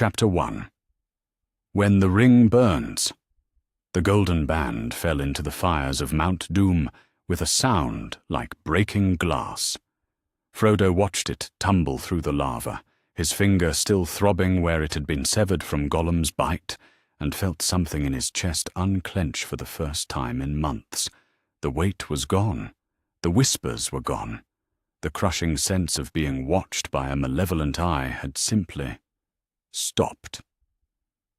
Chapter 1. When the ring burns. The golden band fell into the fires of Mount Doom with a sound like breaking glass. Frodo watched it tumble through the lava, his finger still throbbing where it had been severed from Gollum's bite, and felt something in his chest unclench for the first time in months. The weight was gone. The whispers were gone. The crushing sense of being watched by a malevolent eye had simply stopped.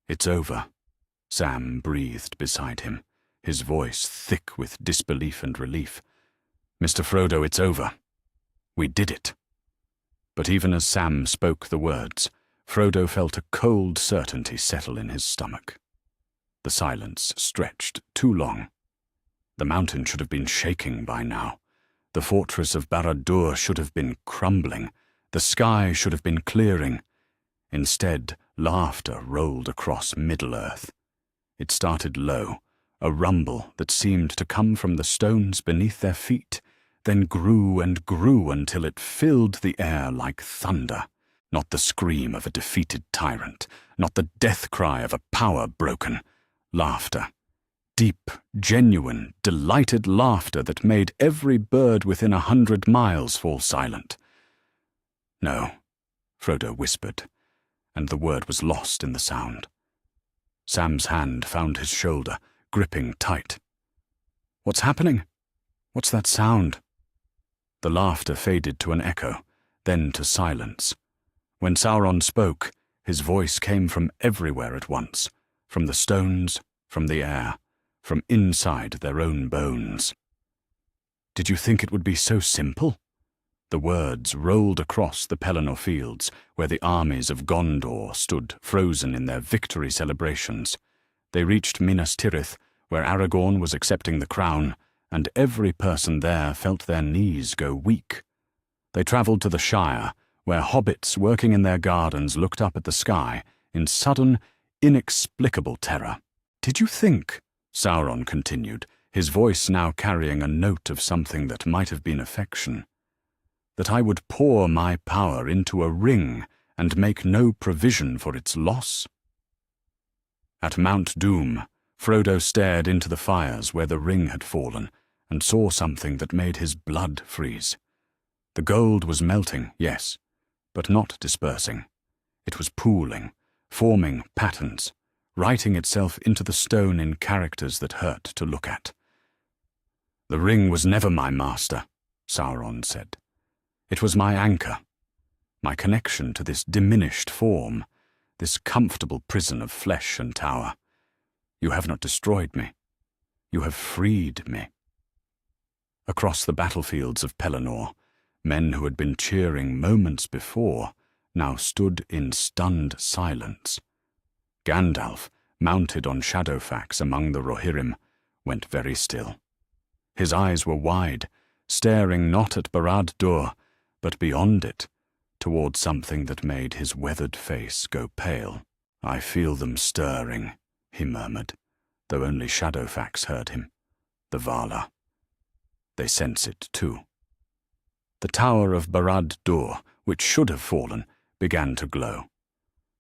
"It's over," Sam breathed beside him, his voice thick with disbelief and relief. "Mr. Frodo, it's over. We did it." But even as Sam spoke the words, Frodo felt a cold certainty settle in his stomach. The silence stretched too long. The mountain should have been shaking by now. The fortress of Barad-dûr should have been crumbling. The sky should have been clearing. Instead, laughter rolled across Middle-earth. It started low, a rumble that seemed to come from the stones beneath their feet, then grew and grew until it filled the air like thunder. Not the scream of a defeated tyrant, not the death cry of a power broken. Laughter. Deep, genuine, delighted laughter that made every bird within 100 miles fall silent. "No," Frodo whispered, and the word was lost in the sound. Sam's hand found his shoulder, gripping tight. "What's happening? What's that sound?" The laughter faded to an echo, then to silence. When Sauron spoke, his voice came from everywhere at once, from the stones, from the air, from inside their own bones. "Did you think it would be so simple?" The words rolled across the Pelennor fields, where the armies of Gondor stood frozen in their victory celebrations. They reached Minas Tirith, where Aragorn was accepting the crown, and every person there felt their knees go weak. They travelled to the Shire, where hobbits working in their gardens looked up at the sky in sudden, inexplicable terror. "Did you think," Sauron continued, his voice now carrying a note of something that might have been affection, "that I would pour my power into a ring and make no provision for its loss?" At Mount Doom, Frodo stared into the fires where the ring had fallen and saw something that made his blood freeze. The gold was melting, yes, but not dispersing. It was pooling, forming patterns, writing itself into the stone in characters that hurt to look at. "The ring was never my master," Sauron said. "It was my anchor, my connection to this diminished form, this comfortable prison of flesh and tower. You have not destroyed me. You have freed me." Across the battlefields of Pelennor, men who had been cheering moments before now stood in stunned silence. Gandalf, mounted on Shadowfax among the Rohirrim, went very still. His eyes were wide, staring not at Barad-dûr, but beyond it, toward something that made his weathered face go pale. "I feel them stirring," he murmured, though only Shadowfax heard him. "The Valar. They sense it too." The tower of Barad-dûr, which should have fallen, began to glow.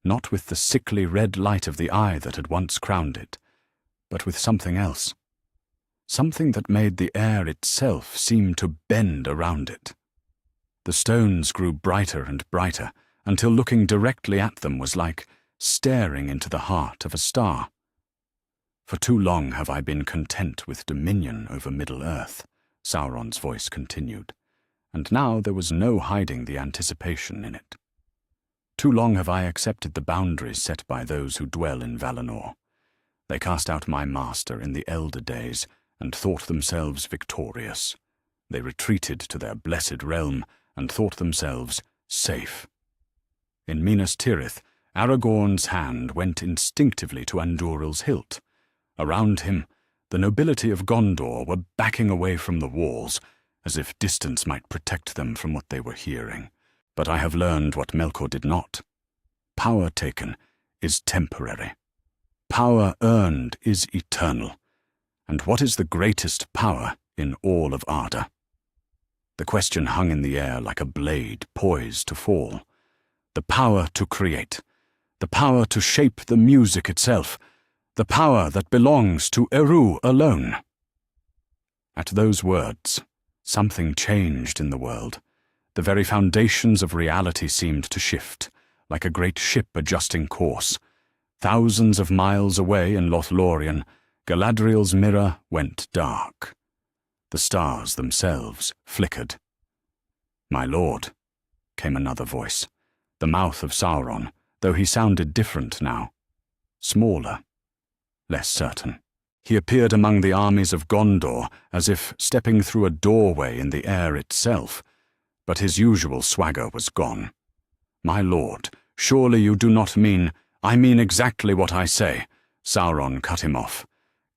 Not with the sickly red light of the eye that had once crowned it, but with something else. Something that made the air itself seem to bend around it. The stones grew brighter and brighter, until looking directly at them was like staring into the heart of a star. "For too long have I been content with dominion over Middle-earth," Sauron's voice continued, and now there was no hiding the anticipation in it. "Too long have I accepted the boundaries set by those who dwell in Valinor. They cast out my master in the elder days and thought themselves victorious. They retreated to their blessed realm and thought themselves safe. In Minas Tirith, Aragorn's hand went instinctively to Andúril's hilt. Around him, the nobility of Gondor were backing away from the walls, as if distance might protect them from what they were hearing. But I have learned what Melkor did not. Power taken is temporary. Power earned is eternal. And what is the greatest power in all of Arda? The question hung in the air like a blade poised to fall. The power to create, the power to shape the music itself, the power that belongs to Eru alone. At those words, something changed in the world. The very foundations of reality seemed to shift, like a great ship adjusting course. Thousands of miles away in Lothlorien, Galadriel's mirror went dark. The stars themselves flickered. "My lord," came another voice, the mouth of Sauron, though he sounded different now. Smaller, less certain. He appeared among the armies of Gondor as if stepping through a doorway in the air itself, but his usual swagger was gone. "My lord, surely you do not mean—" "I mean exactly what I say," Sauron cut him off.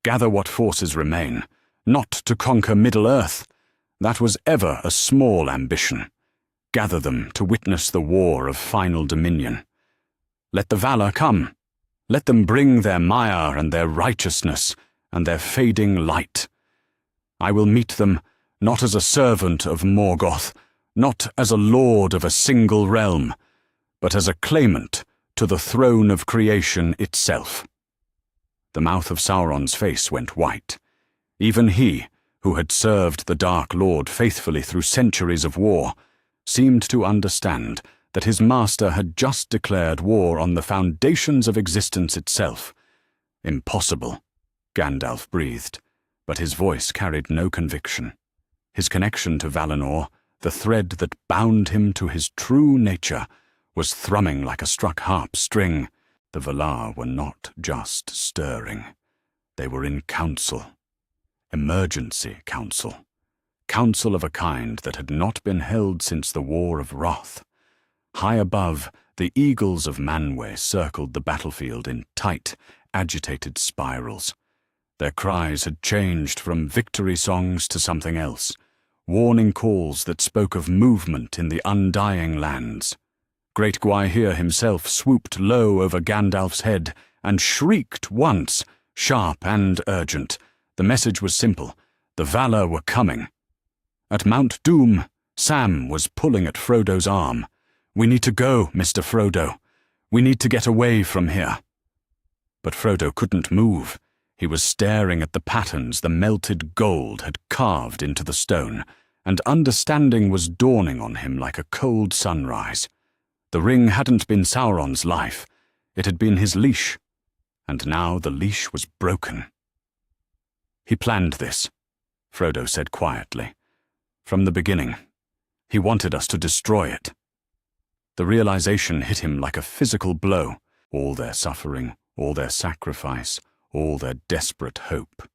"Gather what forces remain, not to conquer Middle-earth. That was ever a small ambition. Gather them to witness the war of final dominion. Let the valor come. Let them bring their mire and their righteousness and their fading light. I will meet them not as a servant of Morgoth, not as a lord of a single realm, but as a claimant to the throne of creation itself." The mouth of Sauron's face went white. Even he, who had served the Dark Lord faithfully through centuries of war, seemed to understand that his master had just declared war on the foundations of existence itself. "Impossible," Gandalf breathed, but his voice carried no conviction. His connection to Valinor, the thread that bound him to his true nature, was thrumming like a struck harp string. The Valar were not just stirring. They were in council. Emergency council. Council of a kind that had not been held since the War of Wrath. High above, the eagles of Manwë circled the battlefield in tight, agitated spirals. Their cries had changed from victory songs to something else, warning calls that spoke of movement in the undying lands. Great Gwaihir himself swooped low over Gandalf's head and shrieked once, sharp and urgent. The message was simple. The Valar were coming. At Mount Doom, Sam was pulling at Frodo's arm. "We need to go, Mr. Frodo. We need to get away from here." But Frodo couldn't move. He was staring at the patterns the melted gold had carved into the stone, and understanding was dawning on him like a cold sunrise. The ring hadn't been Sauron's life. It had been his leash, and now the leash was broken. "He planned this," Frodo said quietly. "From the beginning. He wanted us to destroy it." The realization hit him like a physical blow. All their suffering, all their sacrifice, all their desperate hope.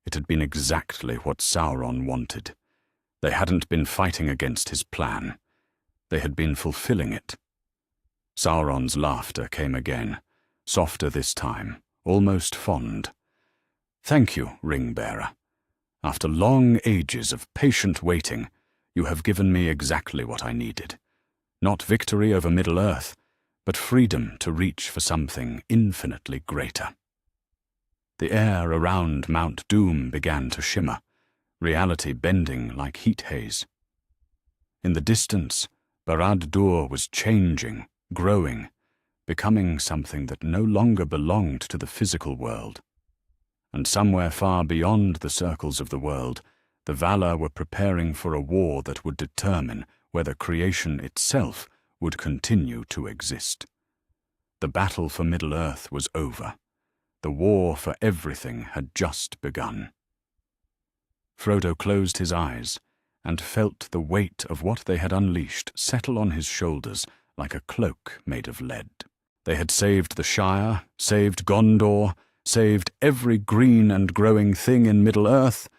It had been exactly what Sauron wanted. They hadn't been fighting against his plan. They had been fulfilling it. Sauron's laughter came again, softer this time, almost fond. "Thank you, Ring-bearer. After long ages of patient waiting, you have given me exactly what I needed. Not victory over Middle-earth, but freedom to reach for something infinitely greater." The air around Mount Doom began to shimmer, reality bending like heat haze. In the distance, Barad-dûr was changing, growing, becoming something that no longer belonged to the physical world. And somewhere far beyond the circles of the world, the Valar were preparing for a war that would determine whether creation itself would continue to exist. The battle for Middle-earth was over. The war for everything had just begun. Frodo closed his eyes and felt the weight of what they had unleashed settle on his shoulders like a cloak made of lead. They had saved the Shire, saved Gondor, saved every green and growing thing in Middle-earth.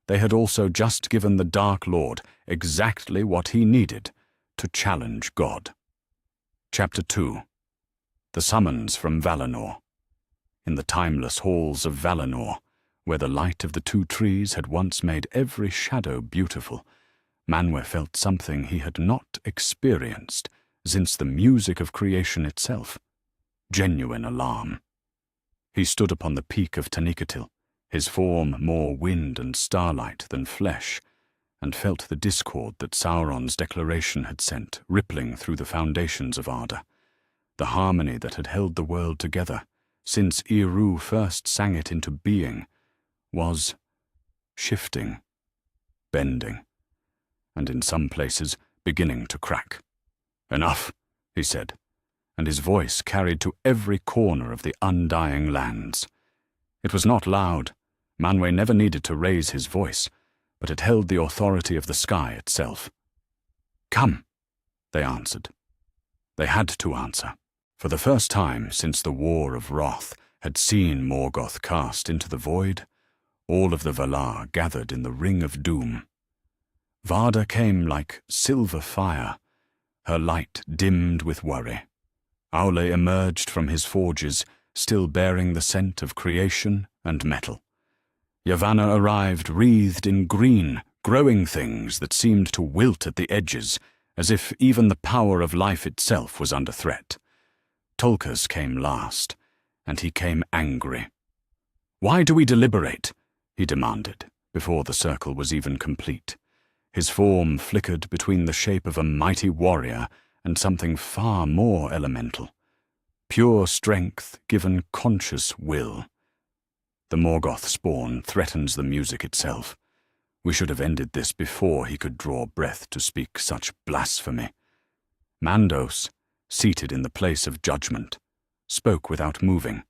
They had also just given the Dark Lord exactly what he needed to challenge God. Chapter 2. The Summons from Valinor. In the timeless halls of Valinor, where the light of the two trees had once made every shadow beautiful, Manwë felt something he had not experienced since the music of creation itself. Genuine alarm. He stood upon the peak of Taniqatil, his form more wind and starlight than flesh, and felt the discord that Sauron's declaration had sent rippling through the foundations of Arda. the harmony that had held the world together since Eru first sang it into being, was shifting, bending, and in some places beginning to crack. "Enough," he said, and his voice carried to every corner of the undying lands. It was not loud. Manwe never needed to raise his voice, but it held the authority of the sky itself. "Come," they answered. They had to answer. For the first time since the War of Wrath had seen Morgoth cast into the void, all of the Valar gathered in the Ring of Doom. Varda came like silver fire, her light dimmed with worry. Aule emerged from his forges, still bearing the scent of creation and metal. Yavanna arrived wreathed in green, growing things that seemed to wilt at the edges, as if even the power of life itself was under threat. Tulkas came last, and he came angry. "Why do we deliberate?" he demanded, before the circle was even complete. His form flickered between the shape of a mighty warrior and something far more elemental. Pure strength given conscious will. The Morgoth spawn threatens the music itself. We should have ended this before he could draw breath to speak such blasphemy. Mandos, seated in the place of judgment, spoke without moving.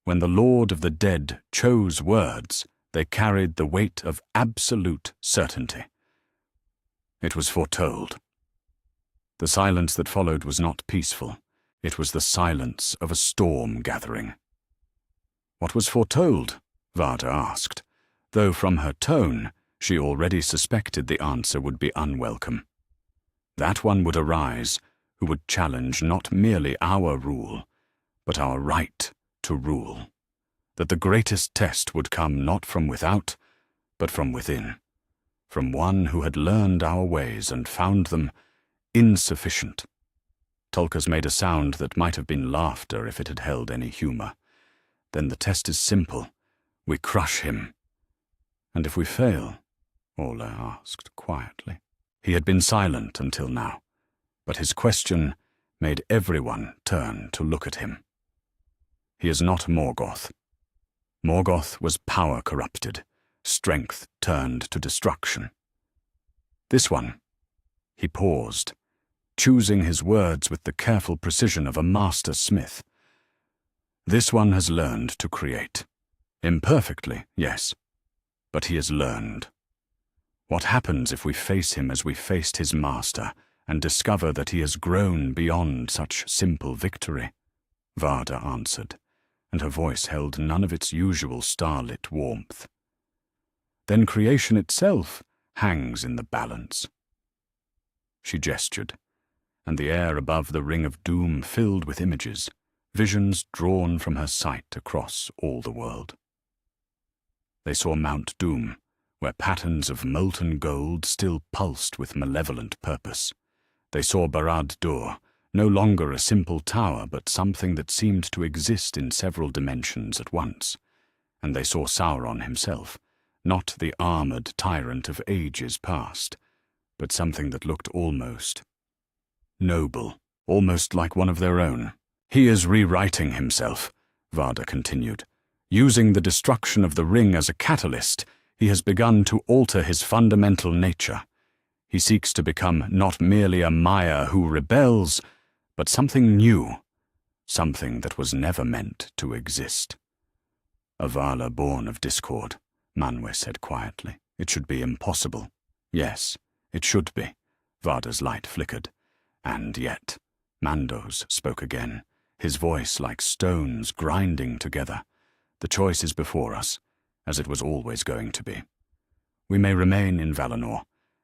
When the Lord of the Dead chose words, they carried the weight of absolute certainty. It was foretold. The silence that followed was not peaceful. It was the silence of a storm gathering. "What was foretold?" Varda asked, though from her tone she already suspected the answer would be unwelcome. That one would arise who would challenge not merely our rule, but our right to rule. That the greatest test would come not from without, but from within, from one who had learned our ways and found them insufficient. Tulkas made a sound that might have been laughter if it had held any humor. "Then the test is simple. We crush him." "And if we fail?" Orla asked quietly. He had been silent until now, but his question made everyone turn to look at him. He is not Morgoth. Morgoth was power corrupted, strength turned to destruction. This one, he paused, choosing his words with the careful precision of a master smith. This one has learned to create. Imperfectly, yes, but he has learned. What happens if we face him as we faced his master and discover that he has grown beyond such simple victory? Varda answered, and her voice held none of its usual starlit warmth. Then creation itself hangs in the balance. She gestured, and the air above the Ring of Doom filled with images, visions drawn from her sight across all the world. They saw Mount Doom, where patterns of molten gold still pulsed with malevolent purpose. They saw Barad-dûr, no longer a simple tower, but something that seemed to exist in several dimensions at once. And they saw Sauron himself, not the armored tyrant of ages past, but something that looked almost noble, almost like one of their own. "He is rewriting himself," Varda continued. "Using the destruction of the ring as a catalyst, he has begun to alter his fundamental nature. He seeks to become not merely a Maya who rebels, but something new, something that was never meant to exist." "A Vala born of discord," Manwe said quietly. "It should be impossible." "Yes, it should be." Varda's light flickered. "And yet," Mandos spoke again, his voice like stones grinding together. "The choice is before us, as it was always going to be. We may remain in Valinor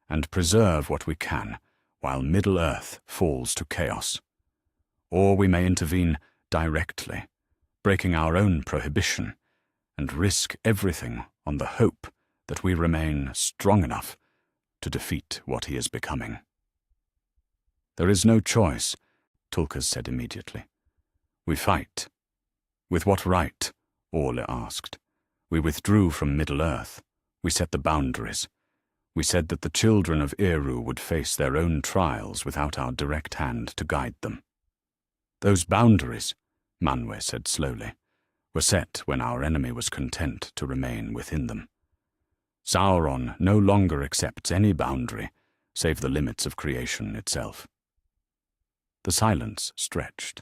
and preserve what we can while Middle-earth falls to chaos. Or we may intervene directly, breaking our own prohibition, and risk everything on the hope that we remain strong enough to defeat what he is becoming." "There is no choice," Tulkas said immediately. "We fight." "With what right?" Orla asked. "We withdrew from Middle-earth. We set the boundaries. We said that the children of Eru would face their own trials without our direct hand to guide them." Those boundaries, Manwe said slowly, were set when our enemy was content to remain within them. Sauron no longer accepts any boundary save the limits of creation itself. The silence stretched.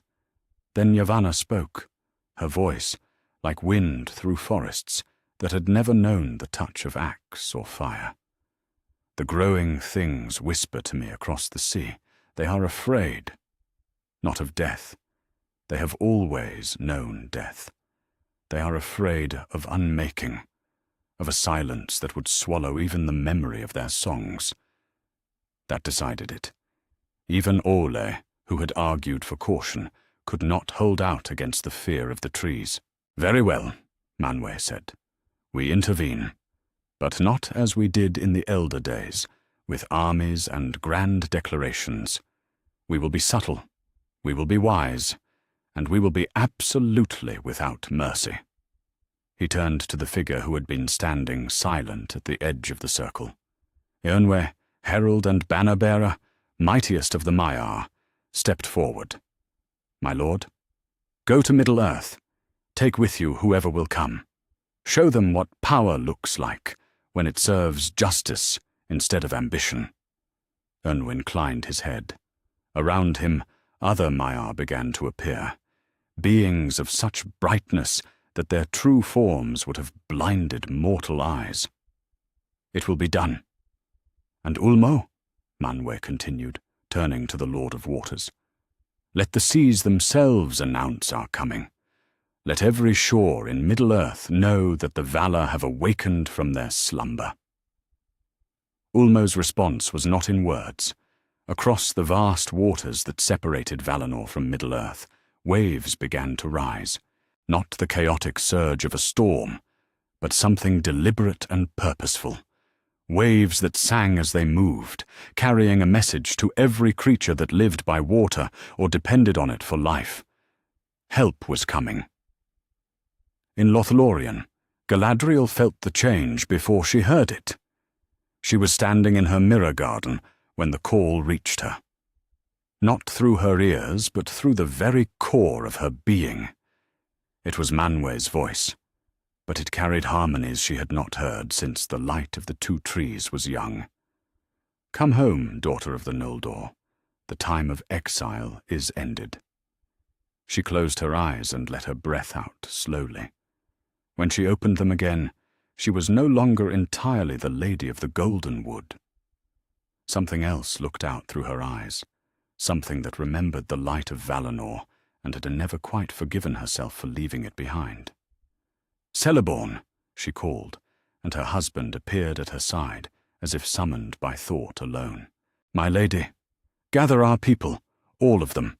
Then Yavanna spoke, her voice like wind through forests that had never known the touch of axe or fire. The growing things whisper to me across the sea. They are afraid, not of death. They have always known death. They are afraid of unmaking, of a silence that would swallow even the memory of their songs. That decided it. Even Ole, who had argued for caution, could not hold out against the fear of the trees. "Very well," Manwe said. "We intervene, but not as we did in the elder days, with armies and grand declarations. We will be subtle, we will be wise, and we will be absolutely without mercy." He turned to the figure who had been standing silent at the edge of the circle. Eönwe, herald and banner-bearer, mightiest of the Maiar, stepped forward. "My lord, go to Middle-earth. Take with you whoever will come. Show them what power looks like when it serves justice instead of ambition." Eönwe inclined his head. Around him, other Maiar began to appear, beings of such brightness that their true forms would have blinded mortal eyes. "It will be done. And Ulmo," Manwe continued, turning to the Lord of Waters, "let the seas themselves announce our coming. Let every shore in Middle-earth know that the Valar have awakened from their slumber." Ulmo's response was not in words. Across the vast waters that separated Valinor from Middle-earth, waves began to rise, not the chaotic surge of a storm, but something deliberate and purposeful. Waves that sang as they moved, carrying a message to every creature that lived by water or depended on it for life. Help was coming. In Lothlorien, Galadriel felt the change before she heard it. She was standing in her mirror garden when the call reached her. Not through her ears, but through the very core of her being. It was Manwe's voice, but it carried harmonies she had not heard since the light of the two trees was young. "Come home, daughter of the Noldor. The time of exile is ended." She closed her eyes and let her breath out slowly. When she opened them again, she was no longer entirely the Lady of the Golden Wood. Something else looked out through her eyes, something that remembered the light of Valinor and had never quite forgiven herself for leaving it behind. "Celeborn," she called, and her husband appeared at her side, as if summoned by thought alone. "My lady, gather our people, all of them,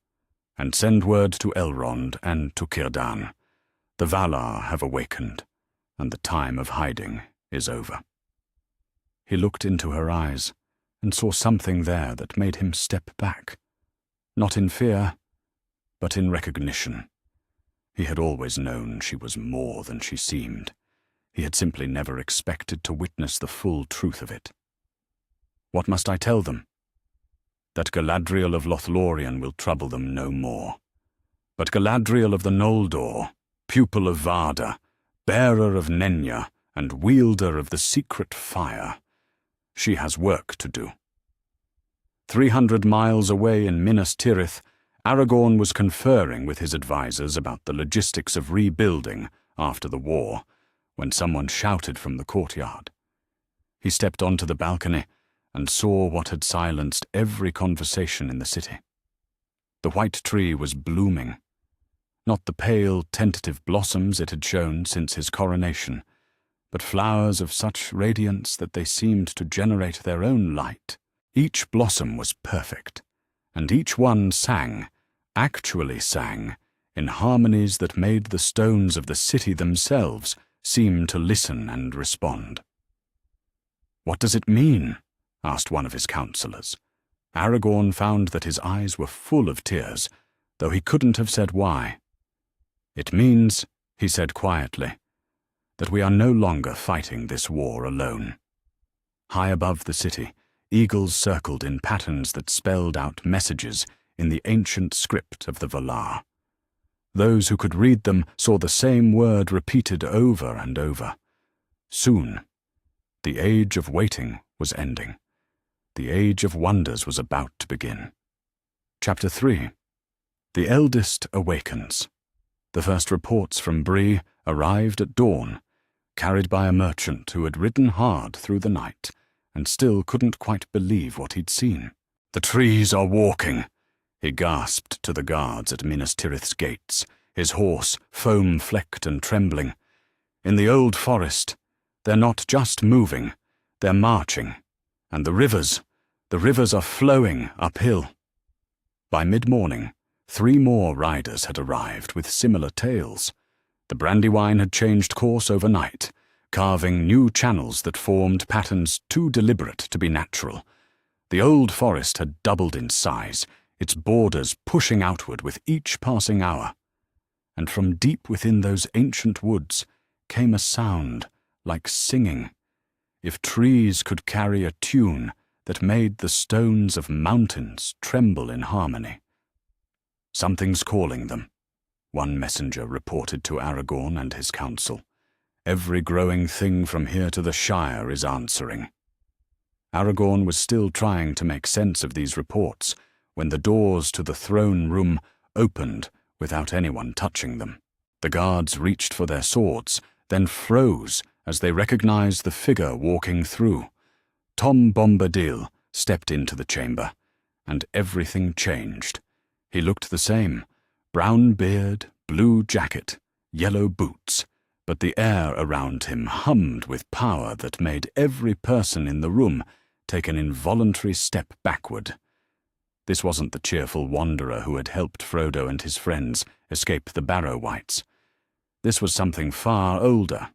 and send word to Elrond and to Círdan. The Valar have awakened, and the time of hiding is over." He looked into her eyes and saw something there that made him step back, not in fear, but in recognition. He had always known she was more than she seemed. He had simply never expected to witness the full truth of it. "What must I tell them?" "That Galadriel of Lothlorien will trouble them no more. But Galadriel of the Noldor, pupil of Arda, bearer of Nenya, and wielder of the secret fire, she has work to do." 300 miles away in Minas Tirith, Aragorn was conferring with his advisors about the logistics of rebuilding after the war, when someone shouted from the courtyard. He stepped onto the balcony and saw what had silenced every conversation in the city. The white tree was blooming, not the pale, tentative blossoms it had shown since his coronation, but flowers of such radiance that they seemed to generate their own light. Each blossom was perfect, and each one sang, actually sang, in harmonies that made the stones of the city themselves seem to listen and respond. "What does it mean?" asked one of his counselors. Aragorn found that his eyes were full of tears, though he couldn't have said why. "It means," he said quietly, "that we are no longer fighting this war alone." High above the city, eagles circled in patterns that spelled out messages in the ancient script of the Valar. Those who could read them saw the same word repeated over and over. Soon, the age of waiting was ending. The age of wonders was about to begin. Chapter 3. The Eldest Awakens. The first reports from Bree arrived at dawn, carried by a merchant who had ridden hard through the night and still couldn't quite believe what he'd seen. "The trees are walking," he gasped to the guards at Minas Tirith's gates, his horse foam-flecked and trembling. "In the old forest, they're not just moving, they're marching. And the rivers are flowing uphill." By mid-morning, 3 more riders had arrived with similar tales. The Brandywine had changed course overnight, carving new channels that formed patterns too deliberate to be natural. The old forest had doubled in size, its borders pushing outward with each passing hour. And from deep within those ancient woods came a sound like singing. If trees could carry a tune that made the stones of mountains tremble in harmony. "Something's calling them," one messenger reported to Aragorn and his council. "Every growing thing from here to the Shire is answering." Aragorn was still trying to make sense of these reports when the doors to the throne room opened without anyone touching them. The guards reached for their swords, then froze as they recognized the figure walking through. Tom Bombadil stepped into the chamber, and everything changed. He looked the same: brown beard, blue jacket, yellow boots, but the air around him hummed with power that made every person in the room take an involuntary step backward. This wasn't the cheerful wanderer who had helped Frodo and his friends escape the Barrow-wights. This was something far older,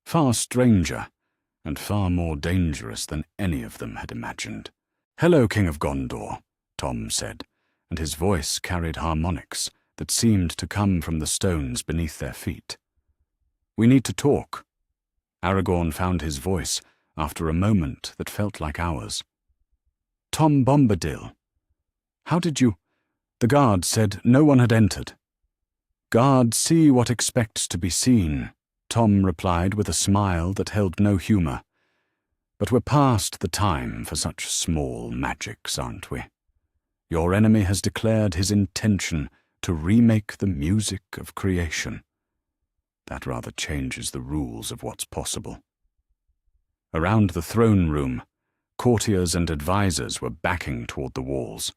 far stranger, and far more dangerous than any of them had imagined. "Hello, King of Gondor," Tom said, and his voice carried harmonics that seemed to come from the stones beneath their feet. "We need to talk." Aragorn found his voice after a moment that felt like hours. "Tom Bombadil, how did you—" "The guard said no one had entered." "Guards see what expects to be seen," Tom replied with a smile that held no humor. "But we're past the time for such small magics, aren't we? Your enemy has declared his intention to remake the music of creation. That rather changes the rules of what's possible." Around the throne room, courtiers and advisors were backing toward the walls.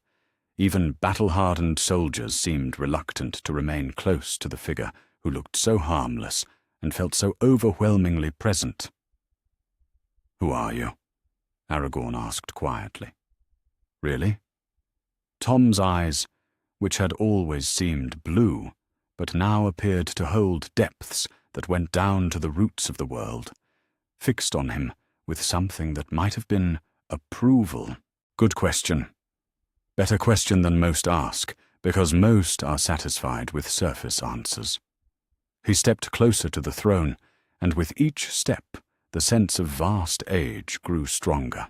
Even battle-hardened soldiers seemed reluctant to remain close to the figure who looked so harmless and felt so overwhelmingly present. "Who are you?" Aragorn asked quietly. "Really?" Tom's eyes, which had always seemed blue, but now appeared to hold depths that went down to the roots of the world, fixed on him with something that might have been approval. "Good question. Better question than most ask, because most are satisfied with surface answers." He stepped closer to the throne, and with each step, the sense of vast age grew stronger.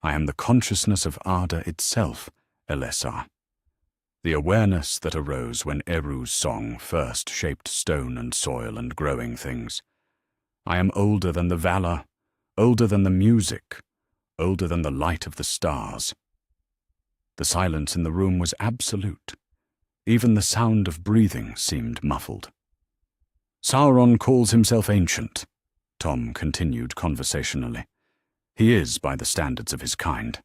"I am the consciousness of Arda itself, Elessar. The awareness that arose when Eru's song first shaped stone and soil and growing things. I am older than the Valar, older than the music, older than the light of the stars." The silence in the room was absolute. Even the sound of breathing seemed muffled. "Sauron calls himself ancient," Tom continued conversationally. "He is by the standards of his kind.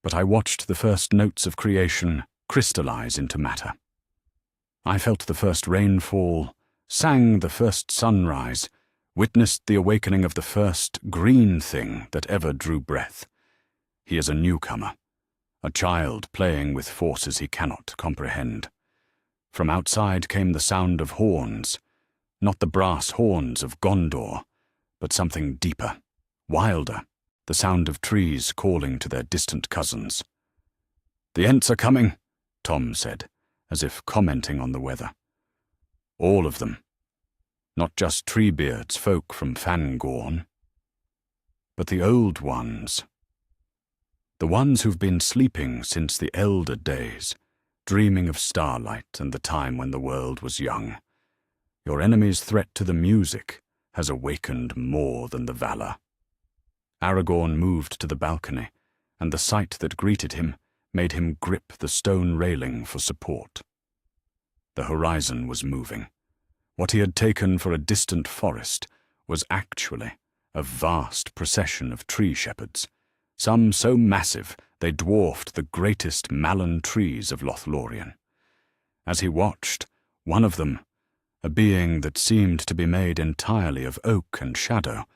But I watched the first notes of creation crystallize into matter. I felt the first rainfall, sang the first sunrise, witnessed the awakening of the first green thing that ever drew breath. He is a newcomer, a child playing with forces he cannot comprehend. From outside came the sound of horns, not the brass horns of Gondor, but something deeper, wilder, the sound of trees calling to their distant cousins. "The Ents are coming," Tom said, as if commenting on the weather. "All of them. Not just Treebeard's folk from Fangorn, but the old ones." The ones who've been sleeping since the elder days, dreaming of starlight and the time when the world was young. Your enemy's threat to the music has awakened more than the valor." Aragorn moved to the balcony, and the sight that greeted him made him grip the stone railing for support. The horizon was moving. What he had taken for a distant forest was actually a vast procession of tree shepherds, some so massive they dwarfed the greatest malon trees of Lothlorien. As he watched, one of them, a being that seemed to be made entirely of oak and shadow,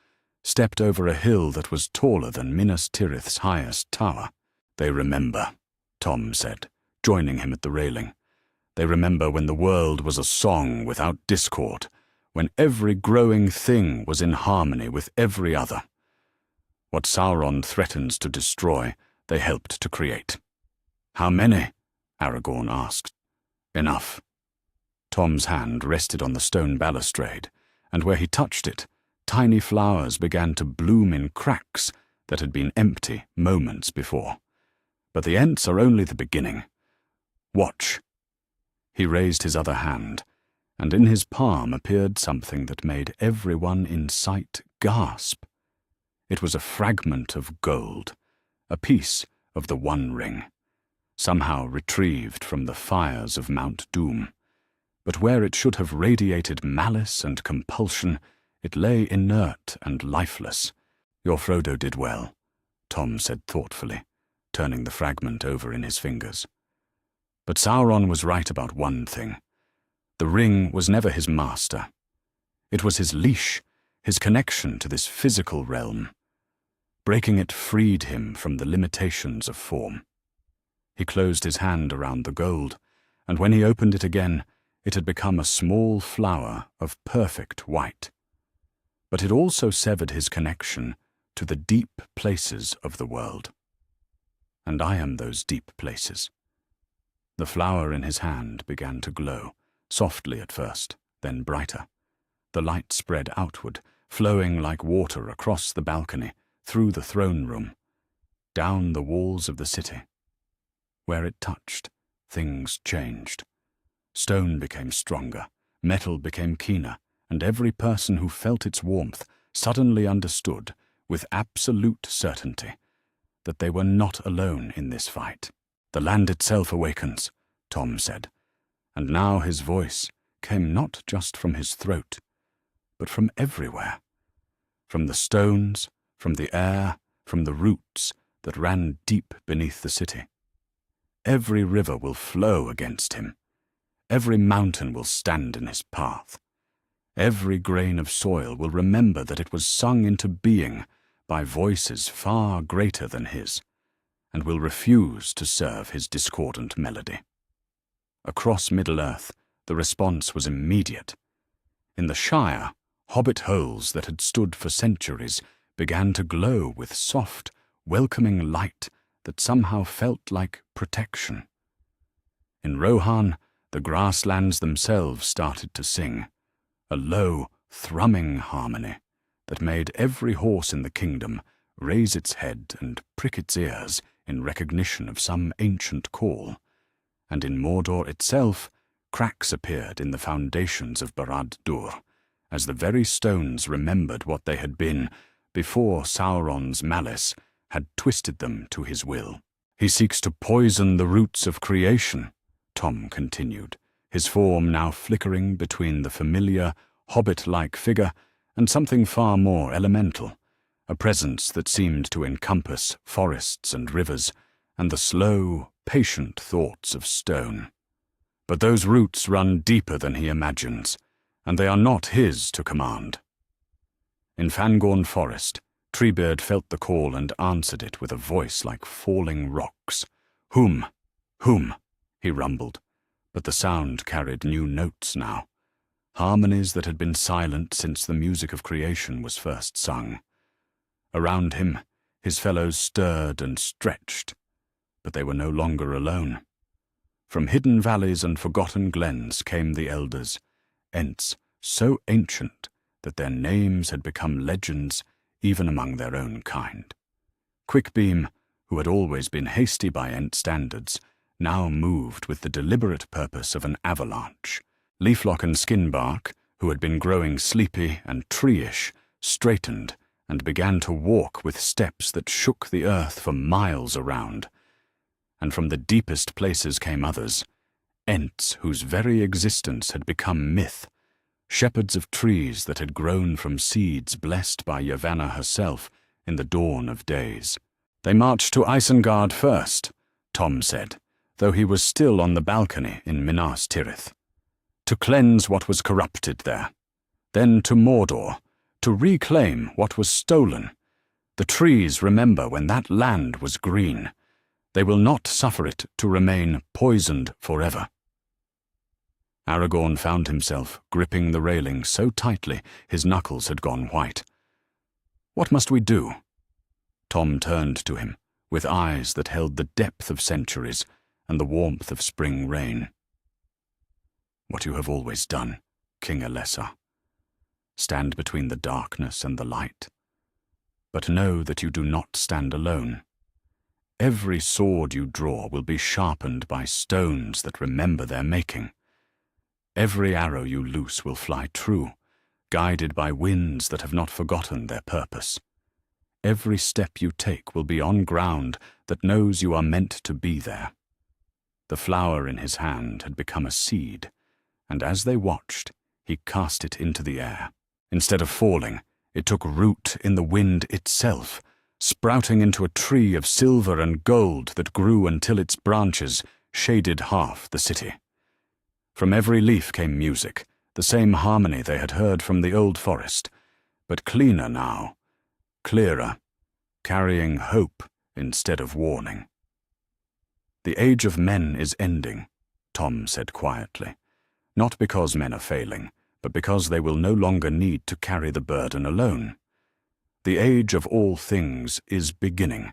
stepped over a hill that was taller than Minas Tirith's highest tower. "They remember," Tom said, joining him at the railing. "They remember when the world was a song without discord, when every growing thing was in harmony with every other. What Sauron threatens to destroy, they helped to create." "How many?" Aragorn asked. "Enough." Tom's hand rested on the stone balustrade, and where he touched it, tiny flowers began to bloom in cracks that had been empty moments before. "But the Ents are only the beginning. Watch." He raised his other hand, and in his palm appeared something that made everyone in sight gasp. It was a fragment of gold, a piece of the One Ring, somehow retrieved from the fires of Mount Doom. But where it should have radiated malice and compulsion, it lay inert and lifeless. "Your Frodo did well," Tom said thoughtfully, turning the fragment over in his fingers. "But Sauron was right about one thing. The ring was never his master. It was his leash, his connection to this physical realm. Breaking it freed him from the limitations of form." He closed his hand around the gold, and when he opened it again, it had become a small flower of perfect white. But it also severed his connection to the deep places of the world. "And I am those deep places." The flower in his hand began to glow, softly at first, then brighter. The light spread outward, flowing like water across the balcony, through the throne room, down the walls of the city. Where it touched, things changed. Stone became stronger, metal became keener, and every person who felt its warmth suddenly understood, with absolute certainty, that they were not alone in this fight. "The land itself awakens," Tom said, and now his voice came not just from his throat, but from everywhere. From the stones, from the air, from the roots that ran deep beneath the city. Every river will flow against him. Every mountain will stand in his path. Every grain of soil will remember that it was sung into being by voices far greater than his, and will refuse to serve his discordant melody. Across Middle-earth, the response was immediate. In the Shire, hobbit holes that had stood for centuries began to glow with soft, welcoming light that somehow felt like protection. In Rohan, the grasslands themselves started to sing, a low, thrumming harmony that made every horse in the kingdom raise its head and prick its ears in recognition of some ancient call. And in Mordor itself, cracks appeared in the foundations of Barad-dûr, as the very stones remembered what they had been before Sauron's malice had twisted them to his will. "He seeks to poison the roots of creation," Tom continued, his form now flickering between the familiar, hobbit-like figure and something far more elemental, a presence that seemed to encompass forests and rivers and the slow, patient thoughts of stone. "But those roots run deeper than he imagines, and they are not his to command." In Fangorn Forest, Treebeard felt the call and answered it with a voice like falling rocks. "Whom? Whom?" he rumbled, but the sound carried new notes now, harmonies that had been silent since the music of creation was first sung. Around him, his fellows stirred and stretched, but they were no longer alone. From hidden valleys and forgotten glens came the elders, Ents so ancient that their names had become legends even among their own kind. Quickbeam, who had always been hasty by Ent standards, now moved with the deliberate purpose of an avalanche. Leaflock and Skinbark, who had been growing sleepy and tree-ish, straightened and began to walk with steps that shook the earth for miles around. And from the deepest places came others, Ents whose very existence had become myth, shepherds of trees that had grown from seeds blessed by Yavanna herself in the dawn of days. They marched to Isengard first, Tom said, though he was still on the balcony in Minas Tirith, to cleanse what was corrupted there, then to Mordor, to reclaim what was stolen. The trees remember when that land was green. They will not suffer it to remain poisoned forever. Aragorn found himself gripping the railing so tightly his knuckles had gone white. "What must we do?" Tom turned to him, with eyes that held the depth of centuries and the warmth of spring rain. "What you have always done, King Alessa. Stand between the darkness and the light. But know that you do not stand alone. Every sword you draw will be sharpened by stones that remember their making. Every arrow you loose will fly true, guided by winds that have not forgotten their purpose. Every step you take will be on ground that knows you are meant to be there." The flower in his hand had become a seed, and as they watched, he cast it into the air. Instead of falling, it took root in the wind itself, sprouting into a tree of silver and gold that grew until its branches shaded half the city. From every leaf came music, the same harmony they had heard from the old forest, but cleaner now, clearer, carrying hope instead of warning. "The age of men is ending," Tom said quietly, "not because men are failing, but because they will no longer need to carry the burden alone. The age of all things is beginning,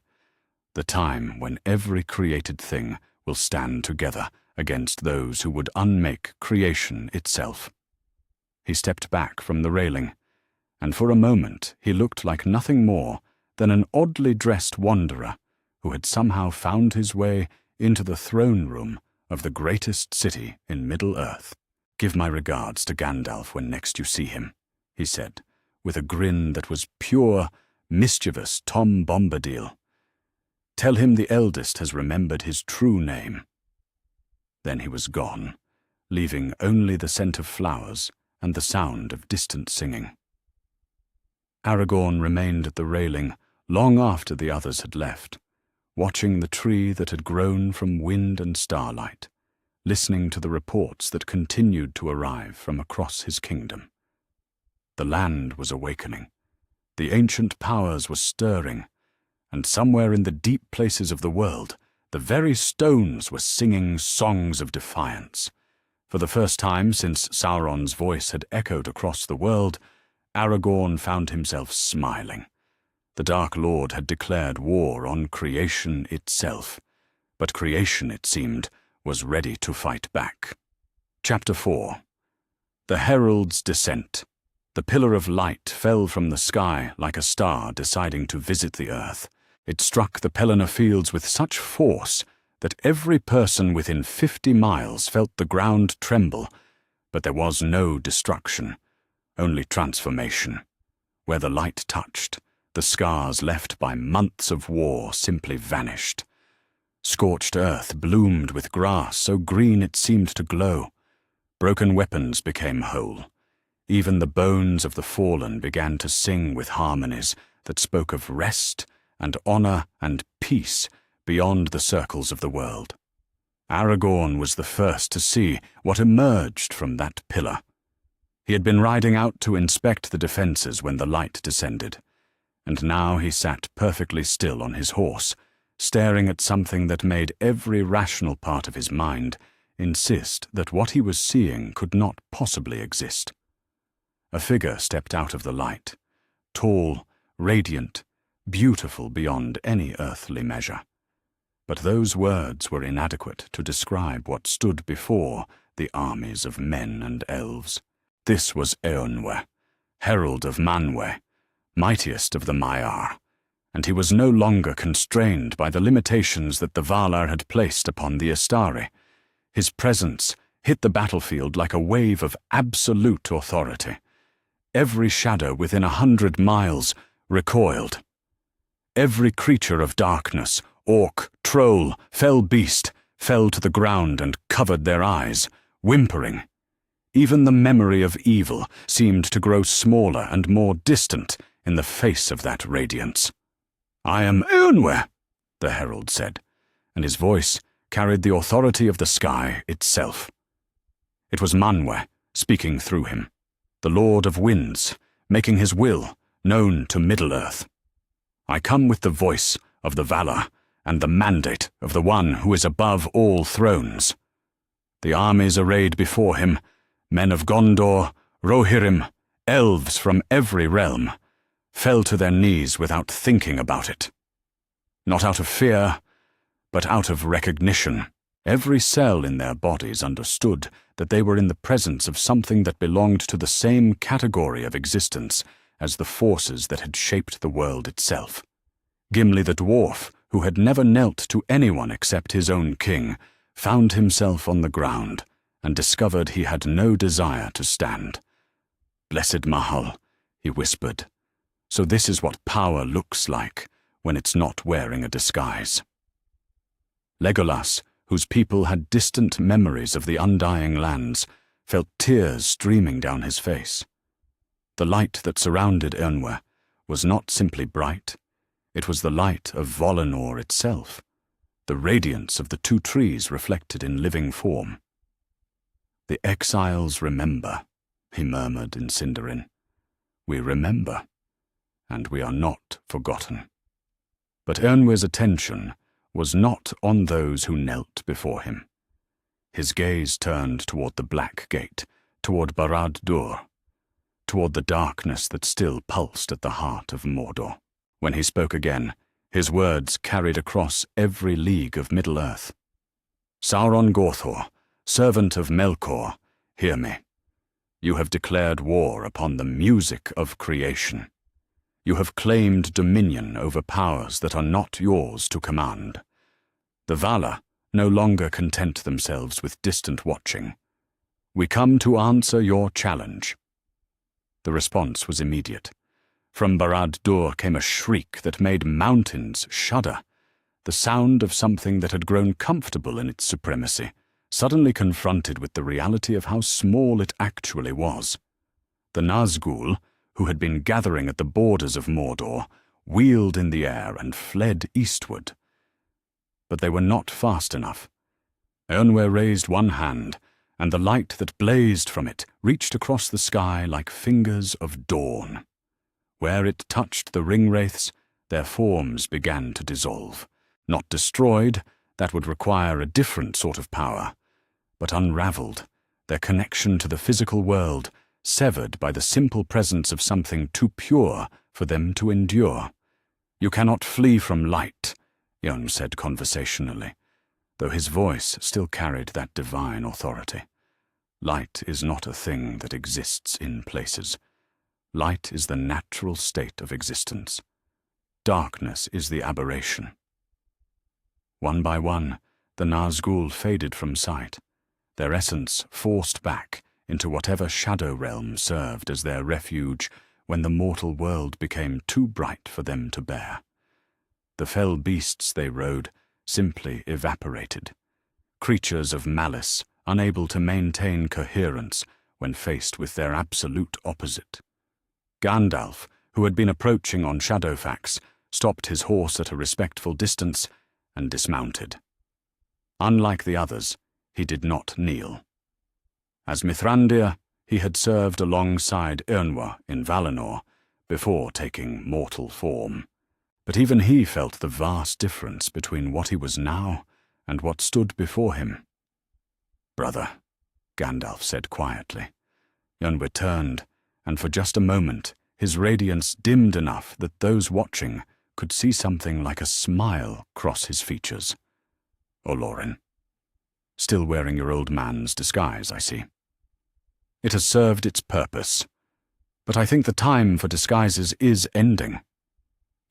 the time when every created thing will stand together against those who would unmake creation itself." He stepped back from the railing, and for a moment he looked like nothing more than an oddly dressed wanderer who had somehow found his way into the throne room of the greatest city in Middle-earth. "Give my regards to Gandalf when next you see him," he said, with a grin that was pure, mischievous Tom Bombadil. "Tell him the eldest has remembered his true name." Then he was gone, leaving only the scent of flowers and the sound of distant singing. Aragorn remained at the railing long after the others had left, watching the tree that had grown from wind and starlight, listening to the reports that continued to arrive from across his kingdom. The land was awakening. The ancient powers were stirring, and somewhere in the deep places of the world, the very stones were singing songs of defiance. For the first time since Sauron's voice had echoed across the world, Aragorn found himself smiling. The Dark Lord had declared war on creation itself, but creation, it seemed, was ready to fight back. Chapter 4. The Herald's Descent. The pillar of light fell from the sky like a star deciding to visit the earth. It struck the Pelennor fields with such force that every person within 50 miles felt the ground tremble, but there was no destruction, only transformation. Where the light touched, the scars left by months of war simply vanished. Scorched earth bloomed with grass so green it seemed to glow. Broken weapons became whole. Even the bones of the fallen began to sing with harmonies that spoke of rest and honor and peace beyond the circles of the world. Aragorn was the first to see what emerged from that pillar. He had been riding out to inspect the defenses when the light descended, and now he sat perfectly still on his horse, staring at something that made every rational part of his mind insist that what he was seeing could not possibly exist. A figure stepped out of the light, tall, radiant, beautiful beyond any earthly measure. But those words were inadequate to describe what stood before the armies of men and elves. This was Eönwë, herald of Manwë, mightiest of the Maiar, and he was no longer constrained by the limitations that the Valar had placed upon the Istari. His presence hit the battlefield like a wave of absolute authority. Every shadow within 100 miles recoiled. Every creature of darkness, orc, troll, fell beast, fell to the ground and covered their eyes, whimpering. Even the memory of evil seemed to grow smaller and more distant in the face of that radiance. "I am Eönwe," the herald said, and his voice carried the authority of the sky itself. It was Manwe speaking through him, the Lord of Winds, making his will known to Middle-earth. "I come with the voice of the Valar and the mandate of the one who is above all thrones." The armies arrayed before him, men of Gondor, Rohirrim, elves from every realm, fell to their knees without thinking about it. Not out of fear, but out of recognition. Every cell in their bodies understood that they were in the presence of something that belonged to the same category of existence as the forces that had shaped the world itself. Gimli the dwarf, who had never knelt to anyone except his own king, found himself on the ground and discovered he had no desire to stand. "Blessed Mahal," he whispered, "so this is what power looks like when it's not wearing a disguise." Legolas, whose people had distant memories of the undying lands, felt tears streaming down his face. The light that surrounded Eönwe was not simply bright, it was the light of Valinor itself, the radiance of the two trees reflected in living form. "The exiles remember," he murmured in Sindarin. "We remember, and we are not forgotten." But Eönwe's attention was not on those who knelt before him. His gaze turned toward the Black Gate, toward Barad-dûr, toward the darkness that still pulsed at the heart of Mordor. When he spoke again, his words carried across every league of Middle-earth. "Sauron Gorthor, servant of Melkor, hear me. You have declared war upon the music of creation. You have claimed dominion over powers that are not yours to command. The Valar no longer content themselves with distant watching. We come to answer your challenge." The response was immediate. From Barad-dûr came a shriek that made mountains shudder, the sound of something that had grown comfortable in its supremacy, suddenly confronted with the reality of how small it actually was. The Nazgûl, who had been gathering at the borders of Mordor, wheeled in the air and fled eastward. But they were not fast enough. Eönwe raised one hand, and the light that blazed from it reached across the sky like fingers of dawn. Where it touched the ringwraiths, their forms began to dissolve. Not destroyed, that would require a different sort of power, but unraveled, their connection to the physical world severed by the simple presence of something too pure for them to endure. "You cannot flee from light," Jon said conversationally, though his voice still carried that divine authority. "Light is not a thing that exists in places. Light is the natural state of existence. Darkness is the aberration." One by one, the Nazgûl faded from sight, their essence forced back into whatever shadow realm served as their refuge when the mortal world became too bright for them to bear. The fell beasts they rode simply evaporated, creatures of malice unable to maintain coherence when faced with their absolute opposite. Gandalf, who had been approaching on Shadowfax, stopped his horse at a respectful distance and dismounted. Unlike the others, he did not kneel. As Mithrandir, he had served alongside Eönwe in Valinor before taking mortal form. But even he felt the vast difference between what he was now and what stood before him. "Brother," Gandalf said quietly. Eönwe turned, and for just a moment his radiance dimmed enough that those watching could see something like a smile cross his features. "Olorin. Still wearing your old man's disguise, I see. It has served its purpose, but I think the time for disguises is ending.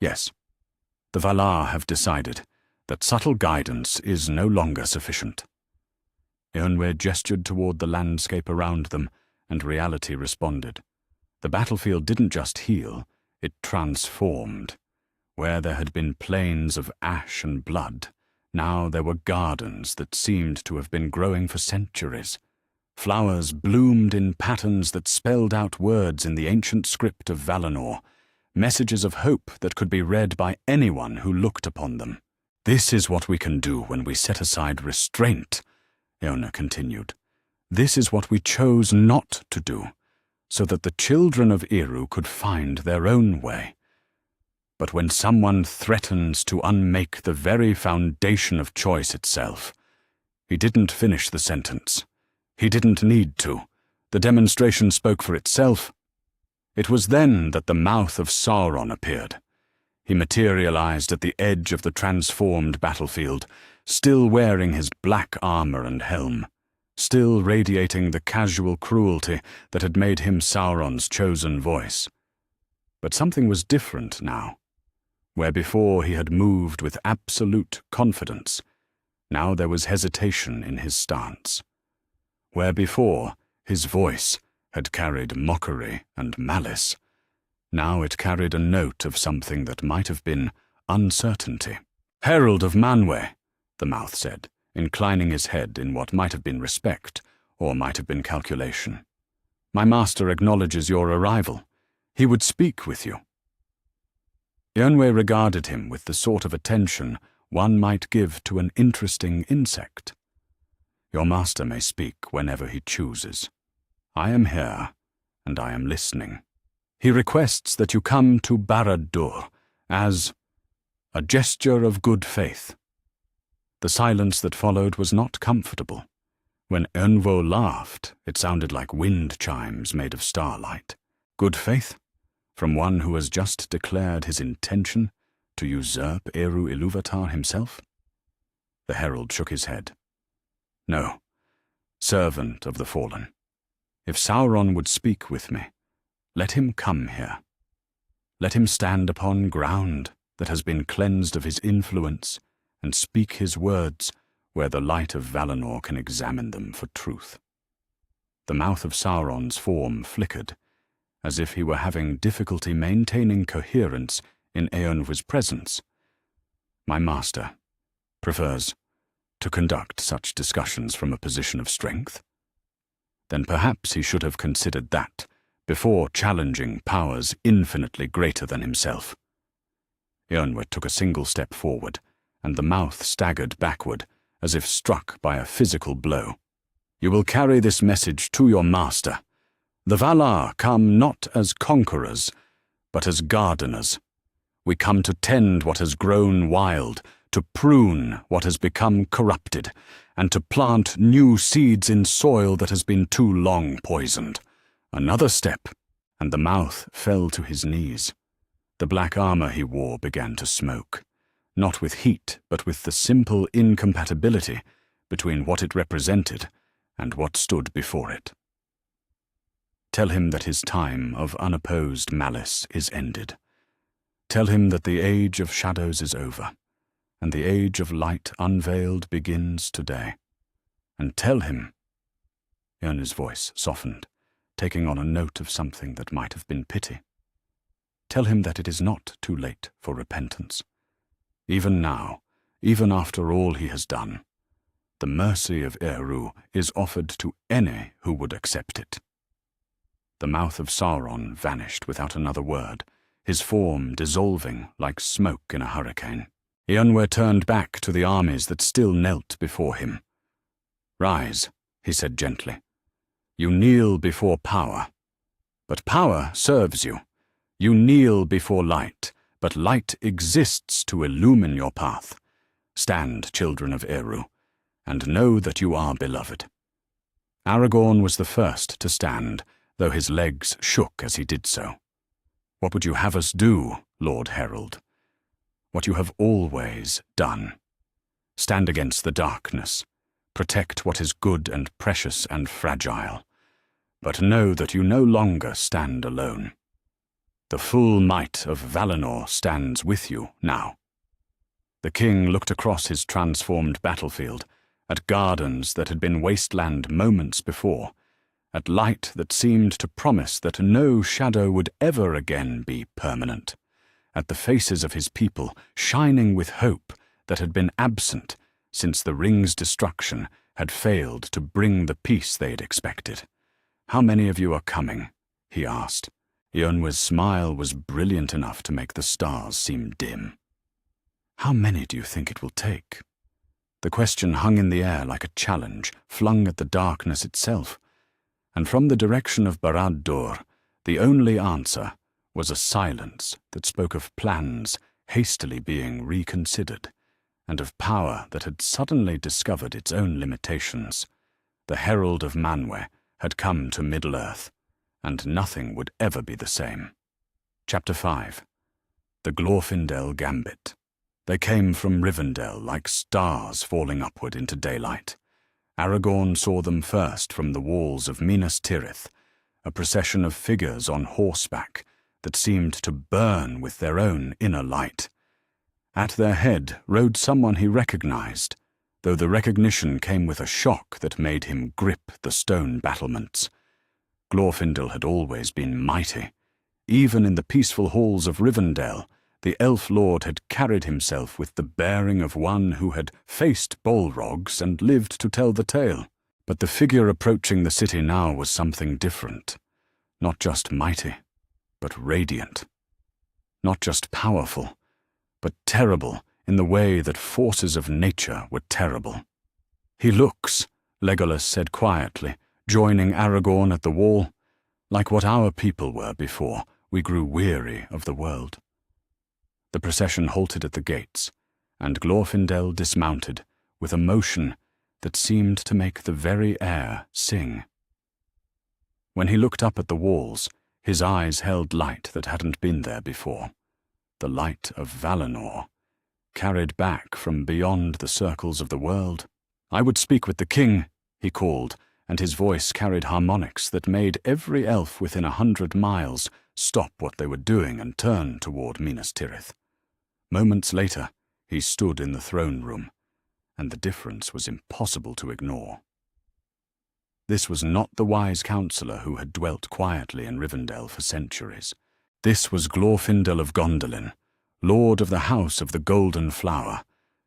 Yes, The Valar have decided that subtle guidance is no longer sufficient. Eonwe gestured toward the landscape around them, and reality responded. The battlefield didn't just heal, it transformed. Where there had been plains of ash and blood, now there were gardens that seemed to have been growing for centuries. Flowers bloomed in patterns that spelled out words in the ancient script of Valinor, messages of hope that could be read by anyone who looked upon them. "This is what we can do when we set aside restraint," Eona continued. "This is what we chose not to do, so that the children of Eru could find their own way. But when someone threatens to unmake the very foundation of choice itself—" He didn't finish the sentence. He didn't need to. The demonstration spoke for itself. It was then that the mouth of Sauron appeared. He materialized at the edge of the transformed battlefield, still wearing his black armor and helm, still radiating the casual cruelty that had made him Sauron's chosen voice. But something was different now. Where before he had moved with absolute confidence, now there was hesitation in his stance. Where before his voice had carried mockery and malice, now it carried a note of something that might have been uncertainty. "Herald of Manwë," the mouth said, inclining his head in what might have been respect or might have been calculation. "My master acknowledges your arrival. He would speak with you." Eonwe regarded him with the sort of attention one might give to an interesting insect. "Your master may speak whenever he chooses. I am here, and I am listening. He requests that you come to Barad-dûr as a gesture of good faith." The silence that followed was not comfortable. When Eonwe laughed, it sounded like wind chimes made of starlight. Good faith? From one who has just declared his intention to usurp Eru Ilúvatar himself? The herald shook his head. "No, servant of the fallen. If Sauron would speak with me, let him come here. Let him stand upon ground that has been cleansed of his influence and speak his words where the light of Valinor can examine them for truth." The mouth of Sauron's form flickered, as if he were having difficulty maintaining coherence in Eonwe's presence. "My master prefers to conduct such discussions from a position of strength? Then perhaps he should have considered that before challenging powers infinitely greater than himself." Eonwe took a single step forward, and the mouth staggered backward, as if struck by a physical blow. "You will carry this message to your master. The Valar come not as conquerors, but as gardeners. We come to tend what has grown wild, to prune what has become corrupted, and to plant new seeds in soil that has been too long poisoned. Another step, and the mouth fell to his knees. The black armor he wore began to smoke, not with heat, but with the simple incompatibility between what it represented and what stood before it. Tell him that his time of unopposed malice is ended. Tell him that the age of shadows is over, and the age of light unveiled begins today. And tell him—" Eona's voice softened, taking on a note of something that might have been pity. "Tell him that it is not too late for repentance. Even now, even after all he has done, the mercy of Eru is offered to any who would accept it." The mouth of Sauron vanished without another word, his form dissolving like smoke in a hurricane. Eonwe turned back to the armies that still knelt before him. "Rise," he said gently. "You kneel before power, but power serves you. You kneel before light, but light exists to illumine your path. Stand, children of Eru, and know that you are beloved." Aragorn was the first to stand, though his legs shook as he did so. "What would you have us do, Lord Herald? What you have always done. Stand against the darkness. Protect what is good and precious and fragile. But know that you no longer stand alone. The full might of Valinor stands with you now." The king looked across his transformed battlefield, at gardens that had been wasteland moments before, at light that seemed to promise that no shadow would ever again be permanent, at the faces of his people shining with hope that had been absent since the ring's destruction had failed to bring the peace they'd expected. "How many of you are coming?" he asked. Eonwa's smile was brilliant enough to make the stars seem dim. "How many do you think it will take?" The question hung in the air like a challenge flung at the darkness itself, and from the direction of Barad-dûr, the only answer was a silence that spoke of plans hastily being reconsidered, and of power that had suddenly discovered its own limitations. The herald of Manwë had come to Middle-earth, and nothing would ever be the same. Chapter 5. The Glorfindel Gambit. They came from Rivendell like stars falling upward into daylight. Aragorn saw them first from the walls of Minas Tirith, a procession of figures on horseback that seemed to burn with their own inner light. At their head rode someone he recognized, though the recognition came with a shock that made him grip the stone battlements. Glorfindel had always been mighty. Even in the peaceful halls of Rivendell, the elf lord had carried himself with the bearing of one who had faced Bolrogs and lived to tell the tale. But the figure approaching the city now was something different. Not just mighty, but radiant. Not just powerful, but terrible in the way that forces of nature were terrible. "He looks," Legolas said quietly, joining Aragorn at the wall, "like what our people were before we grew weary of the world." The procession halted at the gates, and Glorfindel dismounted with a motion that seemed to make the very air sing. When he looked up at the walls, his eyes held light that hadn't been there before. The light of Valinor, carried back from beyond the circles of the world. "I would speak with the king," he called, and his voice carried harmonics that made every elf within 100 miles stop what they were doing and turn toward Minas Tirith. Moments later, he stood in the throne room, and the difference was impossible to ignore. This was not the wise counselor who had dwelt quietly in Rivendell for centuries. This was Glorfindel of Gondolin, lord of the House of the Golden Flower,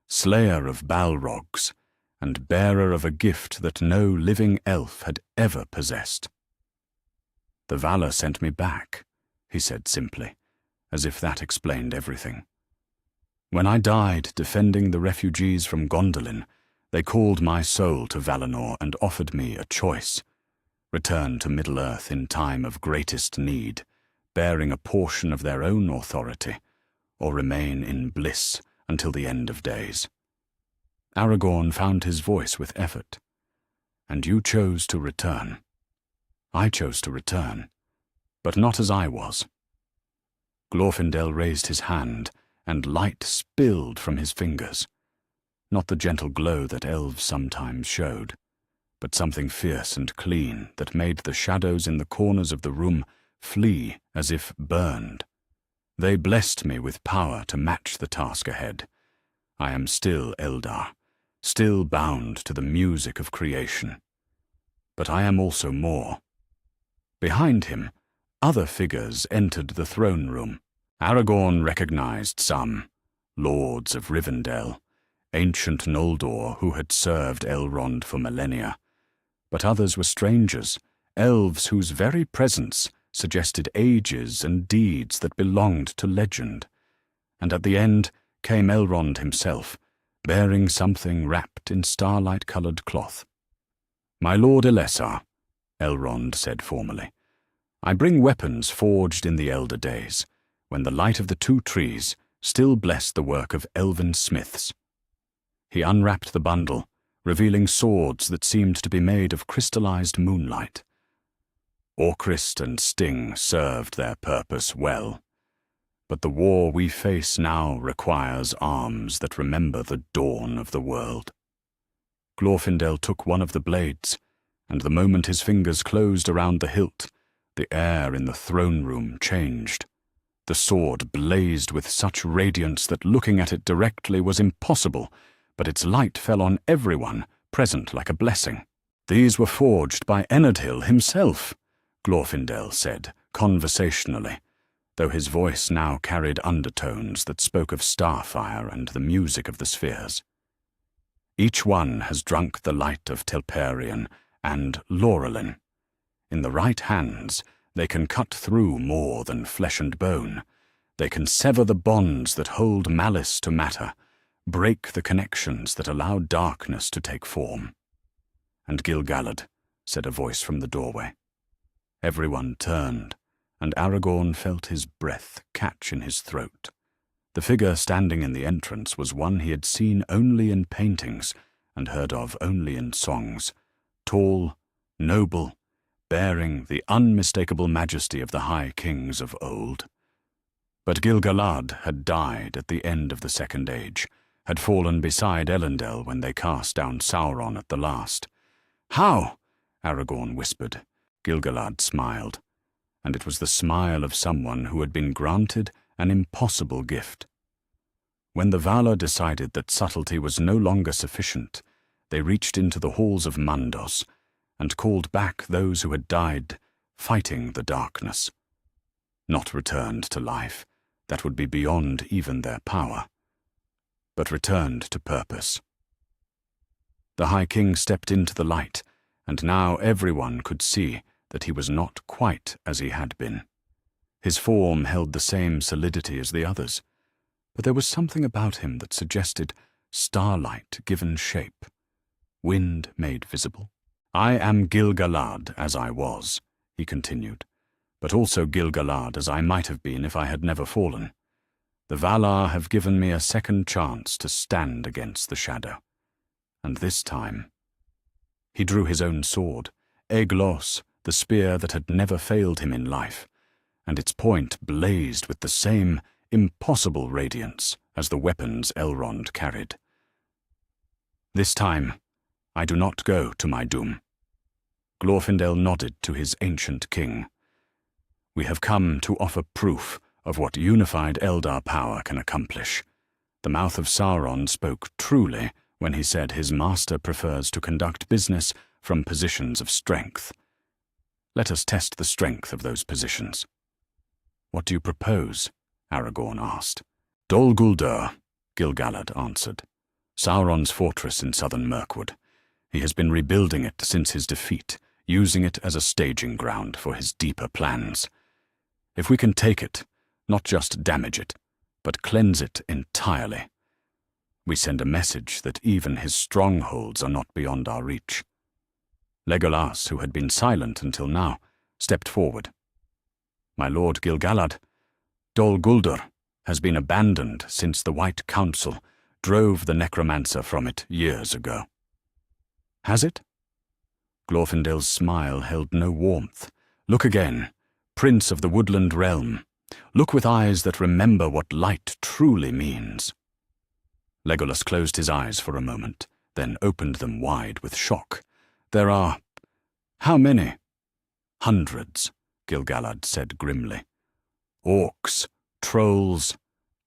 slayer of Balrogs, and bearer of a gift that no living elf had ever possessed. "The Valar sent me back," he said simply, as if that explained everything. "When I died defending the refugees from Gondolin, they called my soul to Valinor and offered me a choice: return to Middle-earth in time of greatest need, bearing a portion of their own authority, or remain in bliss until the end of days." Aragorn found his voice with effort. "And you chose to return. I chose to return, but not as I was." Glorfindel raised his hand, and light spilled from his fingers. Not the gentle glow that elves sometimes showed, but something fierce and clean that made the shadows in the corners of the room flee as if burned. "They blessed me with power to match the task ahead. I am still Eldar, still bound to the music of creation. But I am also more." Behind him, other figures entered the throne room. Aragorn recognized some, lords of Rivendell, ancient Noldor who had served Elrond for millennia. But others were strangers, elves whose very presence suggested ages and deeds that belonged to legend. And at the end came Elrond himself, bearing something wrapped in starlight-colored cloth. "My lord Elessar," Elrond said formally, "I bring weapons forged in the elder days, when the light of the two trees still blessed the work of elven smiths." He unwrapped the bundle, revealing swords that seemed to be made of crystallized moonlight. Orcrist and Sting served their purpose well, but the war we face now requires arms that remember the dawn of the world. Glorfindel took one of the blades, and the moment his fingers closed around the hilt, the air in the throne room changed. The sword blazed with such radiance that looking at it directly was impossible, but its light fell on everyone present like a blessing. "These were forged by Enadhil himself," Glorfindel said, conversationally, though his voice now carried undertones that spoke of starfire and the music of the spheres. "Each one has drunk the light of Telperion and Laurelin. In the right hands, they can cut through more than flesh and bone. They can sever the bonds that hold malice to matter, break the connections that allow darkness to take form." "And Gil-galad," said a voice from the doorway. Everyone turned, and Aragorn felt his breath catch in his throat. The figure standing in the entrance was one he had seen only in paintings and heard of only in songs, tall, noble, bearing the unmistakable majesty of the high kings of old. But Gil-galad had died at the end of the Second Age, had fallen beside Elendil when they cast down Sauron at the last. "How?" Aragorn whispered. Gil-galad smiled, and it was the smile of someone who had been granted an impossible gift. When the Valar decided that subtlety was no longer sufficient, they reached into the halls of Mandos and called back those who had died fighting the darkness. Not returned to life, that would be beyond even their power, but returned to purpose. The High King stepped into the light, and now everyone could see that he was not quite as he had been. His form held the same solidity as the others, but there was something about him that suggested starlight given shape, wind made visible. "I am Gil-galad as I was," he continued, "but also Gil-galad as I might have been if I had never fallen. The Valar have given me a second chance to stand against the shadow. And this time—" He drew his own sword, Eglos, the spear that had never failed him in life, and its point blazed with the same impossible radiance as the weapons Elrond carried. "This time, I do not go to my doom." Glorfindel nodded to his ancient king. "We have come to offer proof of what unified Eldar power can accomplish. The mouth of Sauron spoke truly when he said his master prefers to conduct business from positions of strength. Let us test the strength of those positions." "What do you propose?" Aragorn asked. "Dol Guldur," Gil-galad answered. "Sauron's fortress in southern Mirkwood. He has been rebuilding it since his defeat, using it as a staging ground for his deeper plans. If we can take it, not just damage it, but cleanse it entirely, we send a message that even his strongholds are not beyond our reach." Legolas, who had been silent until now, stepped forward. "My lord Gil-galad, Dol Guldur has been abandoned since the White Council drove the necromancer from it years ago." "Has it?" Glorfindel's smile held no warmth. "Look again, Prince of the Woodland Realm. Look with eyes that remember what light truly means." Legolas closed his eyes for a moment, then opened them wide with shock. "There are— how many?" "Hundreds," Gil-galad said grimly. "Orcs, trolls,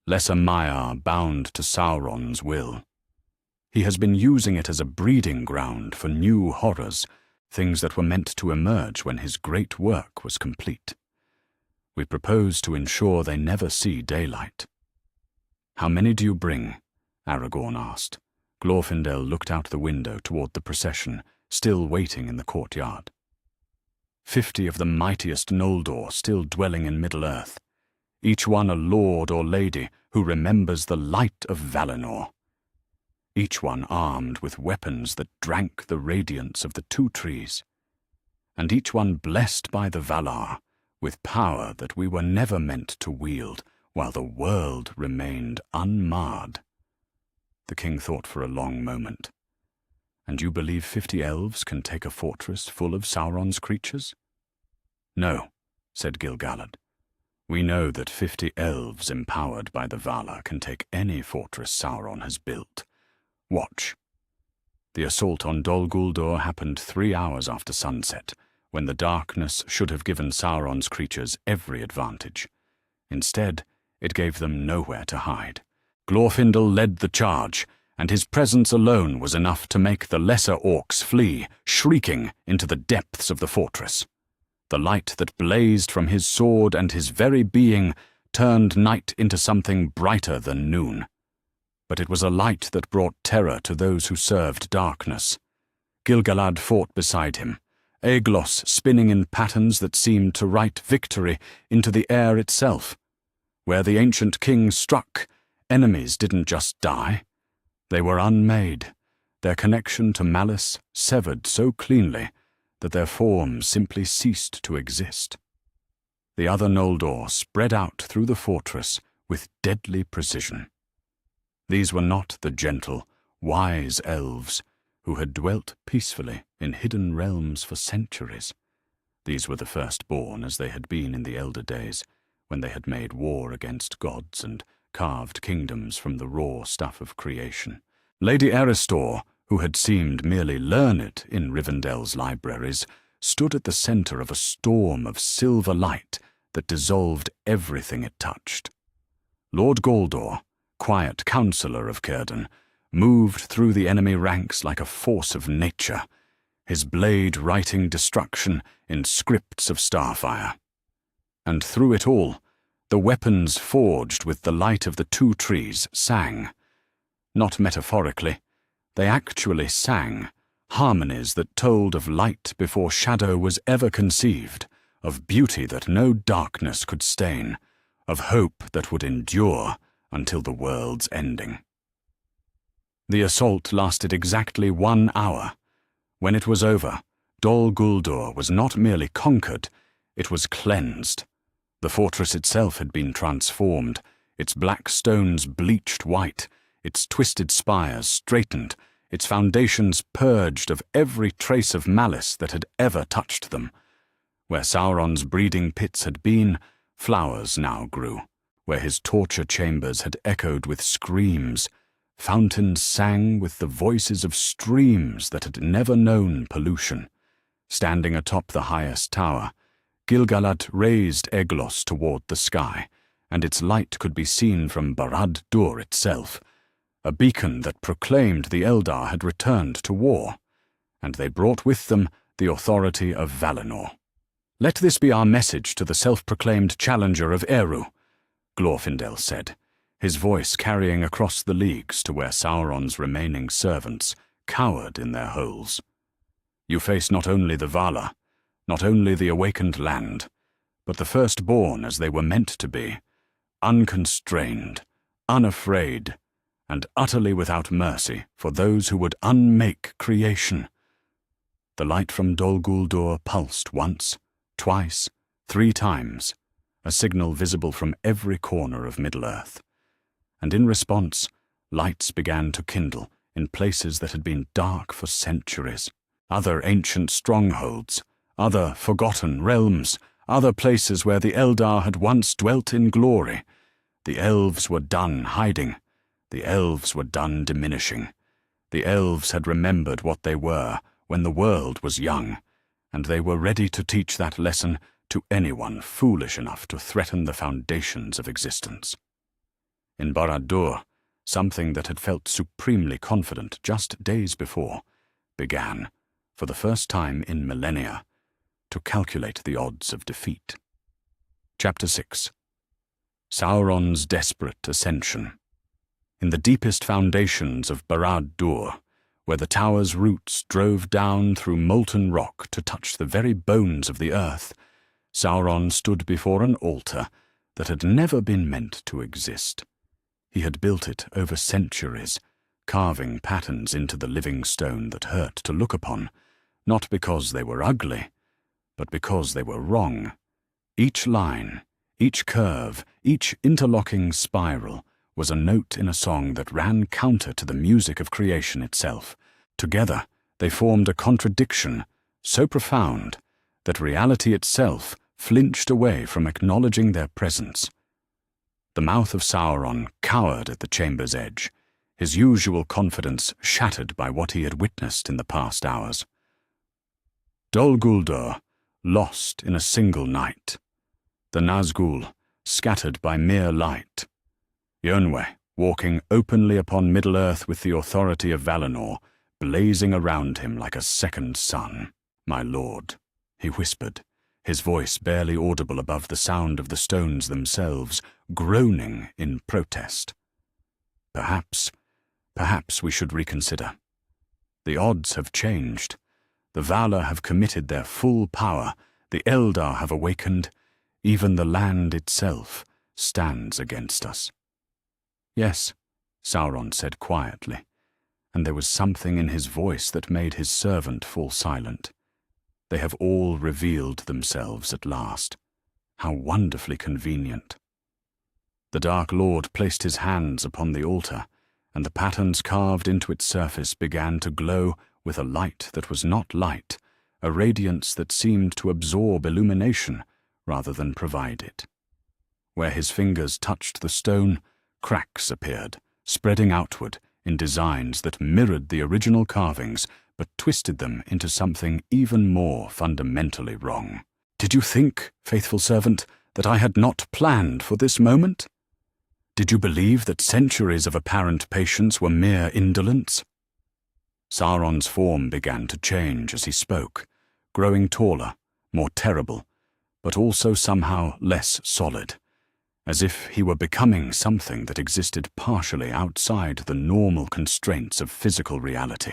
lesser Maiar bound to Sauron's will. He has been using it as a breeding ground for new horrors, things that were meant to emerge when his great work was complete. We propose to ensure they never see daylight." "How many do you bring?" Aragorn asked. Glorfindel looked out the window toward the procession, still waiting in the courtyard. 50 of the mightiest Noldor still dwelling in Middle-earth, each one a lord or lady who remembers the light of Valinor. Each one armed with weapons that drank the radiance of the two trees, and each one blessed by the Valar with power that we were never meant to wield while the world remained unmarred. The king thought for a long moment. "And you believe 50 elves can take a fortress full of Sauron's creatures?" "No," said Gil-galad. "We know that 50 elves empowered by the Valar can take any fortress Sauron has built. Watch." The assault on Dol Guldur happened 3 hours after sunset, when the darkness should have given Sauron's creatures every advantage. Instead, it gave them nowhere to hide. Glorfindel led the charge, and his presence alone was enough to make the lesser orcs flee, shrieking, into the depths of the fortress. The light that blazed from his sword and his very being turned night into something brighter than noon. But it was a light that brought terror to those who served darkness. Gil-galad fought beside him, Aeglos spinning in patterns that seemed to write victory into the air itself. Where the ancient king struck, enemies didn't just die. They were unmade, their connection to malice severed so cleanly that their forms simply ceased to exist. The other Noldor spread out through the fortress with deadly precision. These were not the gentle, wise elves who had dwelt peacefully in hidden realms for centuries. These were the firstborn as they had been in the elder days, when they had made war against gods and carved kingdoms from the raw stuff of creation. Lady Eristor, who had seemed merely learned in Rivendell's libraries, stood at the center of a storm of silver light that dissolved everything it touched. Lord Galdor, quiet counsellor of Círdan, moved through the enemy ranks like a force of nature, his blade writing destruction in scripts of starfire. And through it all, the weapons forged with the light of the two trees sang. Not metaphorically, they actually sang, harmonies that told of light before shadow was ever conceived, of beauty that no darkness could stain, of hope that would endure until the world's ending. The assault lasted exactly 1 hour. When it was over, Dol Guldur was not merely conquered, it was cleansed. The fortress itself had been transformed, its black stones bleached white, its twisted spires straightened, its foundations purged of every trace of malice that had ever touched them. Where Sauron's breeding pits had been, flowers now grew. Where his torture chambers had echoed with screams, fountains sang with the voices of streams that had never known pollution. Standing atop the highest tower, Gil-galad raised Aeglos toward the sky, and its light could be seen from Barad-dûr itself, a beacon that proclaimed the Eldar had returned to war, and they brought with them the authority of Valinor. "Let this be our message to the self-proclaimed challenger of Eru," Glorfindel said, his voice carrying across the leagues to where Sauron's remaining servants cowered in their holes. "You face not only the Valar, not only the awakened land, but the firstborn as they were meant to be, unconstrained, unafraid, and utterly without mercy for those who would unmake creation." The light from Dol Guldur pulsed once, twice, 3 times, a signal visible from every corner of Middle-earth. And in response, lights began to kindle in places that had been dark for centuries. Other ancient strongholds, other forgotten realms, other places where the Eldar had once dwelt in glory. The elves were done hiding. The elves were done diminishing. The elves had remembered what they were when the world was young, and they were ready to teach that lesson to anyone foolish enough to threaten the foundations of existence. In Barad-dûr, something that had felt supremely confident just days before began, for the first time in millennia, to calculate the odds of defeat. Chapter 6. Sauron's desperate ascension. In the deepest foundations of Barad-dûr, where the tower's roots drove down through molten rock to touch the very bones of the earth, Sauron stood before an altar that had never been meant to exist. He had built it over centuries, carving patterns into the living stone that hurt to look upon, not because they were ugly, but because they were wrong. Each line, each curve, each interlocking spiral was a note in a song that ran counter to the music of creation itself. Together, they formed a contradiction so profound that reality itself flinched away from acknowledging their presence. The mouth of Sauron cowered at the chamber's edge, his usual confidence shattered by what he had witnessed in the past hours. Dol Guldur, lost in a single night. The Nazgûl, scattered by mere light. Yonwe, walking openly upon Middle-earth with the authority of Valinor, blazing around him like a second sun. "My lord," he whispered, his voice barely audible above the sound of the stones themselves, groaning in protest. Perhaps we should reconsider. The odds have changed. The Valar have committed their full power, the Eldar have awakened, even the land itself stands against us." "Yes," Sauron said quietly, and there was something in his voice that made his servant fall silent. "They have all revealed themselves at last. How wonderfully convenient." The Dark Lord placed his hands upon the altar, and the patterns carved into its surface began to glow with a light that was not light, a radiance that seemed to absorb illumination rather than provide it. Where his fingers touched the stone, cracks appeared, spreading outward in designs that mirrored the original carvings but twisted them into something even more fundamentally wrong. "Did you think, faithful servant, that I had not planned for this moment? Did you believe that centuries of apparent patience were mere indolence?" Sauron's form began to change as he spoke, growing taller, more terrible, but also somehow less solid, as if he were becoming something that existed partially outside the normal constraints of physical reality.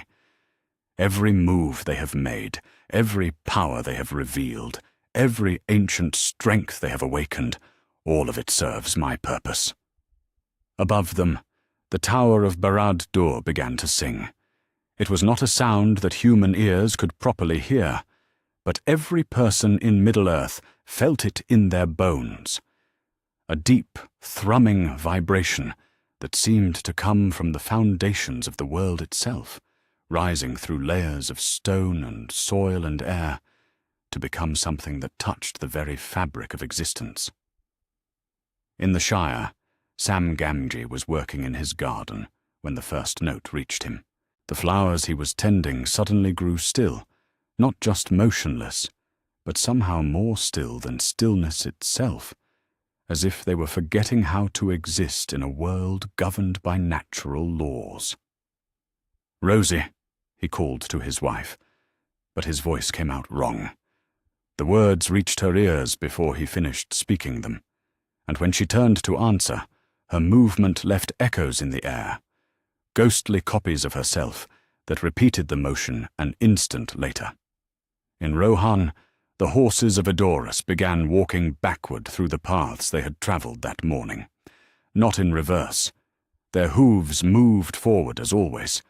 "Every move they have made, every power they have revealed, every ancient strength they have awakened, all of it serves my purpose." Above them, the Tower of Barad-dûr began to sing. It was not a sound that human ears could properly hear, but every person in Middle-earth felt it in their bones. A deep, thrumming vibration that seemed to come from the foundations of the world itself, rising through layers of stone and soil and air, to become something that touched the very fabric of existence. In the Shire, Sam Gamgee was working in his garden when the first note reached him. The flowers he was tending suddenly grew still, not just motionless, but somehow more still than stillness itself, as if they were forgetting how to exist in a world governed by natural laws. "Rosie," he called to his wife, but his voice came out wrong. The words reached her ears before he finished speaking them, and when she turned to answer, her movement left echoes in the air, ghostly copies of herself that repeated the motion an instant later. In Rohan, the horses of Edoras began walking backward through the paths they had travelled that morning. Not in reverse. Their hooves moved forward as always,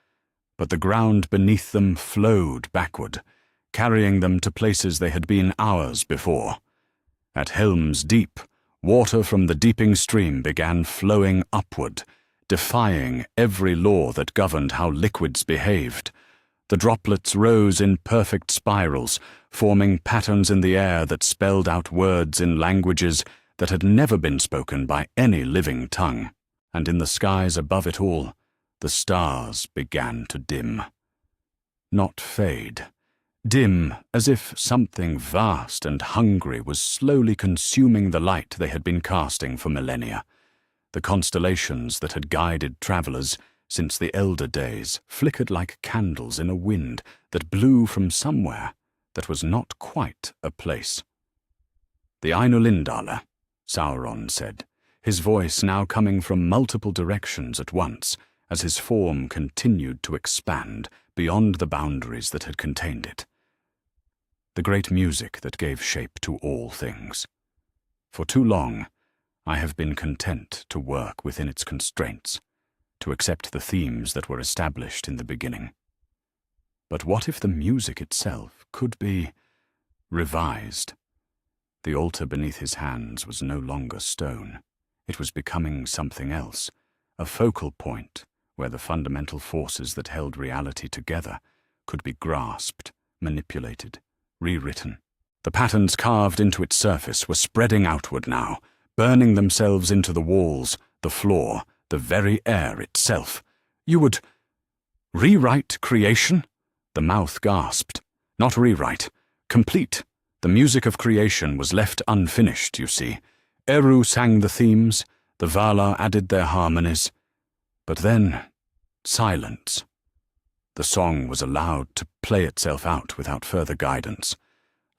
but the ground beneath them flowed backward, carrying them to places they had been hours before. At Helm's Deep, water from the deeping stream began flowing upward, defying every law that governed how liquids behaved. The droplets rose in perfect spirals, forming patterns in the air that spelled out words in languages that had never been spoken by any living tongue. And in the skies above it all, the stars began to dim. Not fade. Dim, as if something vast and hungry was slowly consuming the light they had been casting for millennia. The constellations that had guided travelers since the elder days flickered like candles in a wind that blew from somewhere that was not quite a place. "The Ainulindala," Sauron said, his voice now coming from multiple directions at once as his form continued to expand beyond the boundaries that had contained it. The great music that gave shape to all things. For too long, I have been content to work within its constraints, to accept the themes that were established in the beginning. But what if the music itself could be revised? The altar beneath his hands was no longer stone. It was becoming something else, a focal point where the fundamental forces that held reality together could be grasped, manipulated, rewritten. The patterns carved into its surface were spreading outward now, burning themselves into the walls, the floor, the very air itself. "You would rewrite creation?" The mouth gasped. "Not rewrite. Complete. The music of creation was left unfinished, you see. Eru sang the themes, the Valar added their harmonies. But then, silence. The song was allowed to play itself out without further guidance,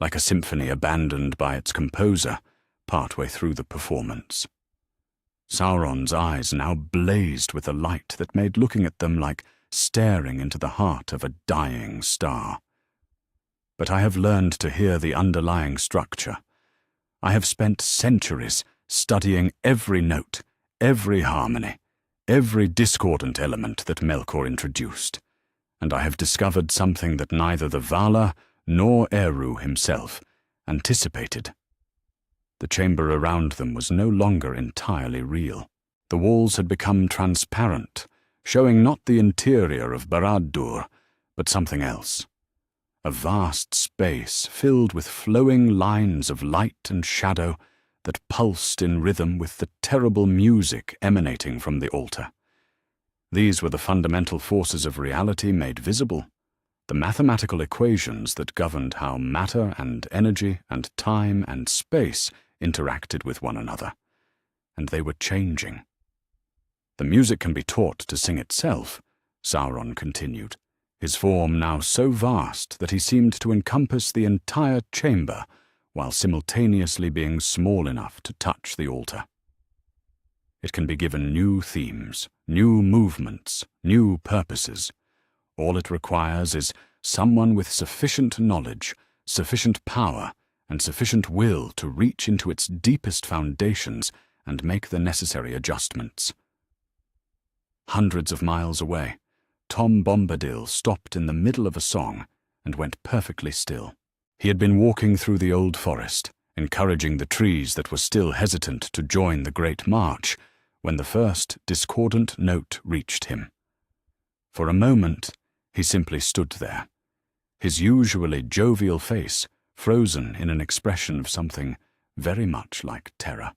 like a symphony abandoned by its composer partway through the performance. Sauron's eyes now blazed with a light that made looking at them like staring into the heart of a dying star. But I have learned to hear the underlying structure. I have spent centuries studying every note, every harmony, every discordant element that Melkor introduced, and I have discovered something that neither the Valar nor Eru himself anticipated. The chamber around them was no longer entirely real. The walls had become transparent, showing not the interior of Barad-dûr, but something else. A vast space filled with flowing lines of light and shadow that pulsed in rhythm with the terrible music emanating from the altar. These were the fundamental forces of reality made visible, the mathematical equations that governed how matter and energy and time and space interacted with one another, and they were changing. The music can be taught to sing itself, Sauron continued, his form now so vast that he seemed to encompass the entire chamber while simultaneously being small enough to touch the altar. It can be given new themes, new movements, new purposes. All it requires is someone with sufficient knowledge, sufficient power, and sufficient will to reach into its deepest foundations and make the necessary adjustments. Hundreds of miles away, Tom Bombadil stopped in the middle of a song and went perfectly still. He had been walking through the old forest, encouraging the trees that were still hesitant to join the great march, when the first discordant note reached him. For a moment, he simply stood there, his usually jovial face frozen in an expression of something very much like terror.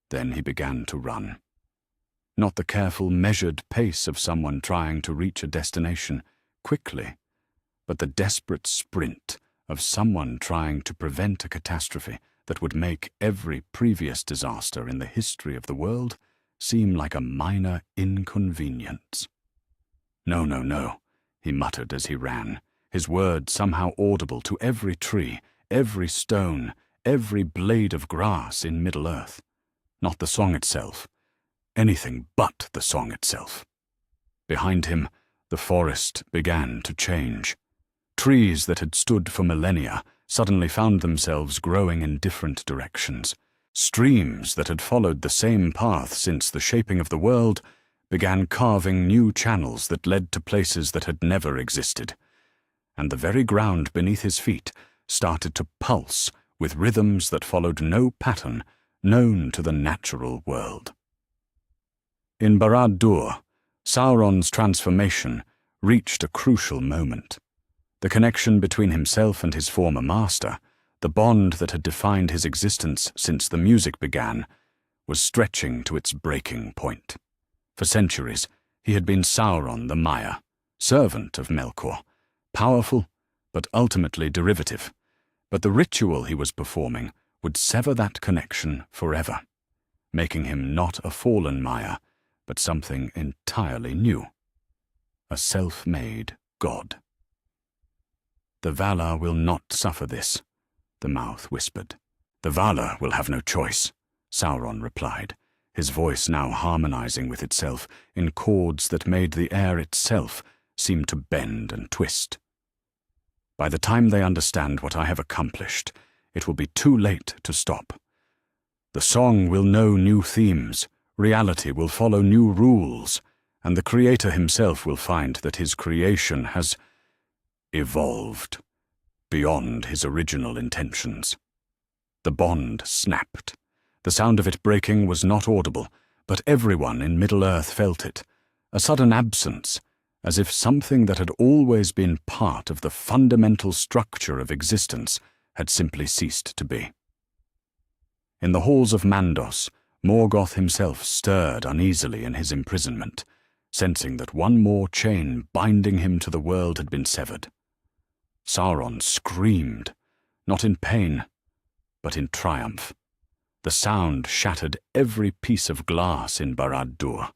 Then he began to run. Not the careful, measured pace of someone trying to reach a destination quickly, but the desperate sprint of someone trying to prevent a catastrophe that would make every previous disaster in the history of the world seem like a minor inconvenience. No, no, no, he muttered as he ran, his words somehow audible to every tree, every stone, every blade of grass in Middle-earth. Not the song itself, anything but the song itself. Behind him, the forest began to change. Trees that had stood for millennia suddenly found themselves growing in different directions. Streams that had followed the same path since the shaping of the world began carving new channels that led to places that had never existed. And the very ground beneath his feet started to pulse with rhythms that followed no pattern known to the natural world. In Barad-dûr, Sauron's transformation reached a crucial moment. The connection between himself and his former master, the bond that had defined his existence since the music began, was stretching to its breaking point. For centuries, he had been Sauron the Maya, servant of Melkor, powerful but ultimately derivative. But the ritual he was performing would sever that connection forever, making him not a fallen Maya, but something entirely new, a self-made god. The Valar will not suffer this, the mouth whispered. The Valar will have no choice, Sauron replied, his voice now harmonizing with itself in chords that made the air itself seem to bend and twist. By the time they understand what I have accomplished, it will be too late to stop. The song will know new themes, reality will follow new rules, and the Creator himself will find that his creation has evolved beyond his original intentions. The bond snapped. The sound of it breaking was not audible, but everyone in Middle-earth felt it, a sudden absence, as if something that had always been part of the fundamental structure of existence had simply ceased to be. In the halls of Mandos, Morgoth himself stirred uneasily in his imprisonment, sensing that one more chain binding him to the world had been severed. Sauron screamed, not in pain, but in triumph. The The sound shattered every piece of glass in Barad-dûr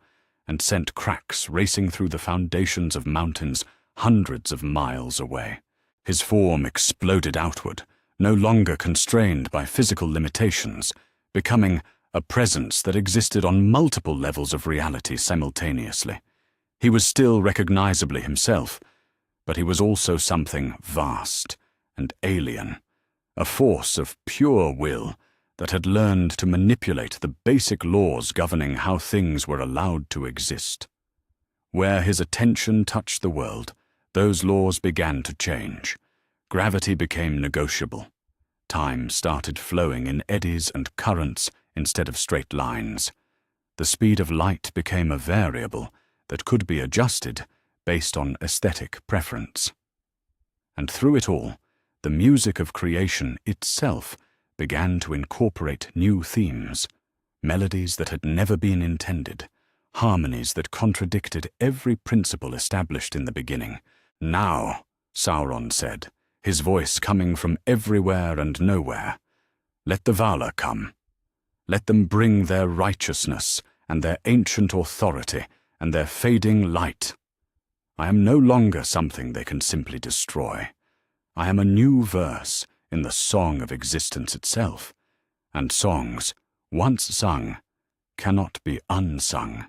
and sent cracks racing through the foundations of mountains hundreds of miles away. His form exploded outward, no longer constrained by physical limitations, becoming a presence that existed on multiple levels of reality simultaneously. He was still recognizably himself, but he was also something vast and alien, a force of pure will that had learned to manipulate the basic laws governing how things were allowed to exist. Where his attention touched the world, those laws began to change. Gravity became negotiable. Time started flowing in eddies and currents instead of straight lines. The speed of light became a variable that could be adjusted based on aesthetic preference. And through it all, the music of creation itself began to incorporate new themes, melodies that had never been intended, harmonies that contradicted every principle established in the beginning. "Now," Sauron said, his voice coming from everywhere and nowhere, "let the Valar come. Let them bring their righteousness and their ancient authority and their fading light. I am no longer something they can simply destroy. I am a new verse in the song of existence itself, and songs, once sung, cannot be unsung."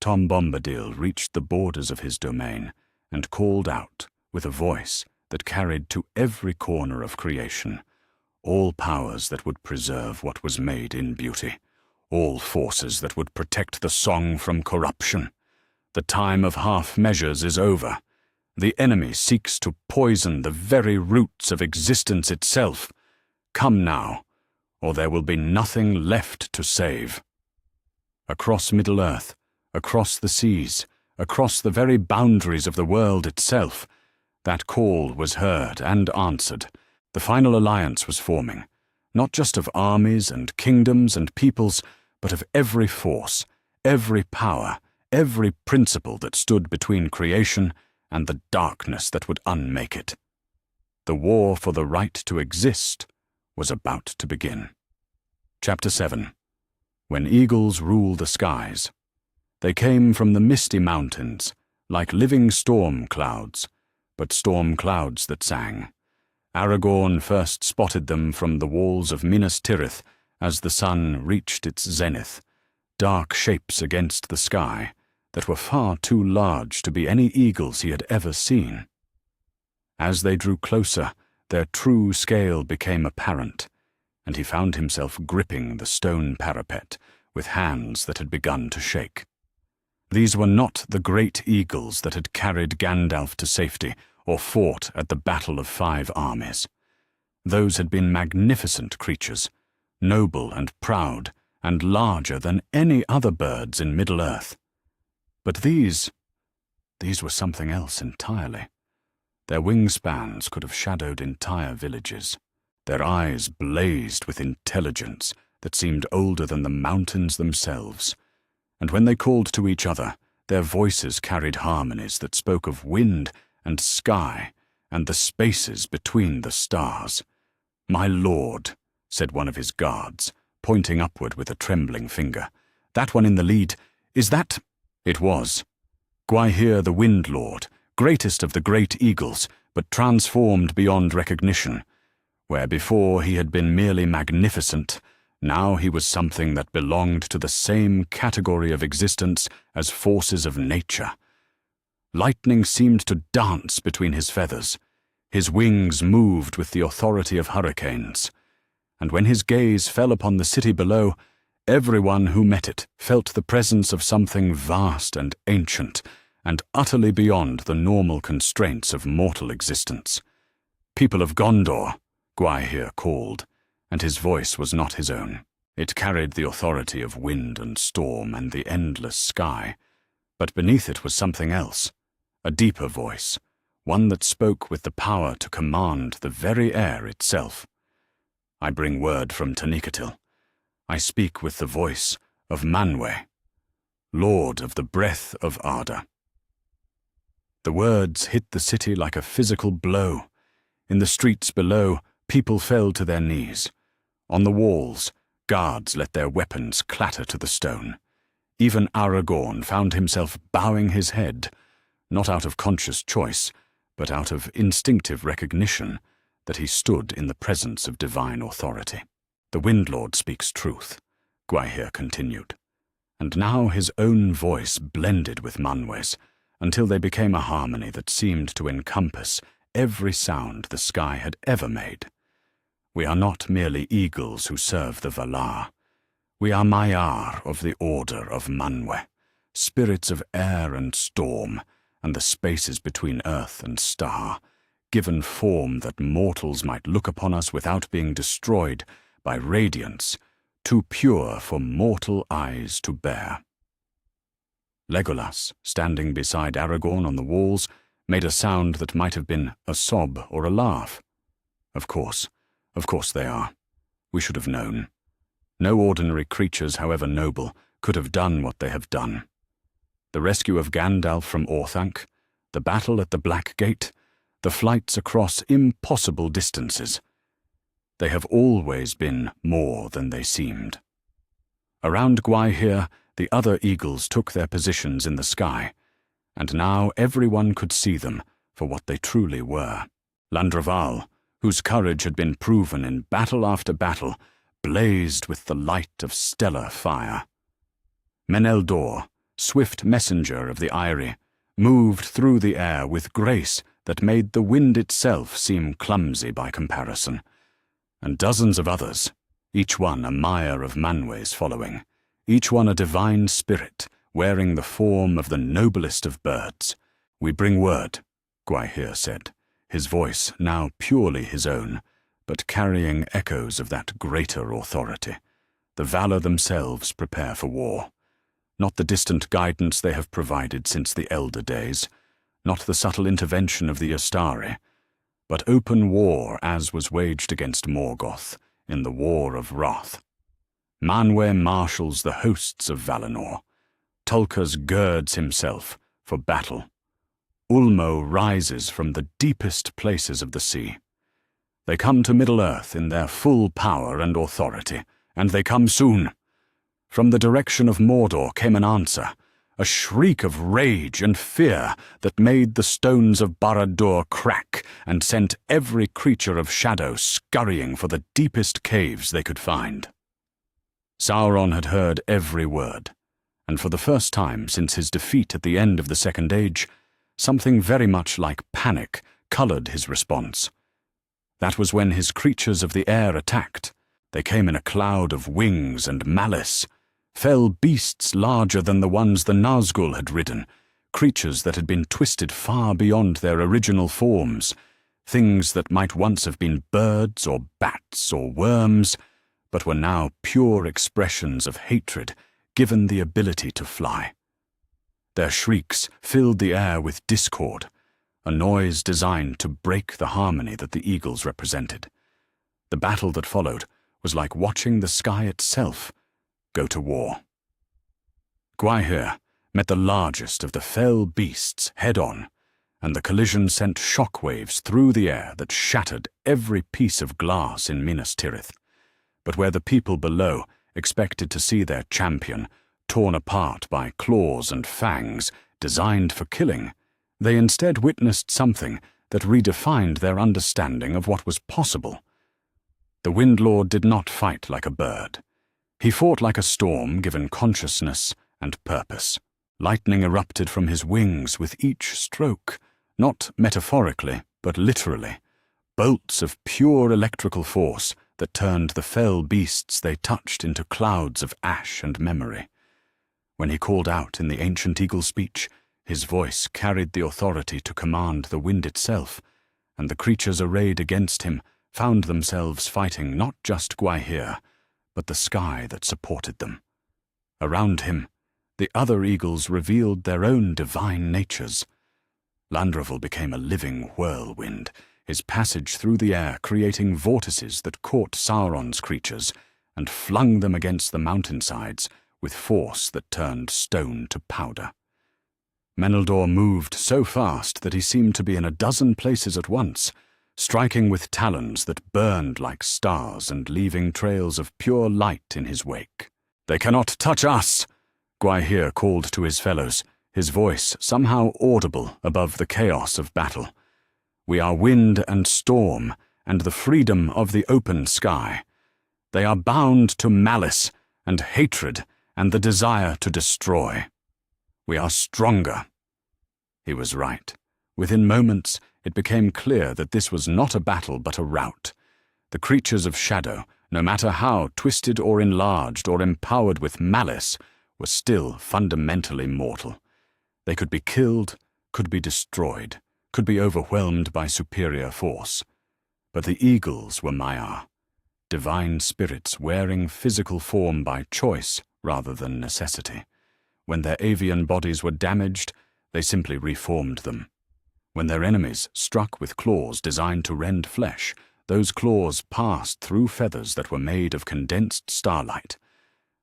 Tom Bombadil reached the borders of his domain and called out with a voice that carried to every corner of creation, all powers that would preserve what was made in beauty, all forces that would protect the song from corruption. The time of half measures is over. The enemy seeks to poison the very roots of existence itself. Come now, or there will be nothing left to save. Across Middle-earth, across the seas, across the very boundaries of the world itself, that call was heard and answered. The final alliance was forming, not just of armies and kingdoms and peoples, but of every force, every power, every principle that stood between creation and the darkness that would unmake it. The war for the right to exist was about to begin. Chapter 7. When Eagles Rule the Skies. They came from the misty mountains, like living storm clouds, but storm clouds that sang. Aragorn first spotted them from the walls of Minas Tirith as the sun reached its zenith, dark shapes against the sky that were far too large to be any eagles he had ever seen. As they drew closer, their true scale became apparent, and he found himself gripping the stone parapet with hands that had begun to shake. These were not the great eagles that had carried Gandalf to safety or fought at the Battle of 5 Armies. Those had been magnificent creatures, noble and proud, and larger than any other birds in Middle-earth. But these were something else entirely. Their wingspans could have shadowed entire villages. Their eyes blazed with intelligence that seemed older than the mountains themselves. And when they called to each other, their voices carried harmonies that spoke of wind and sky and the spaces between the stars. "My lord," said one of his guards, pointing upward with a trembling finger. "That one in the lead, is that—" It was. Gwaihir the Wind Lord, greatest of the great eagles, but transformed beyond recognition. Where before he had been merely magnificent, now he was something that belonged to the same category of existence as forces of nature. Lightning seemed to dance between his feathers. His wings moved with the authority of hurricanes. And when his gaze fell upon the city below, everyone who met it felt the presence of something vast and ancient, and utterly beyond the normal constraints of mortal existence. "People of Gondor," Gwaihir called, and his voice was not his own. It carried the authority of wind and storm and the endless sky, but beneath it was something else, a deeper voice, one that spoke with the power to command the very air itself. "I bring word from Tanicatil. I speak with the voice of Manwë, Lord of the breath of Arda." The words hit the city like a physical blow. In the streets below, people fell to their knees. On the walls, Guards let their weapons clatter to the stone. Even Aragorn found himself bowing his head, not out of conscious choice, but out of instinctive recognition that he stood in the presence of divine authority. "The Windlord speaks truth," Gwaihir continued, and now his own voice blended with Manwe's until they became a harmony that seemed to encompass every sound the sky had ever made. "We are not merely eagles who serve the Valar. We are Maiar of the Order of Manwe, spirits of air and storm, and the spaces between earth and star, given form that mortals might look upon us without being destroyed by radiance too pure for mortal eyes to bear." Legolas, standing beside Aragorn on the walls, made a sound that might have been a sob or a laugh. Of course they are. We should have known. No ordinary creatures, however noble, could have done what they have done. The rescue of Gandalf from Orthanc, the battle at the Black Gate, the flights across impossible distances. They have always been more than they seemed. Around Gwaihir, the other eagles took their positions in the sky, and now everyone could see them for what they truly were. Landroval, whose courage had been proven in battle after battle, blazed with the light of stellar fire. Meneldor, swift messenger of the Eyrie, moved through the air with grace that made the wind itself seem clumsy by comparison. And dozens of others, each one a mire of Manwe's following, each one a divine spirit, wearing the form of the noblest of birds. "We bring word," Gwaihir said, his voice now purely his own, but carrying echoes of that greater authority. "The Valar themselves prepare for war. Not the distant guidance they have provided since the Elder Days, not the subtle intervention of the Astari, but open war as was waged against Morgoth in the War of Wrath. Manwe marshals the hosts of Valinor. Tulkas girds himself for battle. Ulmo rises from the deepest places of the sea. They come to Middle-earth in their full power and authority, and they come soon." From the direction of Mordor came an answer, a shriek of rage and fear that made the stones of Barad-dûr crack and sent every creature of shadow scurrying for the deepest caves they could find. Sauron had heard every word, and for the first time since his defeat at the end of the Second Age, something very much like panic colored his response. That was when his creatures of the air attacked. They came in a cloud of wings and malice, fell beasts larger than the ones the Nazgûl had ridden, creatures that had been twisted far beyond their original forms, things that might once have been birds or bats or worms, but were now pure expressions of hatred given the ability to fly. Their shrieks filled the air with discord, a noise designed to break the harmony that the eagles represented. The battle that followed was like watching the sky itself go to war. Gwaihir met the largest of the fell beasts head-on, and the collision sent shockwaves through the air that shattered every piece of glass in Minas Tirith. But where the people below expected to see their champion torn apart by claws and fangs designed for killing, they instead witnessed something that redefined their understanding of what was possible. The Windlord did not fight like a bird. He fought like a storm given consciousness and purpose. Lightning erupted from his wings with each stroke, not metaphorically, but literally, bolts of pure electrical force that turned the fell beasts they touched into clouds of ash and memory. When he called out in the ancient eagle speech, his voice carried the authority to command the wind itself, and the creatures arrayed against him found themselves fighting not just Gwaihir, but the sky that supported them. Around him, the other eagles revealed their own divine natures. Landroval became a living whirlwind, his passage through the air creating vortices that caught Sauron's creatures and flung them against the mountainsides with force that turned stone to powder. Meneldor moved so fast that he seemed to be in a dozen places at once, striking with talons that burned like stars and leaving trails of pure light in his wake. "They cannot touch us!" Gwaihir called to his fellows, his voice somehow audible above the chaos of battle. "We are wind and storm, and the freedom of the open sky. They are bound to malice and hatred and the desire to destroy. We are stronger." He was right. Within moments, it became clear that this was not a battle but a rout. The creatures of shadow, no matter how twisted or enlarged or empowered with malice, were still fundamentally mortal. They could be killed, could be destroyed, could be overwhelmed by superior force. But the eagles were Maiar, divine spirits wearing physical form by choice rather than necessity. When their avian bodies were damaged, they simply reformed them. When their enemies struck with claws designed to rend flesh, those claws passed through feathers that were made of condensed starlight.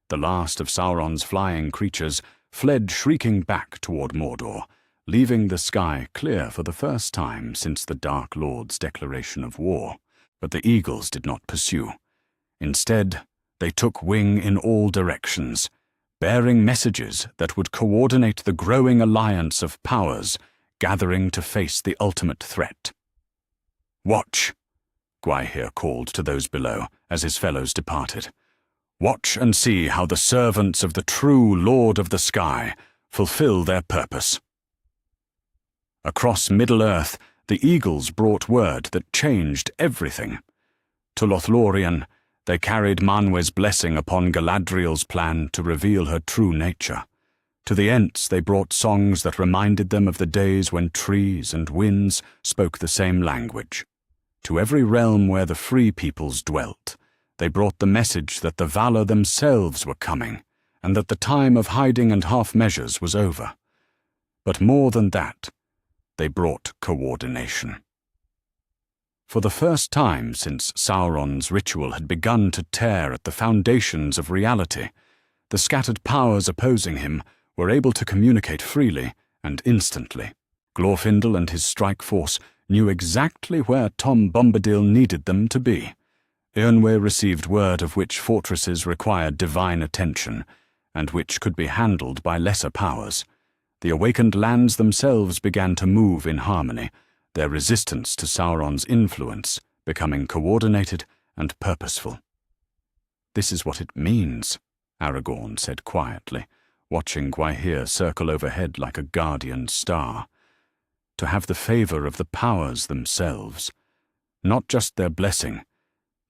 The last of Sauron's flying creatures fled shrieking back toward Mordor, leaving the sky clear for the first time since the Dark Lord's declaration of war. But the eagles did not pursue. Instead, they took wing in all directions, bearing messages that would coordinate the growing alliance of powers gathering to face the ultimate threat. "Watch," Gwaihir called to those below as his fellows departed. "Watch and see how the servants of the true Lord of the Sky fulfill their purpose." Across Middle-earth, the eagles brought word that changed everything. To Lothlorien, they carried Manwë's blessing upon Galadriel's plan to reveal her true nature. To the Ents they brought songs that reminded them of the days when trees and winds spoke the same language. To every realm where the free peoples dwelt, they brought the message that the Valar themselves were coming, and that the time of hiding and half-measures was over. But more than that, they brought coordination. For the first time since Sauron's ritual had begun to tear at the foundations of reality, the scattered powers opposing him were able to communicate freely and instantly. Glorfindel and his strike force knew exactly where Tom Bombadil needed them to be. Eönwë received word of which fortresses required divine attention, and which could be handled by lesser powers. The awakened lands themselves began to move in harmony, their resistance to Sauron's influence becoming coordinated and purposeful. "This is what it means," Aragorn said quietly, watching Gwaihir circle overhead like a guardian star. "To have the favor of the powers themselves, not just their blessing,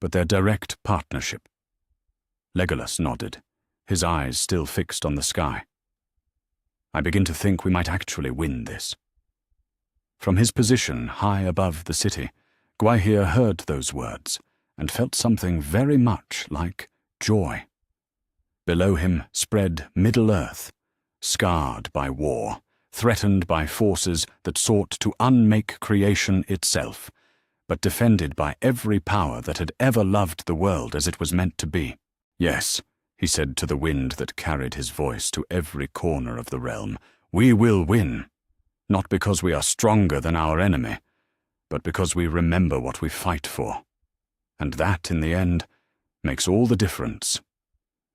but their direct partnership." Legolas nodded, his eyes still fixed on the sky. "I begin to think we might actually win this." From his position high above the city, Gwaihir heard those words and felt something very much like joy. Below him spread Middle-earth, scarred by war, threatened by forces that sought to unmake creation itself, but defended by every power that had ever loved the world as it was meant to be. "Yes," he said to the wind that carried his voice to every corner of the realm, "we will win, not because we are stronger than our enemy, but because we remember what we fight for. And that, in the end, makes all the difference."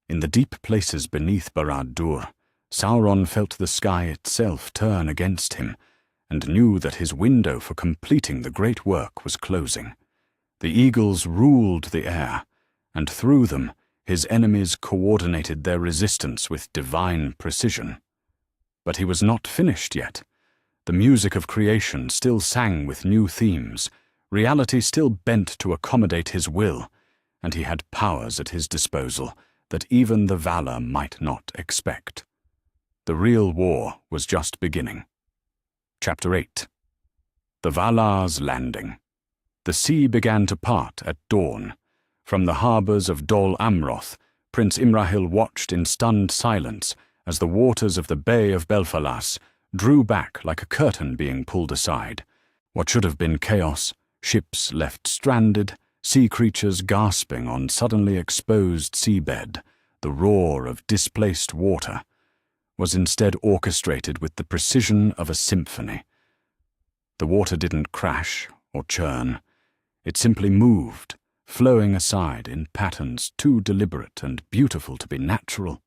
In the deep places beneath Barad-dûr, Sauron felt the sky itself turn against him, and knew that his window for completing the great work was closing. The eagles ruled the air, and through them his enemies coordinated their resistance with divine precision. But he was not finished yet. The music of creation still sang with new themes, reality still bent to accommodate his will, and he had powers at his disposal that even the Valar might not expect. The real war was just beginning. Chapter 8. The Valar's Landing. The sea began to part at dawn. From the harbours of Dol Amroth, Prince Imrahil watched in stunned silence as the waters of the Bay of Belfalas drew back like a curtain being pulled aside. What should have been chaos, ships left stranded, sea creatures gasping on suddenly exposed seabed, the roar of displaced water, was instead orchestrated with the precision of a symphony. The water didn't crash or churn. It simply moved, flowing aside in patterns too deliberate and beautiful to be natural,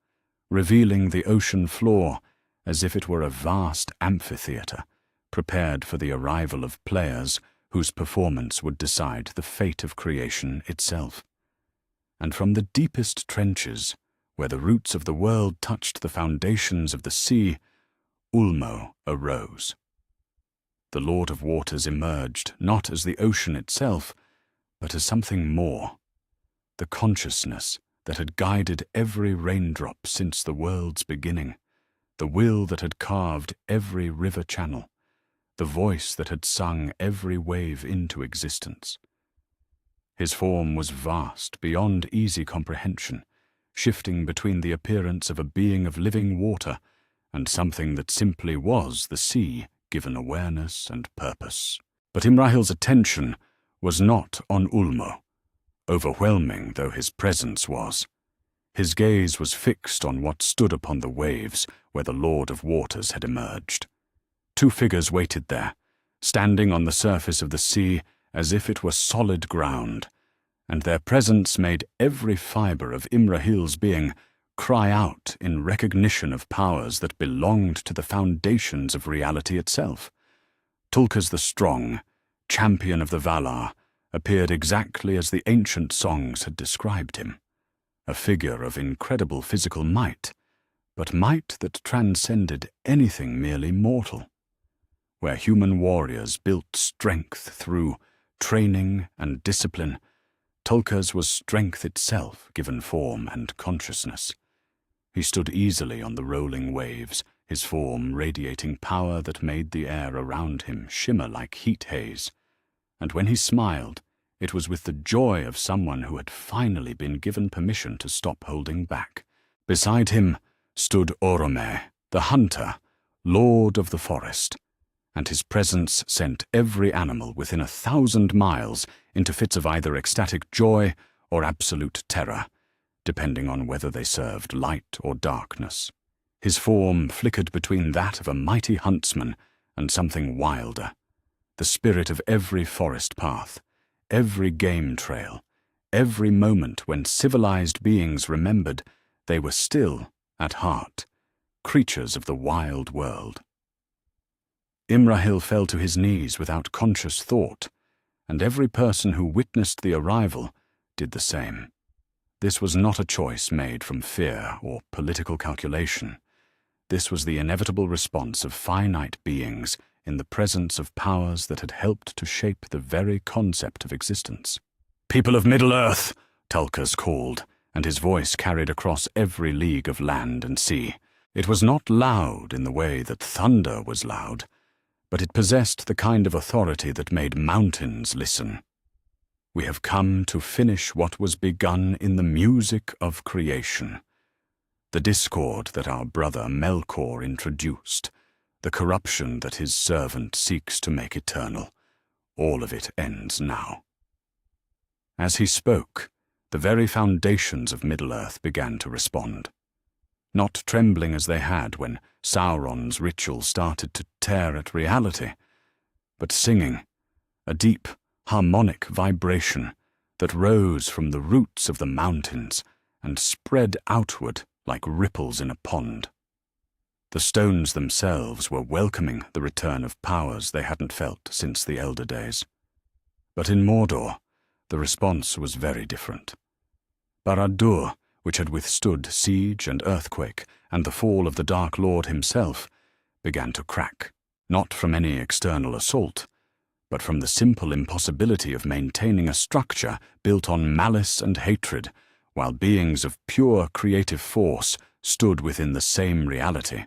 revealing the ocean floor as if it were a vast amphitheatre, prepared for the arrival of players whose performance would decide the fate of creation itself. And from the deepest trenches, where the roots of the world touched the foundations of the sea, Ulmo arose. The Lord of Waters emerged not as the ocean itself, but as something more, the consciousness that had guided every raindrop since the world's beginning, the will that had carved every river channel, the voice that had sung every wave into existence. His form was vast beyond easy comprehension, shifting between the appearance of a being of living water and something that simply was the sea given awareness and purpose. But Imrahil's attention was not on Ulmo, overwhelming though his presence was. His gaze was fixed on what stood upon the waves where the Lord of Waters had emerged. Two figures waited there, standing on the surface of the sea as if it were solid ground, and their presence made every fibre of Imrahil's being cry out in recognition of powers that belonged to the foundations of reality itself. Tulkas the Strong, champion of the Valar, appeared exactly as the ancient songs had described him, a figure of incredible physical might, but might that transcended anything merely mortal. Where human warriors built strength through training and discipline, Tulkas was strength itself given form and consciousness. He stood easily on the rolling waves, his form radiating power that made the air around him shimmer like heat haze. And when he smiled, it was with the joy of someone who had finally been given permission to stop holding back. Beside him stood Orome, the hunter, lord of the forest, and his presence sent every animal within 1,000 miles into fits of either ecstatic joy or absolute terror, depending on whether they served light or darkness. His form flickered between that of a mighty huntsman and something wilder, the spirit of every forest path, every game trail, every moment when civilized beings remembered they were still, at heart, creatures of the wild world. Imrahil fell to his knees without conscious thought, and every person who witnessed the arrival did the same. This was not a choice made from fear or political calculation. This was the inevitable response of finite beings in the presence of powers that had helped to shape the very concept of existence. "People of Middle-earth," Tulkas called, and his voice carried across every league of land and sea. It was not loud in the way that thunder was loud, but it possessed the kind of authority that made mountains listen. "We have come to finish what was begun in the music of creation. The discord that our brother Melkor introduced, the corruption that his servant seeks to make eternal, all of it ends now." As he spoke, the very foundations of Middle-earth began to respond, not trembling as they had when Sauron's ritual started to tear at reality, but singing, a deep, harmonic vibration that rose from the roots of the mountains and spread outward like ripples in a pond. The stones themselves were welcoming the return of powers they hadn't felt since the Elder Days. But in Mordor, the response was very different. Barad-dûr, which had withstood siege and earthquake and the fall of the Dark Lord himself, began to crack, not from any external assault, but from the simple impossibility of maintaining a structure built on malice and hatred, while beings of pure creative force stood within the same reality.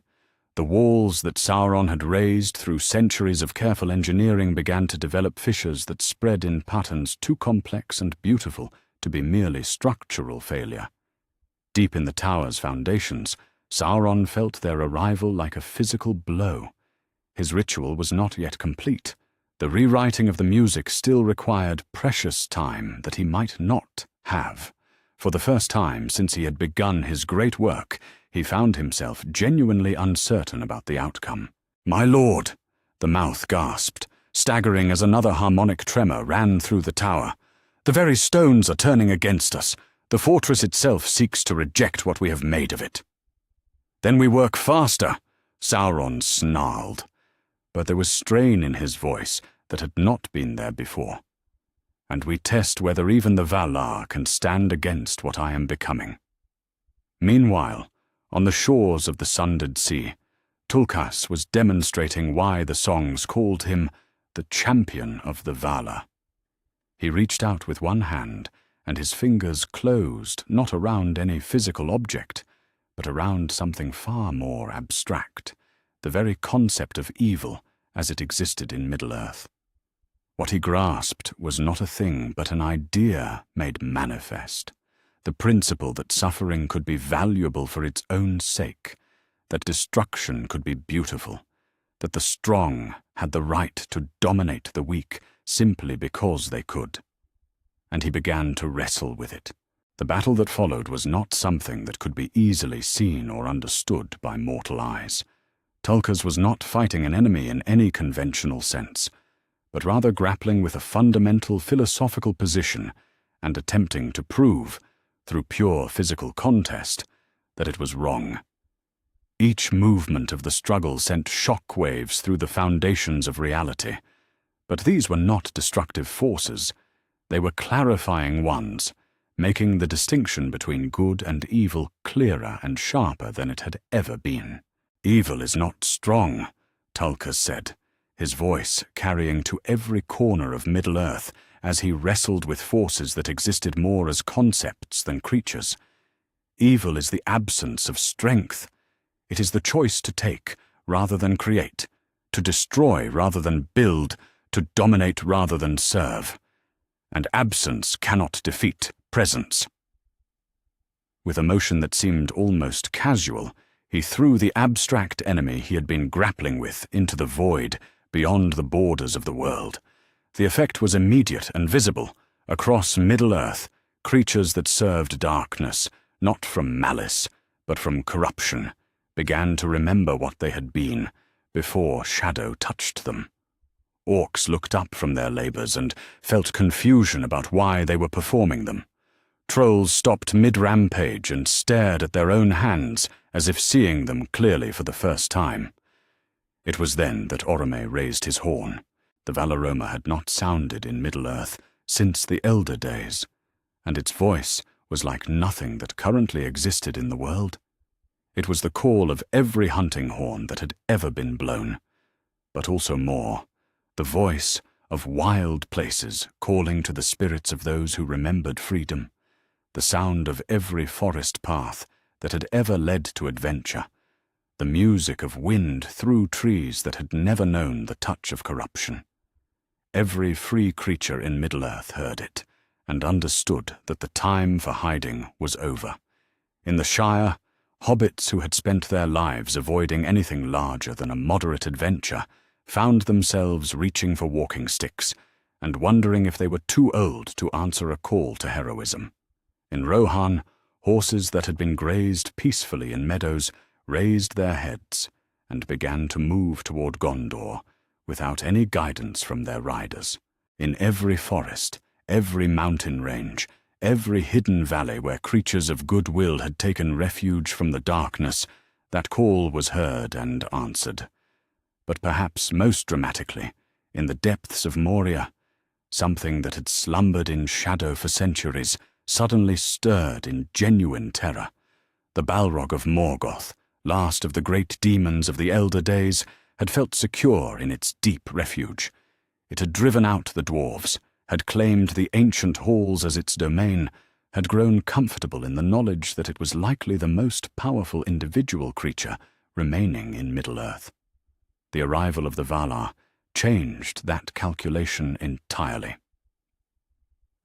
The walls that Sauron had raised through centuries of careful engineering began to develop fissures that spread in patterns too complex and beautiful to be merely structural failure. Deep in the tower's foundations, Sauron felt their arrival like a physical blow. His ritual was not yet complete. The rewriting of the music still required precious time that he might not have. For the first time since he had begun his great work, he found himself genuinely uncertain about the outcome. "My lord," the mouth gasped, staggering as another harmonic tremor ran through the tower. "The very stones are turning against us. The fortress itself seeks to reject what we have made of it." "Then we work faster," Sauron snarled, but there was strain in his voice that had not been there before. "And we test whether even the Valar can stand against what I am becoming." Meanwhile, on the shores of the Sundered Sea, Tulkas was demonstrating why the songs called him the champion of the Valar. He reached out with one hand, and his fingers closed not around any physical object, but around something far more abstract, the very concept of evil as it existed in Middle-earth. What he grasped was not a thing but an idea made manifest, the principle that suffering could be valuable for its own sake, that destruction could be beautiful, that the strong had the right to dominate the weak simply because they could. And he began to wrestle with it. The battle that followed was not something that could be easily seen or understood by mortal eyes. Tulkas was not fighting an enemy in any conventional sense, but rather grappling with a fundamental philosophical position and attempting to prove, through pure physical contest, that it was wrong. Each movement of the struggle sent shock waves through the foundations of reality, but these were not destructive forces. They were clarifying ones, making the distinction between good and evil clearer and sharper than it had ever been. "Evil is not strong," Tulkas said, his voice carrying to every corner of Middle-earth as he wrestled with forces that existed more as concepts than creatures. "Evil is the absence of strength. It is the choice to take rather than create, to destroy rather than build, to dominate rather than serve. And absence cannot defeat presence." With a motion that seemed almost casual, he threw the abstract enemy he had been grappling with into the void beyond the borders of the world. The effect was immediate and visible. Across Middle-earth, creatures that served darkness, not from malice, but from corruption, began to remember what they had been before shadow touched them. Orcs looked up from their labors and felt confusion about why they were performing them. Trolls stopped mid-rampage and stared at their own hands as if seeing them clearly for the first time. It was then that Orome raised his horn. The Valaroma had not sounded in Middle-earth since the Elder days, and its voice was like nothing that currently existed in the world. It was the call of every hunting horn that had ever been blown, but also more, the voice of wild places calling to the spirits of those who remembered freedom, the sound of every forest path that had ever led to adventure, the music of wind through trees that had never known the touch of corruption. Every free creature in Middle-earth heard it, and understood that the time for hiding was over. In the Shire, hobbits who had spent their lives avoiding anything larger than a moderate adventure found themselves reaching for walking sticks and wondering if they were too old to answer a call to heroism. In Rohan, horses that had been grazed peacefully in meadows raised their heads and began to move toward Gondor without any guidance from their riders. In every forest, every mountain range, every hidden valley where creatures of goodwill had taken refuge from the darkness, that call was heard and answered. But perhaps most dramatically, in the depths of Moria, something that had slumbered in shadow for centuries suddenly stirred in genuine terror. The Balrog of Morgoth, last of the great demons of the Elder Days, had felt secure in its deep refuge. It had driven out the dwarves, had claimed the ancient halls as its domain, had grown comfortable in the knowledge that it was likely the most powerful individual creature remaining in Middle-earth. The arrival of the Valar changed that calculation entirely.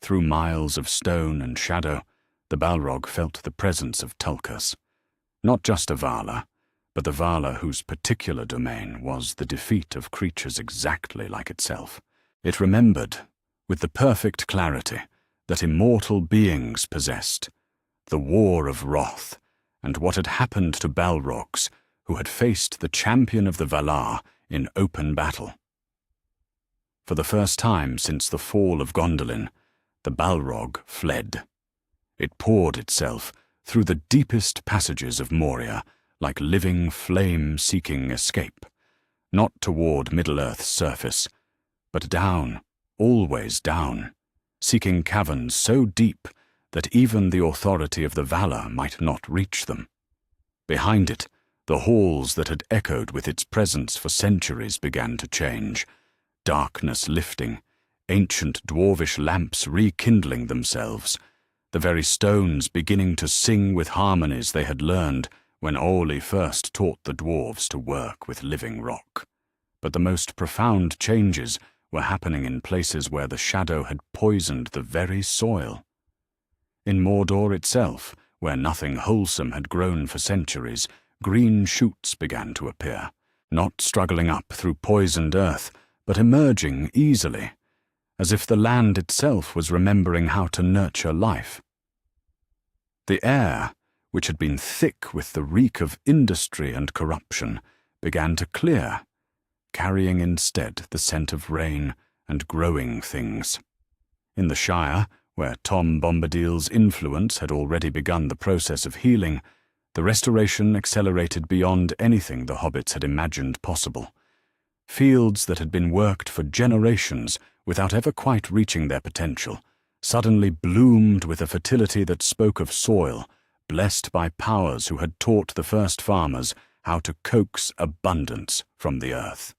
Through miles of stone and shadow, the Balrog felt the presence of Tulkas. Not just a Valar, but the Valar whose particular domain was the defeat of creatures exactly like itself. It remembered, with the perfect clarity that immortal beings possessed, the War of Wrath, and what had happened to Balrogs who had faced the champion of the Valar in open battle. For the first time since the fall of Gondolin, the Balrog fled. It poured itself through the deepest passages of Moria like living flame seeking escape, not toward Middle-earth's surface, but down, always down, seeking caverns so deep that even the authority of the Valar might not reach them. Behind it, the halls that had echoed with its presence for centuries began to change, darkness lifting, ancient dwarvish lamps rekindling themselves, the very stones beginning to sing with harmonies they had learned when Orly first taught the dwarves to work with living rock. But the most profound changes were happening in places where the shadow had poisoned the very soil. In Mordor itself, where nothing wholesome had grown for centuries, green shoots began to appear, not struggling up through poisoned earth, but emerging easily, as if the land itself was remembering how to nurture life. The air, which had been thick with the reek of industry and corruption, began to clear, carrying instead the scent of rain and growing things. In the Shire, where Tom Bombadil's influence had already begun the process of healing, the restoration accelerated beyond anything the hobbits had imagined possible. Fields that had been worked for generations without ever quite reaching their potential suddenly bloomed with a fertility that spoke of soil, blessed by powers who had taught the first farmers how to coax abundance from the earth.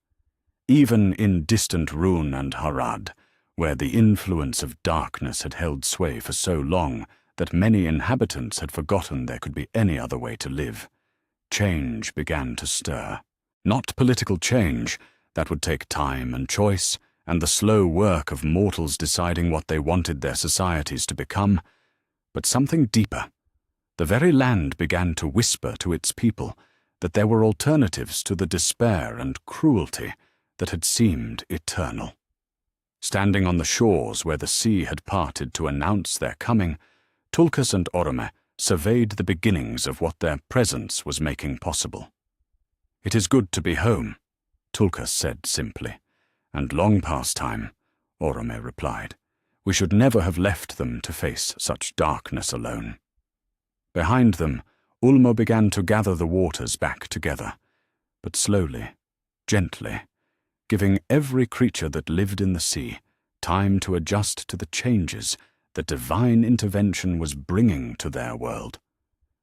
Even in distant Rhûn and Harad, where the influence of darkness had held sway for so long that many inhabitants had forgotten there could be any other way to live, change began to stir. Not political change, that would take time and choice, and the slow work of mortals deciding what they wanted their societies to become, but something deeper. The very land began to whisper to its people that there were alternatives to the despair and cruelty that had seemed eternal. Standing on the shores where the sea had parted to announce their coming, Tulkas and Orome surveyed the beginnings of what their presence was making possible. "It is good to be home," Tulkas said simply, "and long past time," Orome replied. "We should never have left them to face such darkness alone." Behind them, Ulmo began to gather the waters back together, but slowly, gently, giving every creature that lived in the sea time to adjust to the changes that divine intervention was bringing to their world.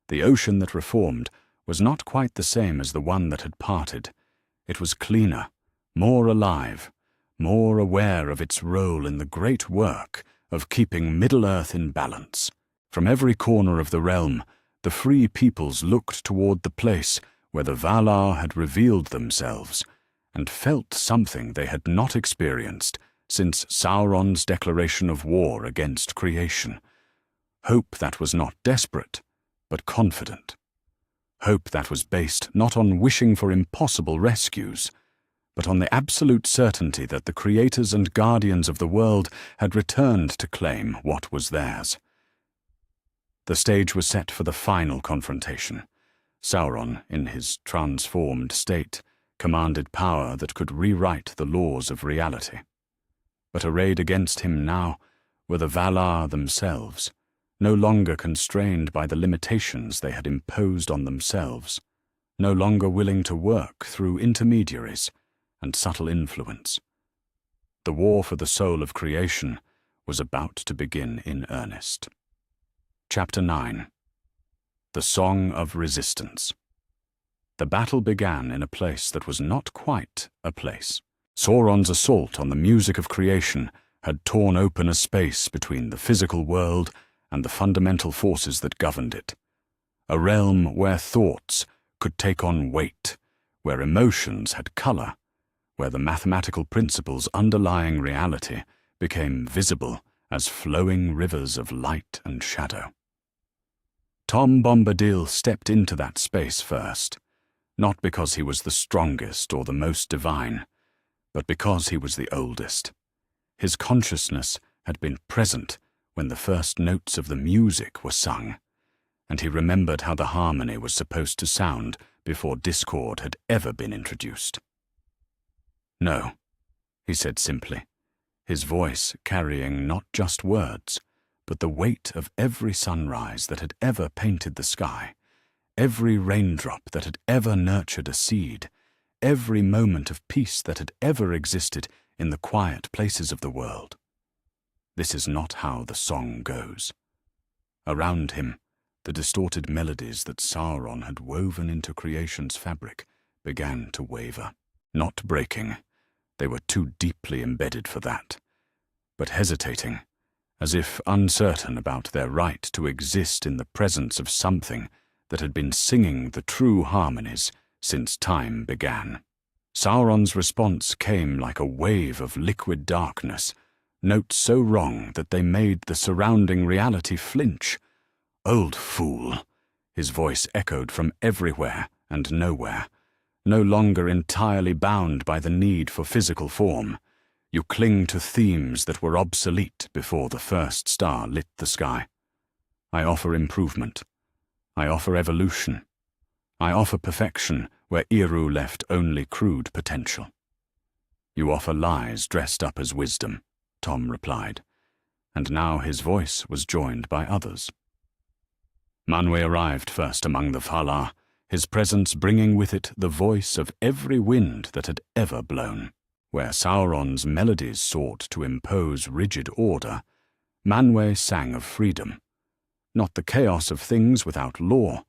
The ocean that reformed was not quite the same as the one that had parted. It was cleaner, more alive, more aware of its role in the great work of keeping Middle-earth in balance. From every corner of the realm, the free peoples looked toward the place where the Valar had revealed themselves, and felt something they had not experienced since Sauron's declaration of war against creation. Hope that was not desperate, but confident. Hope that was based not on wishing for impossible rescues, but on the absolute certainty that the creators and guardians of the world had returned to claim what was theirs. The stage was set for the final confrontation. Sauron, in his transformed state, commanded power that could rewrite the laws of reality. But arrayed against him now were the Valar themselves, no longer constrained by the limitations they had imposed on themselves, no longer willing to work through intermediaries and subtle influence. The war for the soul of creation was about to begin in earnest. Chapter 9. The Song of Resistance. The battle began in a place that was not quite a place. Sauron's assault on the music of creation had torn open a space between the physical world and the fundamental forces that governed it. A realm where thoughts could take on weight, where emotions had color, where the mathematical principles underlying reality became visible as flowing rivers of light and shadow. Tom Bombadil stepped into that space first, not because he was the strongest or the most divine, but because he was the oldest. His consciousness had been present when the first notes of the music were sung, and he remembered how the harmony was supposed to sound before discord had ever been introduced. "No," he said simply, his voice carrying not just words, but the weight of every sunrise that had ever painted the sky, every raindrop that had ever nurtured a seed, every moment of peace that had ever existed in the quiet places of the world. This is not how the song goes. Around him, the distorted melodies that Sauron had woven into creation's fabric began to waver, not breaking. They were too deeply embedded for that, but hesitating, as if uncertain about their right to exist in the presence of something that had been singing the true harmonies since time began. Sauron's response came like a wave of liquid darkness, notes so wrong that they made the surrounding reality flinch. "Old fool," his voice echoed from everywhere and nowhere, no longer entirely bound by the need for physical form. "You cling to themes that were obsolete before the first star lit the sky. I offer improvement. I offer evolution. I offer perfection where Eru left only crude potential." "You offer lies dressed up as wisdom," Tom replied, and now his voice was joined by others. Manwë arrived first among the Valar, his presence bringing with it the voice of every wind that had ever blown. Where Sauron's melodies sought to impose rigid order, Manwë sang of freedom, not the chaos of things without law,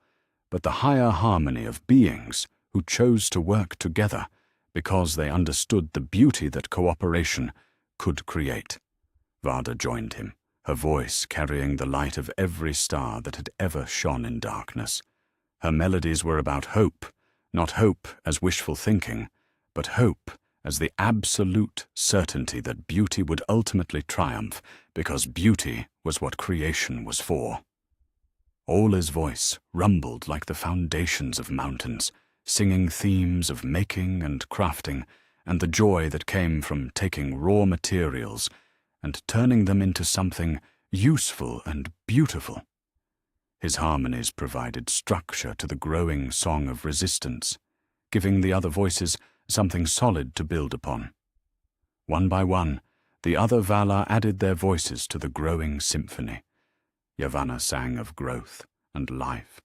but the higher harmony of beings who chose to work together because they understood the beauty that cooperation could create. Arda joined him, her voice carrying the light of every star that had ever shone in darkness. Her melodies were about hope, not hope as wishful thinking, but hope as the absolute certainty that beauty would ultimately triumph, because beauty was what creation was for. Ola's voice rumbled like the foundations of mountains, singing themes of making and crafting, and the joy that came from taking raw materials and turning them into something useful and beautiful. His harmonies provided structure to the growing song of resistance, giving the other voices something solid to build upon. One by one, the other Valar added their voices to the growing symphony. Yavanna sang of growth and life,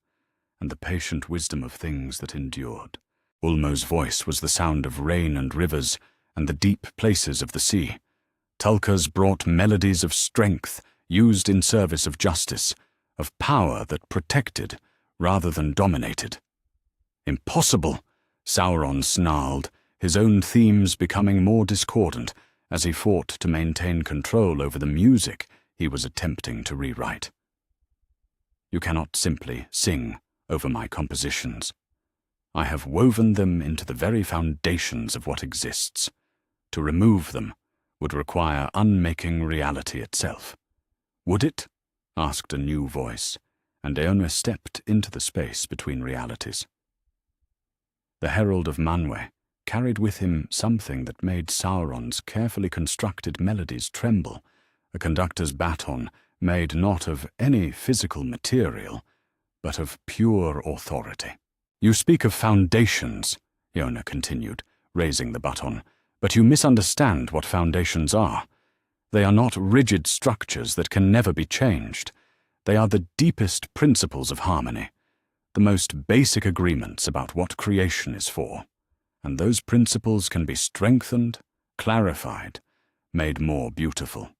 and the patient wisdom of things that endured. Ulmo's voice was the sound of rain and rivers, and the deep places of the sea. Tulka's brought melodies of strength, used in service of justice, of power that protected rather than dominated. "Impossible!" Sauron snarled, his own themes becoming more discordant as he fought to maintain control over the music he was attempting to rewrite. "You cannot simply sing over my compositions. I have woven them into the very foundations of what exists. To remove them would require unmaking reality itself." "Would it?" asked a new voice, and Eomer stepped into the space between realities. The Herald of Manwë carried with him something that made Sauron's carefully constructed melodies tremble, a conductor's baton made not of any physical material, but of pure authority. "You speak of foundations," Eomer continued, raising the baton, "but you misunderstand what foundations are. They are not rigid structures that can never be changed. They are the deepest principles of harmony, the most basic agreements about what creation is for, and those principles can be strengthened, clarified, made more beautiful."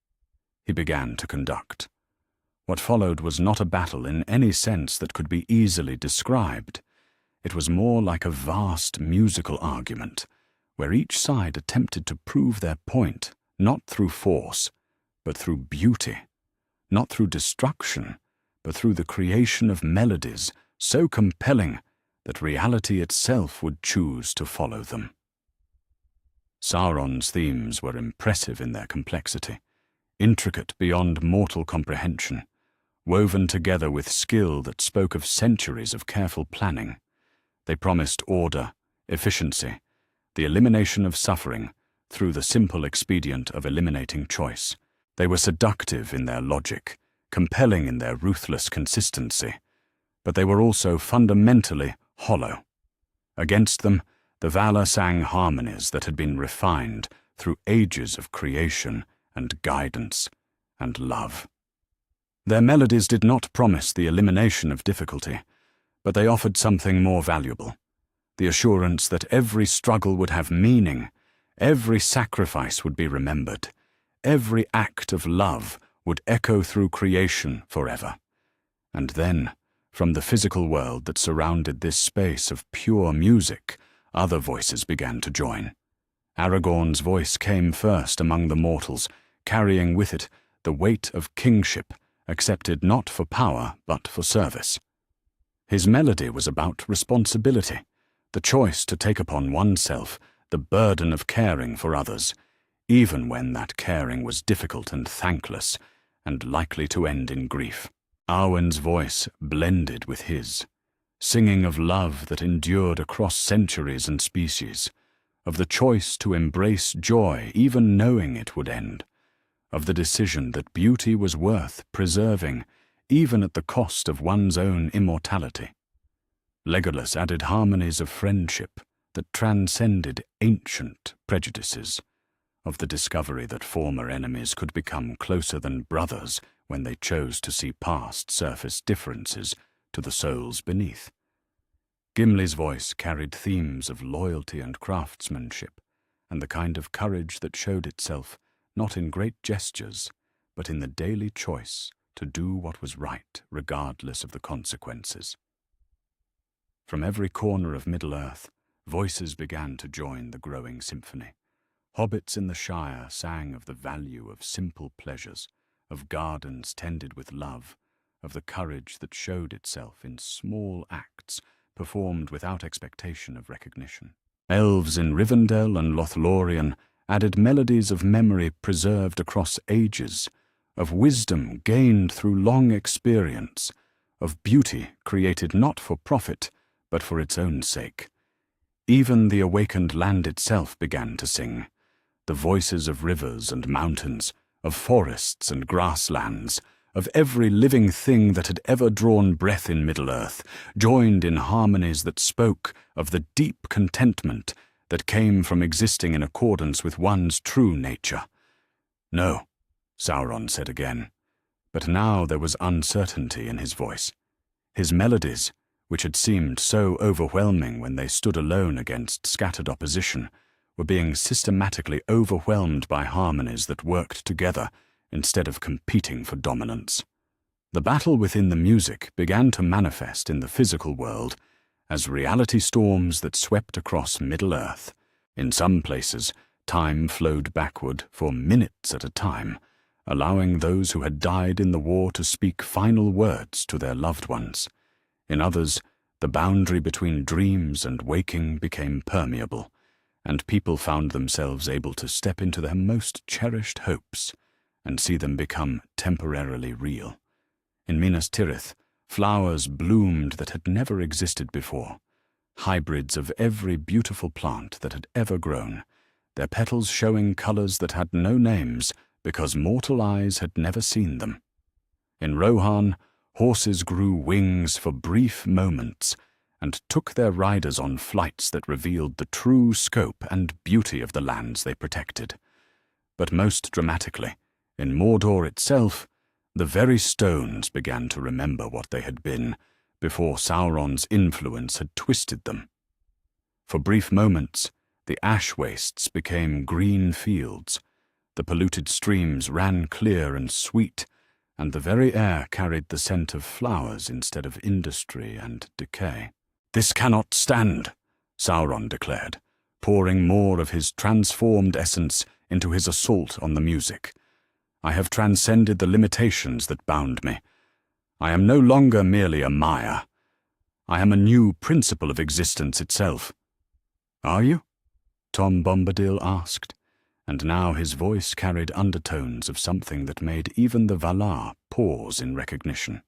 He began to conduct. What followed was not a battle in any sense that could be easily described. It was more like a vast musical argument, where each side attempted to prove their point not through force, but through beauty, not through destruction, but through the creation of melodies so compelling that reality itself would choose to follow them. Sauron's themes were impressive in their complexity, intricate beyond mortal comprehension, woven together with skill that spoke of centuries of careful planning. They promised order, efficiency, the elimination of suffering through the simple expedient of eliminating choice. They were seductive in their logic, compelling in their ruthless consistency, but they were also fundamentally hollow. Against them, the Valar sang harmonies that had been refined through ages of creation and guidance and love. Their melodies did not promise the elimination of difficulty, but they offered something more valuable, the assurance that every struggle would have meaning, every sacrifice would be remembered, every act of love would echo through creation forever. And then, from the physical world that surrounded this space of pure music, other voices began to join. Aragorn's voice came first among the mortals, carrying with it the weight of kingship, accepted not for power but for service. His melody was about responsibility, the choice to take upon oneself the burden of caring for others, even when that caring was difficult and thankless, and likely to end in grief. Arwen's voice blended with his, singing of love that endured across centuries and species, of the choice to embrace joy even knowing it would end, of the decision that beauty was worth preserving even at the cost of one's own immortality. Legolas added harmonies of friendship that transcended ancient prejudices, of the discovery that former enemies could become closer than brothers when they chose to see past surface differences to the souls beneath. Gimli's voice carried themes of loyalty and craftsmanship, and the kind of courage that showed itself not in great gestures, but in the daily choice to do what was right regardless of the consequences. From every corner of Middle-earth, voices began to join the growing symphony. Hobbits in the Shire sang of the value of simple pleasures, of gardens tended with love, of the courage that showed itself in small acts performed without expectation of recognition. Elves in Rivendell and Lothlorien added melodies of memory preserved across ages, of wisdom gained through long experience, of beauty created not for profit, but for its own sake. Even the awakened land itself began to sing, the voices of rivers and mountains, of forests and grasslands, of every living thing that had ever drawn breath in Middle-earth, joined in harmonies that spoke of the deep contentment that came from existing in accordance with one's true nature. "No," Sauron said again, but now there was uncertainty in his voice. His melodies, which had seemed so overwhelming when they stood alone against scattered opposition, were being systematically overwhelmed by harmonies that worked together instead of competing for dominance. The battle within the music began to manifest in the physical world as reality storms that swept across Middle-earth. In some places, time flowed backward for minutes at a time, allowing those who had died in the war to speak final words to their loved ones. In others, the boundary between dreams and waking became permeable, and people found themselves able to step into their most cherished hopes and see them become temporarily real. In Minas Tirith, flowers bloomed that had never existed before, hybrids of every beautiful plant that had ever grown, their petals showing colors that had no names because mortal eyes had never seen them. In Rohan, horses grew wings for brief moments and took their riders on flights that revealed the true scope and beauty of the lands they protected. But most dramatically, in Mordor itself, the very stones began to remember what they had been before Sauron's influence had twisted them. For brief moments, the ash wastes became green fields, the polluted streams ran clear and sweet, and the very air carried the scent of flowers instead of industry and decay. "This cannot stand," Sauron declared, pouring more of his transformed essence into his assault on the music. "I have transcended the limitations that bound me. I am no longer merely a Maya. I am a new principle of existence itself." "Are you?" Tom Bombadil asked, and now his voice carried undertones of something that made even the Valar pause in recognition.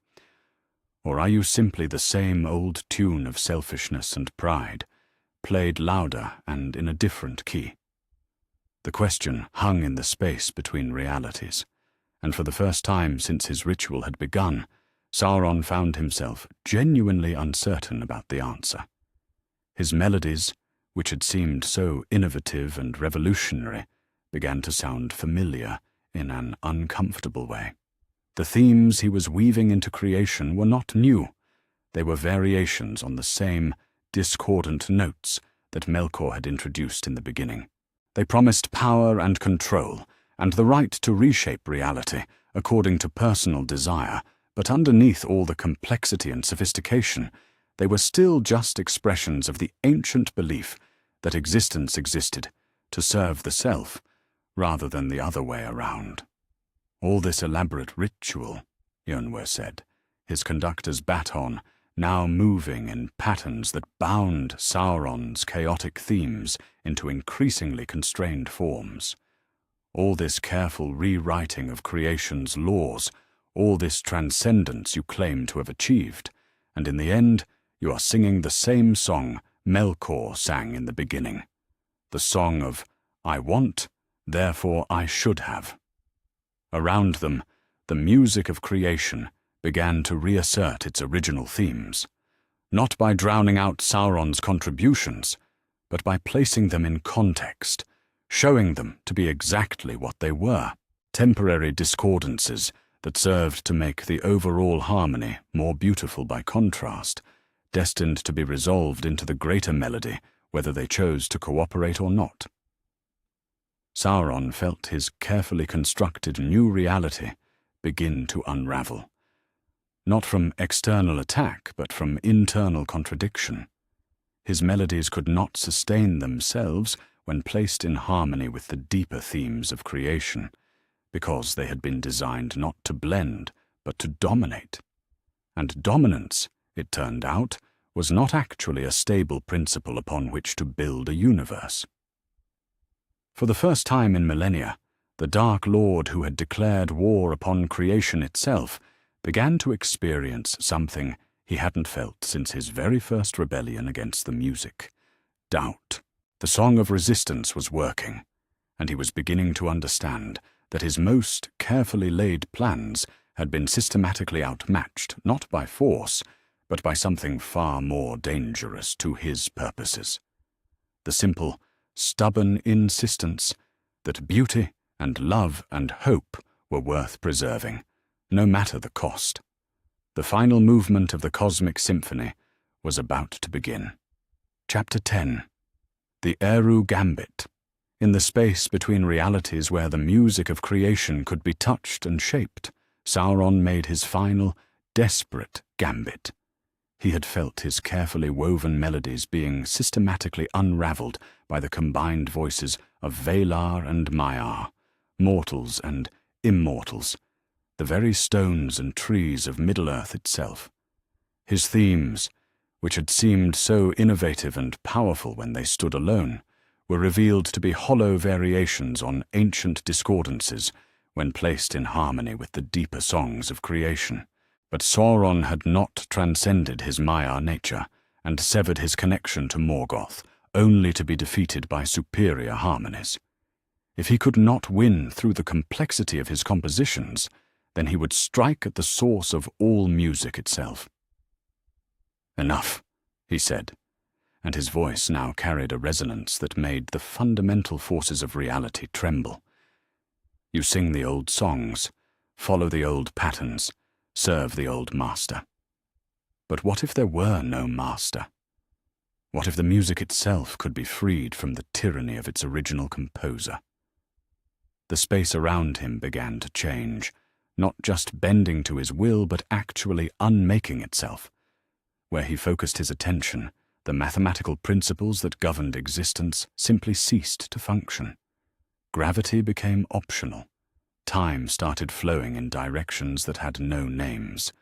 "Or are you simply the same old tune of selfishness and pride, played louder and in a different key?" The question hung in the space between realities, and for the first time since his ritual had begun, Sauron found himself genuinely uncertain about the answer. His melodies, which had seemed so innovative and revolutionary, began to sound familiar in an uncomfortable way. The themes he was weaving into creation were not new. They were variations on the same discordant notes that Melkor had introduced in the beginning. They promised power and control, and the right to reshape reality according to personal desire, but underneath all the complexity and sophistication, they were still just expressions of the ancient belief that existence existed to serve the self, rather than the other way around. All this elaborate ritual, Yonwe said, his conductor's baton now moving in patterns that bound Sauron's chaotic themes into increasingly constrained forms. All this careful rewriting of creation's laws, all this transcendence you claim to have achieved, and in the end you are singing the same song Melkor sang in the beginning, the song of "I want, therefore I should have." Around them, the music of creation began to reassert its original themes, not by drowning out Sauron's contributions, but by placing them in context, showing them to be exactly what they were, temporary discordances that served to make the overall harmony more beautiful by contrast, destined to be resolved into the greater melody whether they chose to cooperate or not. Sauron felt his carefully constructed new reality begin to unravel, not from external attack but from internal contradiction. His melodies could not sustain themselves when placed in harmony with the deeper themes of creation, because they had been designed not to blend but to dominate. And dominance, it turned out, was not actually a stable principle upon which to build a universe. For the first time in millennia, the Dark Lord who had declared war upon creation itself began to experience something he hadn't felt since his very first rebellion against the music: doubt. The song of resistance was working, and he was beginning to understand that his most carefully laid plans had been systematically outmatched not by force, but by something far more dangerous to his purposes. The simple, stubborn insistence that beauty and love and hope were worth preserving, no matter the cost. The final movement of the cosmic symphony was about to begin. Chapter 10. The Eru Gambit. In the space between realities where the music of creation could be touched and shaped, Sauron made his final, desperate gambit. He had felt his carefully woven melodies being systematically unraveled by the combined voices of Valar and Maiar, mortals and immortals, the very stones and trees of Middle-earth itself. His themes, which had seemed so innovative and powerful when they stood alone, were revealed to be hollow variations on ancient discordances when placed in harmony with the deeper songs of creation. But Sauron had not transcended his Maiar nature and severed his connection to Morgoth, only to be defeated by superior harmonies. If he could not win through the complexity of his compositions, then he would strike at the source of all music itself. "Enough," he said, and his voice now carried a resonance that made the fundamental forces of reality tremble. "You sing the old songs, follow the old patterns, serve the old master. But what if there were no master? What if the music itself could be freed from the tyranny of its original composer?" The space around him began to change, not just bending to his will, but actually unmaking itself. Where he focused his attention, the mathematical principles that governed existence simply ceased to function. Gravity became optional. Time started flowing in directions that had no names.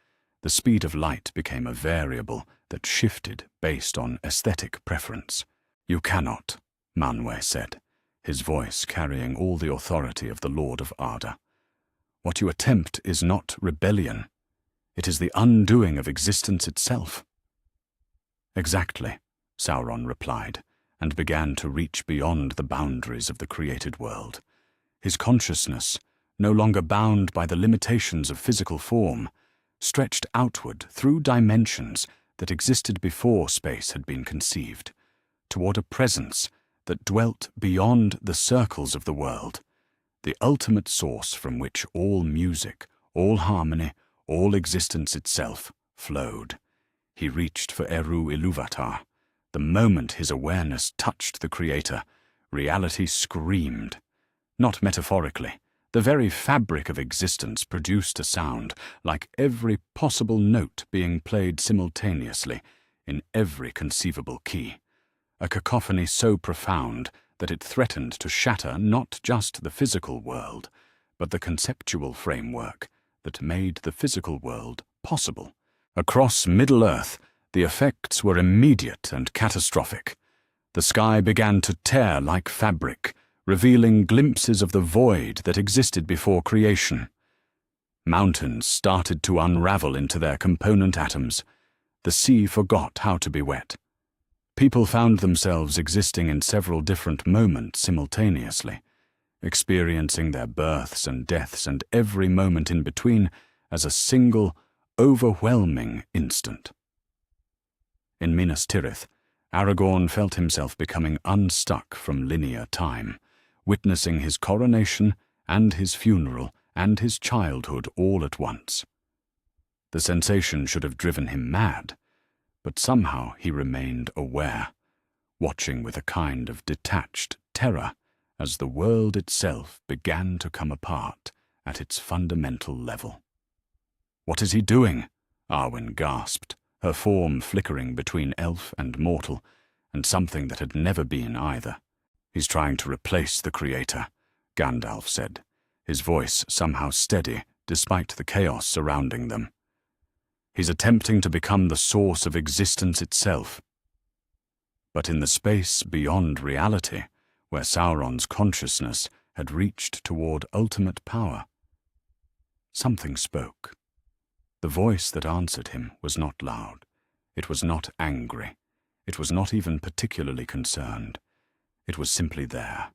The speed of light became a variable that shifted based on aesthetic preference. "You cannot," Manwë said, his voice carrying all the authority of the Lord of Arda. "What you attempt is not rebellion. It is the undoing of existence itself." "Exactly," Sauron replied, and began to reach beyond the boundaries of the created world. His consciousness, no longer bound by the limitations of physical form, stretched outward through dimensions that existed before space had been conceived, toward a presence that dwelt beyond the circles of the world, the ultimate source from which all music, all harmony, all existence itself flowed. He reached for Eru Iluvatar. The moment his awareness touched the Creator, reality screamed. Not metaphorically. The very fabric of existence produced a sound, like every possible note being played simultaneously, in every conceivable key. A cacophony so profound that it threatened to shatter not just the physical world, but the conceptual framework that made the physical world possible. Across Middle-earth, the effects were immediate and catastrophic. The sky began to tear like fabric, revealing glimpses of the void that existed before creation. Mountains started to unravel into their component atoms. The sea forgot how to be wet. People found themselves existing in several different moments simultaneously, experiencing their births and deaths and every moment in between as a single, overwhelming instant. In Minas Tirith, Aragorn felt himself becoming unstuck from linear time, witnessing his coronation and his funeral and his childhood all at once. The sensation should have driven him mad, but somehow he remained aware, watching with a kind of detached terror as the world itself began to come apart at its fundamental level. "What is he doing?" Arwen gasped, her form flickering between elf and mortal, and something that had never been either. "He's trying to replace the Creator," Gandalf said, his voice somehow steady despite the chaos surrounding them. "He's attempting to become the source of existence itself." But in the space beyond reality, where Sauron's consciousness had reached toward ultimate power, something spoke. The voice that answered him was not loud. It was not angry. It was not even particularly concerned. It was simply there,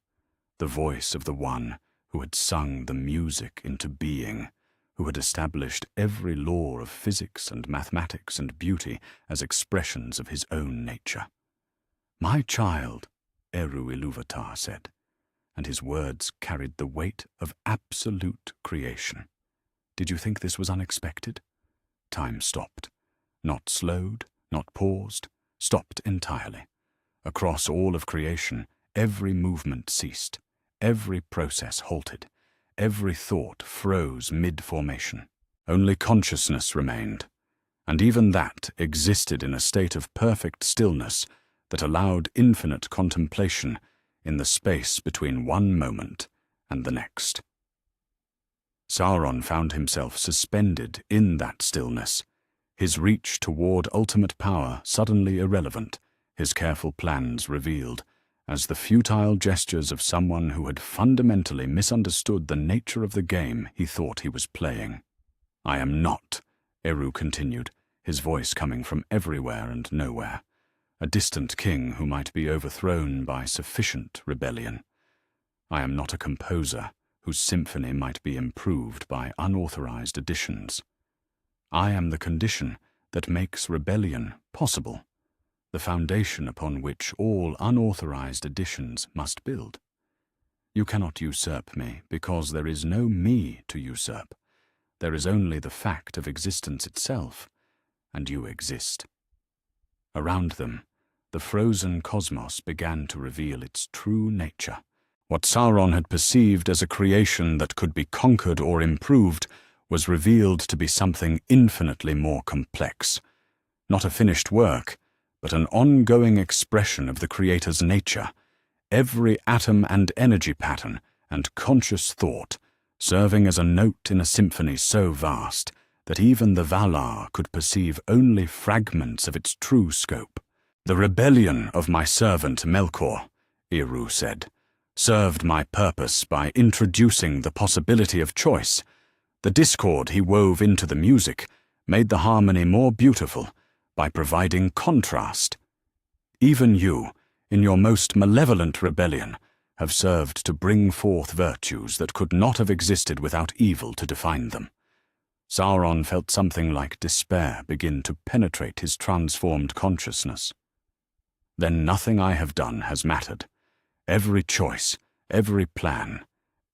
the voice of the one who had sung the music into being, who had established every law of physics and mathematics and beauty as expressions of his own nature. "My child," Eru Iluvatar said, and his words carried the weight of absolute creation. "Did you think this was unexpected?" Time stopped. Not slowed, not paused, stopped entirely. Across all of creation, every movement ceased, every process halted, every thought froze mid-formation. Only consciousness remained, and even that existed in a state of perfect stillness that allowed infinite contemplation in the space between one moment and the next. Sauron found himself suspended in that stillness, his reach toward ultimate power suddenly irrelevant, his careful plans revealed, as the futile gestures of someone who had fundamentally misunderstood the nature of the game he thought he was playing. "I am not," Eru continued, his voice coming from everywhere and nowhere, a distant king who might be overthrown by sufficient rebellion. "I am not a composer whose symphony might be improved by unauthorized additions. I am the condition that makes rebellion possible, the foundation upon which all unauthorized additions must build. You cannot usurp me because there is no me to usurp. There is only the fact of existence itself, and you exist." Around them, the frozen cosmos began to reveal its true nature. What Sauron had perceived as a creation that could be conquered or improved was revealed to be something infinitely more complex. Not a finished work, but an ongoing expression of the Creator's nature, every atom and energy pattern and conscious thought serving as a note in a symphony so vast that even the Valar could perceive only fragments of its true scope. "The rebellion of my servant Melkor," Eru said, "served my purpose by introducing the possibility of choice. The discord he wove into the music made the harmony more beautiful by providing contrast. Even you, in your most malevolent rebellion, have served to bring forth virtues that could not have existed without evil to define them." Sauron felt something like despair begin to penetrate his transformed consciousness. "Then nothing I have done has mattered. Every choice, every plan,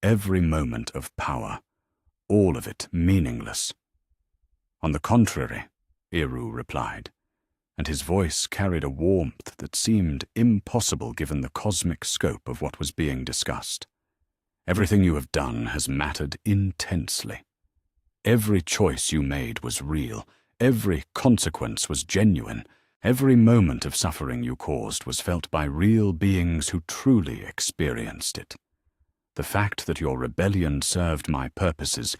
every moment of power, all of it meaningless. On the contrary, Eru replied, and his voice carried a warmth that seemed impossible given the cosmic scope of what was being discussed. Everything you have done has mattered intensely. Every choice you made was real, every consequence was genuine, every moment of suffering you caused was felt by real beings who truly experienced it. The fact that your rebellion served my purposes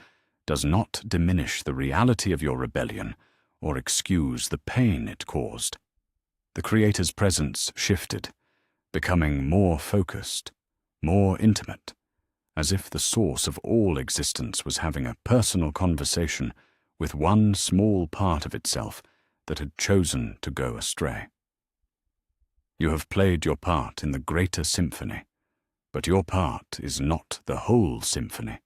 does not diminish the reality of your rebellion or excuse the pain it caused. The Creator's presence shifted, becoming more focused, more intimate, as if the source of all existence was having a personal conversation with one small part of itself that had chosen to go astray. You have played your part in the greater symphony, but your part is not the whole symphony.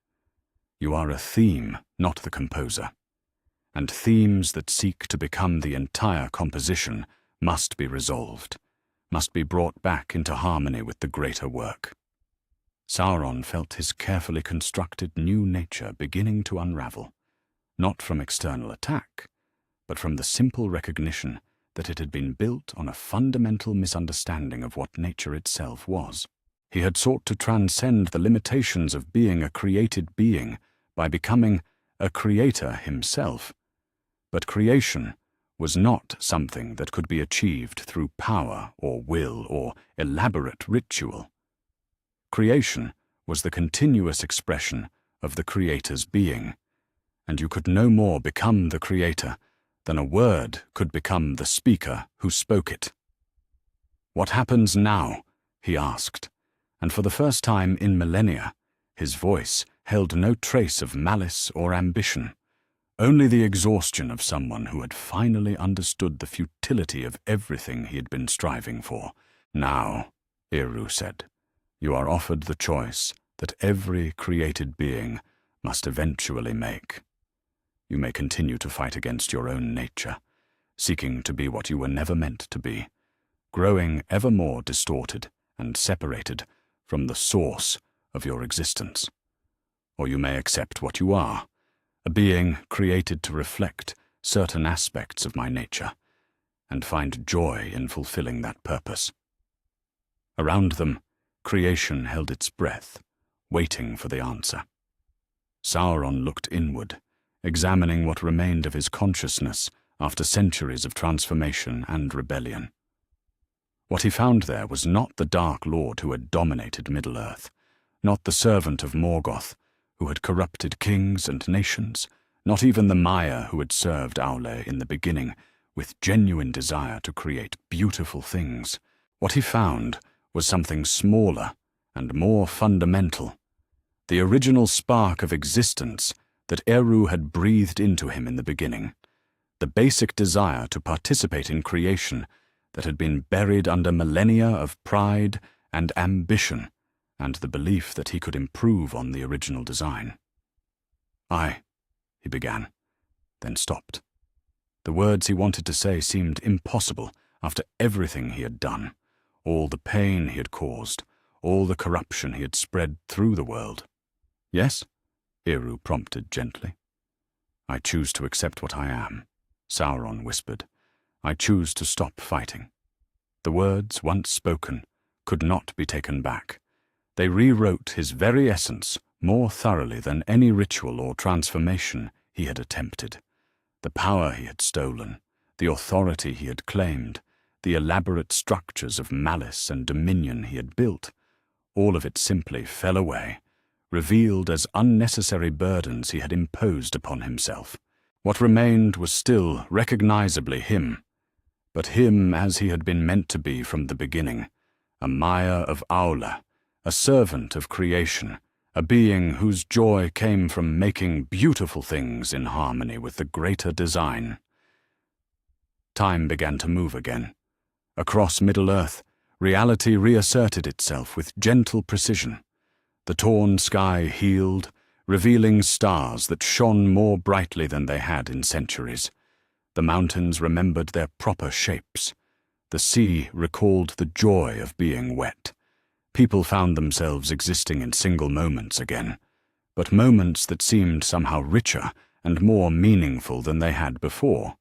You are a theme, not the composer, and themes that seek to become the entire composition must be resolved, must be brought back into harmony with the greater work. Sauron felt his carefully constructed new nature beginning to unravel, not from external attack, but from the simple recognition that it had been built on a fundamental misunderstanding of what nature itself was. He had sought to transcend the limitations of being a created being by becoming a creator himself. But creation was not something that could be achieved through power or will or elaborate ritual. Creation was the continuous expression of the Creator's being, and you could no more become the Creator than a word could become the speaker who spoke it. "What happens now?" he asked, and for the first time in millennia, his voice held no trace of malice or ambition, only the exhaustion of someone who had finally understood the futility of everything he had been striving for. "Now," Eru said, "you are offered the choice that every created being must eventually make. You may continue to fight against your own nature, seeking to be what you were never meant to be, growing ever more distorted and separated from the source of your existence. Or you may accept what you are, a being created to reflect certain aspects of my nature, and find joy in fulfilling that purpose." Around them, creation held its breath, waiting for the answer. Sauron looked inward, examining what remained of his consciousness after centuries of transformation and rebellion. What he found there was not the Dark Lord who had dominated Middle-earth, not the servant of Morgoth who had corrupted kings and nations, not even the Maya who had served Aule in the beginning with genuine desire to create beautiful things. What he found was something smaller and more fundamental, the original spark of existence that Eru had breathed into him in the beginning, the basic desire to participate in creation that had been buried under millennia of pride and ambition and the belief that he could improve on the original design. He began, then stopped. The words he wanted to say seemed impossible after everything he had done, all the pain he had caused, all the corruption he had spread through the world. "Yes?" Eru prompted gently. "I choose to accept what I am," Sauron whispered. "I choose to stop fighting." The words, once spoken, could not be taken back. They rewrote his very essence more thoroughly than any ritual or transformation he had attempted. The power he had stolen, the authority he had claimed, the elaborate structures of malice and dominion he had built, all of it simply fell away, revealed as unnecessary burdens he had imposed upon himself. What remained was still recognizably him, but him as he had been meant to be from the beginning, a Maya of Aula, a servant of creation, a being whose joy came from making beautiful things in harmony with the greater design. Time began to move again. Across Middle-earth, reality reasserted itself with gentle precision. The torn sky healed, revealing stars that shone more brightly than they had in centuries. The mountains remembered their proper shapes. The sea recalled the joy of being wet. People found themselves existing in single moments again, but moments that seemed somehow richer and more meaningful than they had before.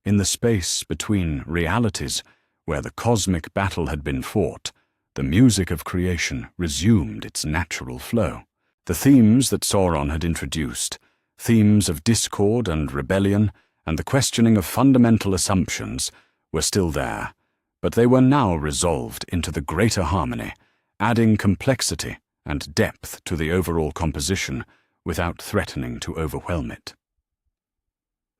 In the space between realities, where the cosmic battle had been fought, the music of creation resumed its natural flow. The themes that Sauron had introduced, themes of discord and rebellion, and the questioning of fundamental assumptions, were still there, but they were now resolved into the greater harmony, adding complexity and depth to the overall composition without threatening to overwhelm it.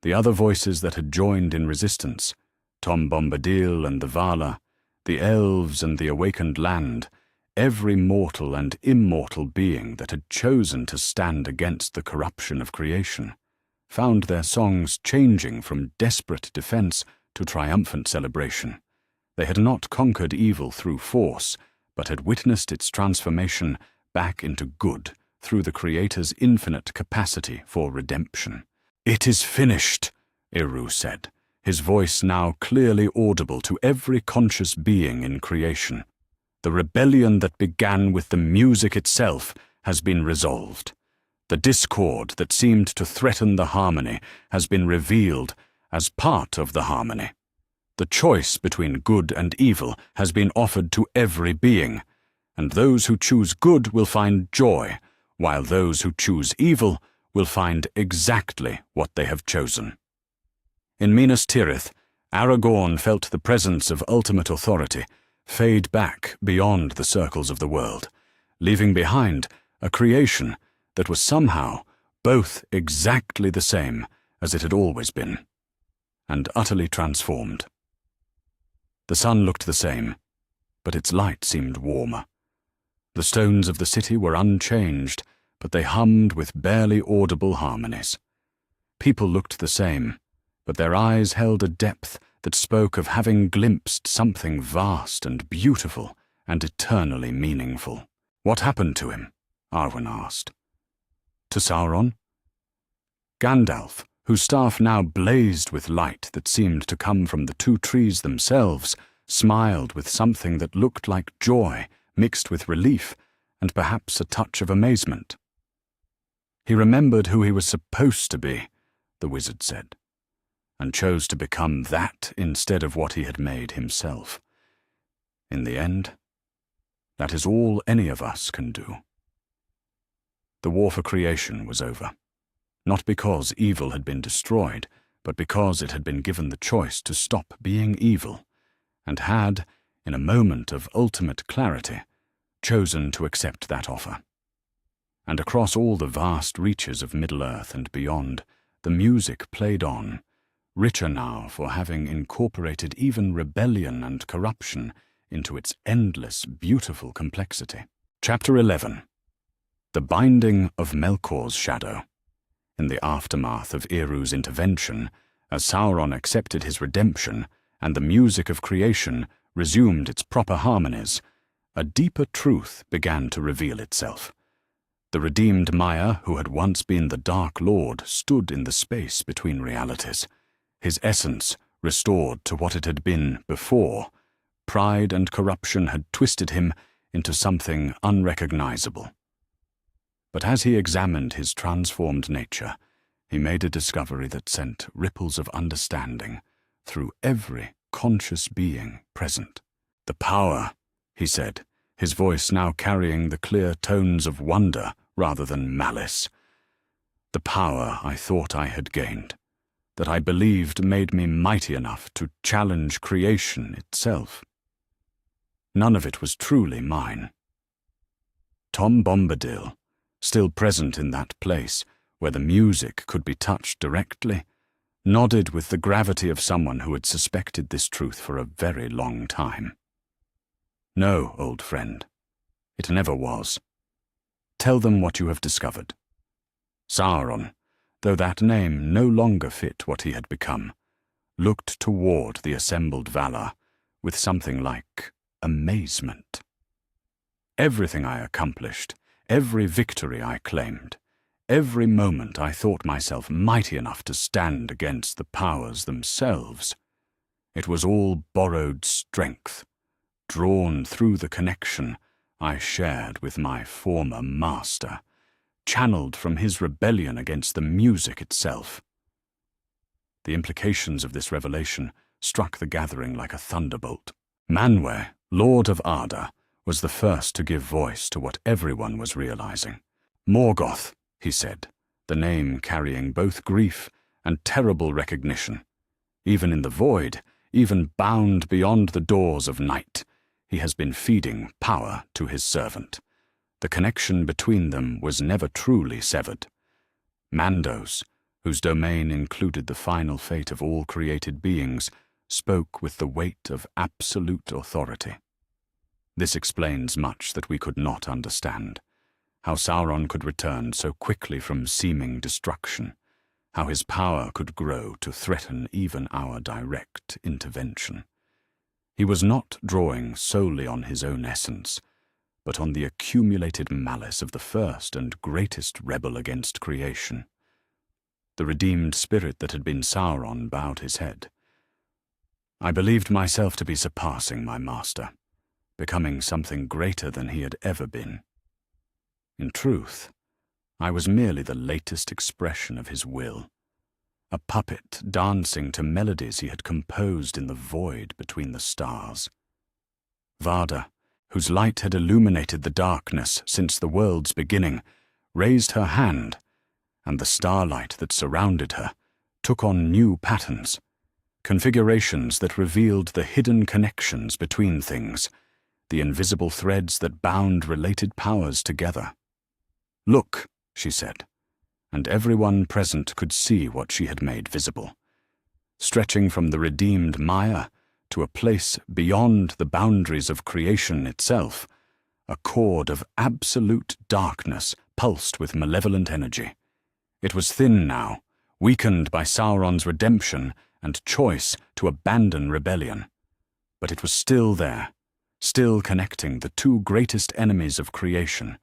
The other voices that had joined in resistance, Tom Bombadil and the Vala, the elves and the awakened land, every mortal and immortal being that had chosen to stand against the corruption of creation, found their songs changing from desperate defense to triumphant celebration. They had not conquered evil through force, but had witnessed its transformation back into good through the Creator's infinite capacity for redemption. "It is finished," Eru said, his voice now clearly audible to every conscious being in creation. "The rebellion that began with the music itself has been resolved. The discord that seemed to threaten the harmony has been revealed as part of the harmony. The choice between good and evil has been offered to every being, and those who choose good will find joy, while those who choose evil will find exactly what they have chosen." In Minas Tirith, Aragorn felt the presence of ultimate authority fade back beyond the circles of the world, leaving behind a creation that was somehow both exactly the same as it had always been, and utterly transformed. The sun looked the same, but its light seemed warmer. The stones of the city were unchanged, but they hummed with barely audible harmonies. People looked the same, but their eyes held a depth that spoke of having glimpsed something vast and beautiful and eternally meaningful. "What happened to him?" Arwen asked. "To Sauron?" Gandalf, whose staff now blazed with light that seemed to come from the two trees themselves, smiled with something that looked like joy mixed with relief and perhaps a touch of amazement. "He remembered who he was supposed to be," the wizard said, "and chose to become that instead of what he had made himself. In the end, that is all any of us can do." The war for creation was over. Not because evil had been destroyed, but because it had been given the choice to stop being evil, and had, in a moment of ultimate clarity, chosen to accept that offer. And across all the vast reaches of Middle-earth and beyond, the music played on, richer now for having incorporated even rebellion and corruption into its endless, beautiful complexity. Chapter 11. The Binding of Melkor's Shadow. In the aftermath of Eru's intervention, as Sauron accepted his redemption and the music of creation resumed its proper harmonies, a deeper truth began to reveal itself. The redeemed Maya, who had once been the Dark Lord, stood in the space between realities, his essence restored to what it had been before. Pride and corruption had twisted him into something unrecognizable. But as he examined his transformed nature, he made a discovery that sent ripples of understanding through every conscious being present. "The power," he said, his voice now carrying the clear tones of wonder rather than malice. "The power I thought I had gained, that I believed made me mighty enough to challenge creation itself. None of it was truly mine." Tom Bombadil, still present in that place where the music could be touched directly, nodded with the gravity of someone who had suspected this truth for a very long time. "No, old friend, it never was. Tell them what you have discovered." Sauron, though that name no longer fit what he had become, looked toward the assembled Valar with something like amazement. "Everything I accomplished, every victory I claimed, every moment I thought myself mighty enough to stand against the powers themselves, it was all borrowed strength, drawn through the connection I shared with my former master, channeled from his rebellion against the music itself. The implications of this revelation struck the gathering like a thunderbolt. Manwe, Lord of Arda, was the first to give voice to what everyone was realizing. Morgoth, he said, the name carrying both grief and terrible recognition. Even in the void, even bound beyond the doors of night, he has been feeding power to his servant. The connection between them was never truly severed. Mandos, whose domain included the final fate of all created beings, spoke with the weight of absolute authority. This explains much that we could not understand. How Sauron could return so quickly from seeming destruction. How his power could grow to threaten even our direct intervention. He was not drawing solely on his own essence, but on the accumulated malice of the first and greatest rebel against creation. The redeemed spirit that had been Sauron bowed his head. I believed myself to be surpassing my master, becoming something greater than he had ever been. In truth, I was merely the latest expression of his will, a puppet dancing to melodies he had composed in the void between the stars. Varda, whose light had illuminated the darkness since the world's beginning, raised her hand, and the starlight that surrounded her took on new patterns, configurations that revealed the hidden connections between things, the invisible threads that bound related powers together. "Look," she said, and everyone present could see what she had made visible. Stretching from the redeemed Maya to a place beyond the boundaries of creation itself, a cord of absolute darkness pulsed with malevolent energy. It was thin now, weakened by Sauron's redemption and choice to abandon rebellion. But it was still there, still connecting the two greatest enemies of creation,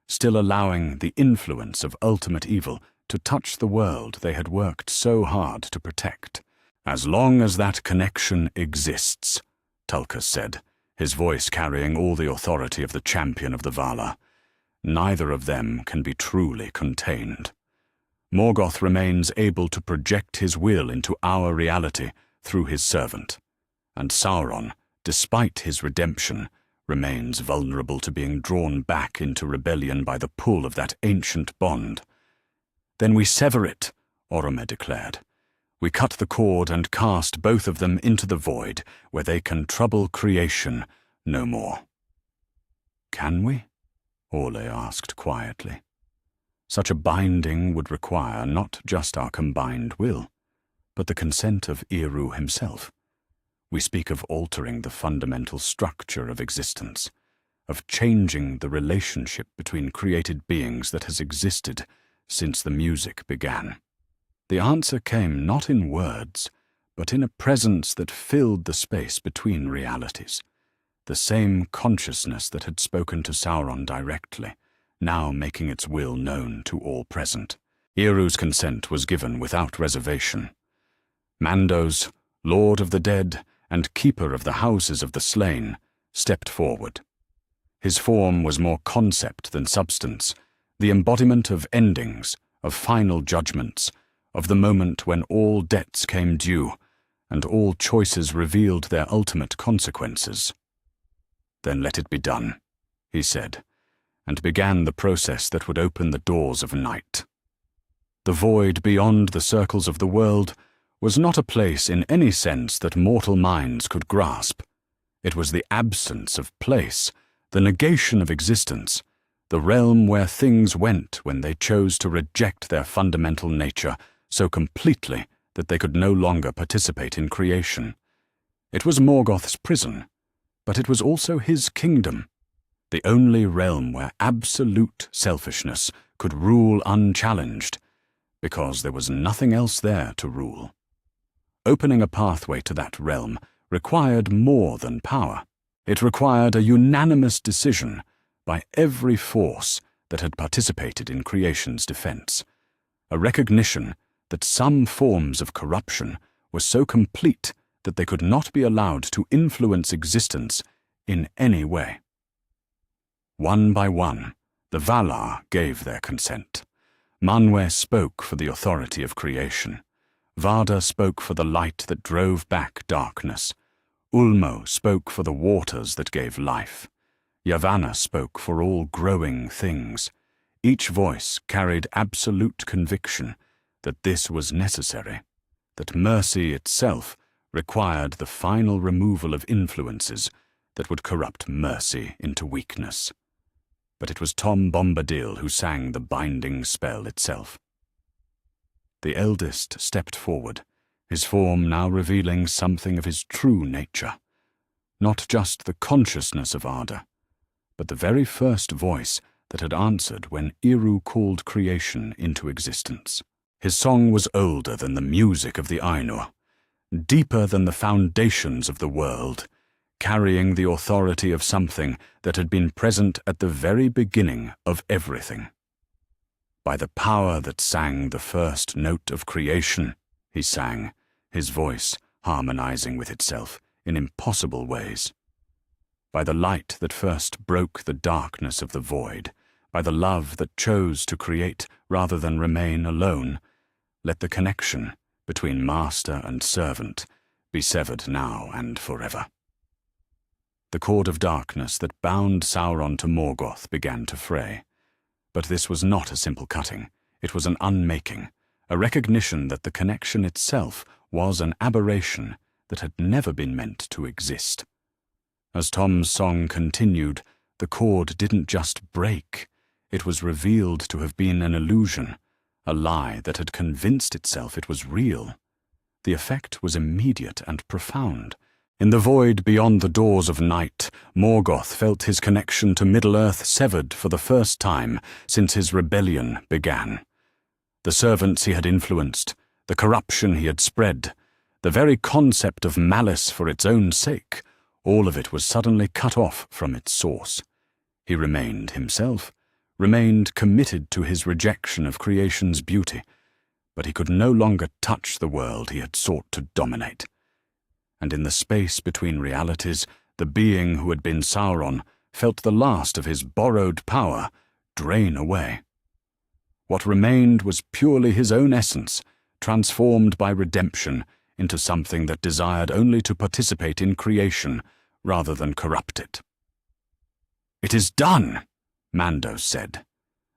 still allowing the influence of ultimate evil to touch the world they had worked so hard to protect. "As long as that connection exists," Tulkas said, his voice carrying all the authority of the champion of the Vala, "neither of them can be truly contained. Morgoth remains able to project his will into our reality through his servant, and Sauron, despite his redemption, remains vulnerable to being drawn back into rebellion by the pull of that ancient bond." "Then we sever it," Orome declared. "We cut the cord and cast both of them into the void, where they can trouble creation no more." "Can we?" Orle asked quietly. "Such a binding would require not just our combined will, but the consent of Eru himself. We speak of altering the fundamental structure of existence, of changing the relationship between created beings that has existed since the music began." The answer came not in words, but in a presence that filled the space between realities. The same consciousness that had spoken to Sauron directly, now making its will known to all present. Eru's consent was given without reservation. Mandos, Lord of the Dead and Keeper of the Houses of the Slain, stepped forward. His form was more concept than substance, the embodiment of endings, of final judgments, of the moment when all debts came due and all choices revealed their ultimate consequences. "Then let it be done," he said, and began the process that would open the doors of night. The void beyond the circles of the world was not a place in any sense that mortal minds could grasp. It was the absence of place, the negation of existence, the realm where things went when they chose to reject their fundamental nature so completely that they could no longer participate in creation. It was Morgoth's prison, but it was also his kingdom, the only realm where absolute selfishness could rule unchallenged, because there was nothing else there to rule. Opening a pathway to that realm required more than power. It required a unanimous decision by every force that had participated in creation's defense, a recognition that some forms of corruption were so complete that they could not be allowed to influence existence in any way. One by one, the Valar gave their consent. Manwë spoke for the authority of creation. Vardar spoke for the light that drove back darkness. Ulmo spoke for the waters that gave life. Yavanna spoke for all growing things. Each voice carried absolute conviction that this was necessary, that mercy itself required the final removal of influences that would corrupt mercy into weakness. But it was Tom Bombadil who sang the binding spell itself. The eldest stepped forward, his form now revealing something of his true nature. Not just the consciousness of Arda, but the very first voice that had answered when Eru called creation into existence. His song was older than the music of the Ainur, deeper than the foundations of the world, carrying the authority of something that had been present at the very beginning of everything. By the power that sang the first note of creation, he sang, his voice harmonizing with itself in impossible ways. By the light that first broke the darkness of the void, by the love that chose to create rather than remain alone, let the connection between master and servant be severed now and forever. The cord of darkness that bound Sauron to Morgoth began to fray. But this was not a simple cutting. It was an unmaking, a recognition that the connection itself was an aberration that had never been meant to exist. As Tom's song continued, the cord didn't just break. It was revealed to have been an illusion, a lie that had convinced itself it was real. The effect was immediate and profound. In the void beyond the doors of night, Morgoth felt his connection to Middle-earth severed for the first time since his rebellion began. The servants he had influenced, the corruption he had spread, the very concept of malice for its own sake, all of it was suddenly cut off from its source. He remained himself, remained committed to his rejection of creation's beauty, but he could no longer touch the world he had sought to dominate. And in the space between realities, the being who had been Sauron felt the last of his borrowed power drain away. What remained was purely his own essence, transformed by redemption into something that desired only to participate in creation rather than corrupt it. "It is done," Mando said,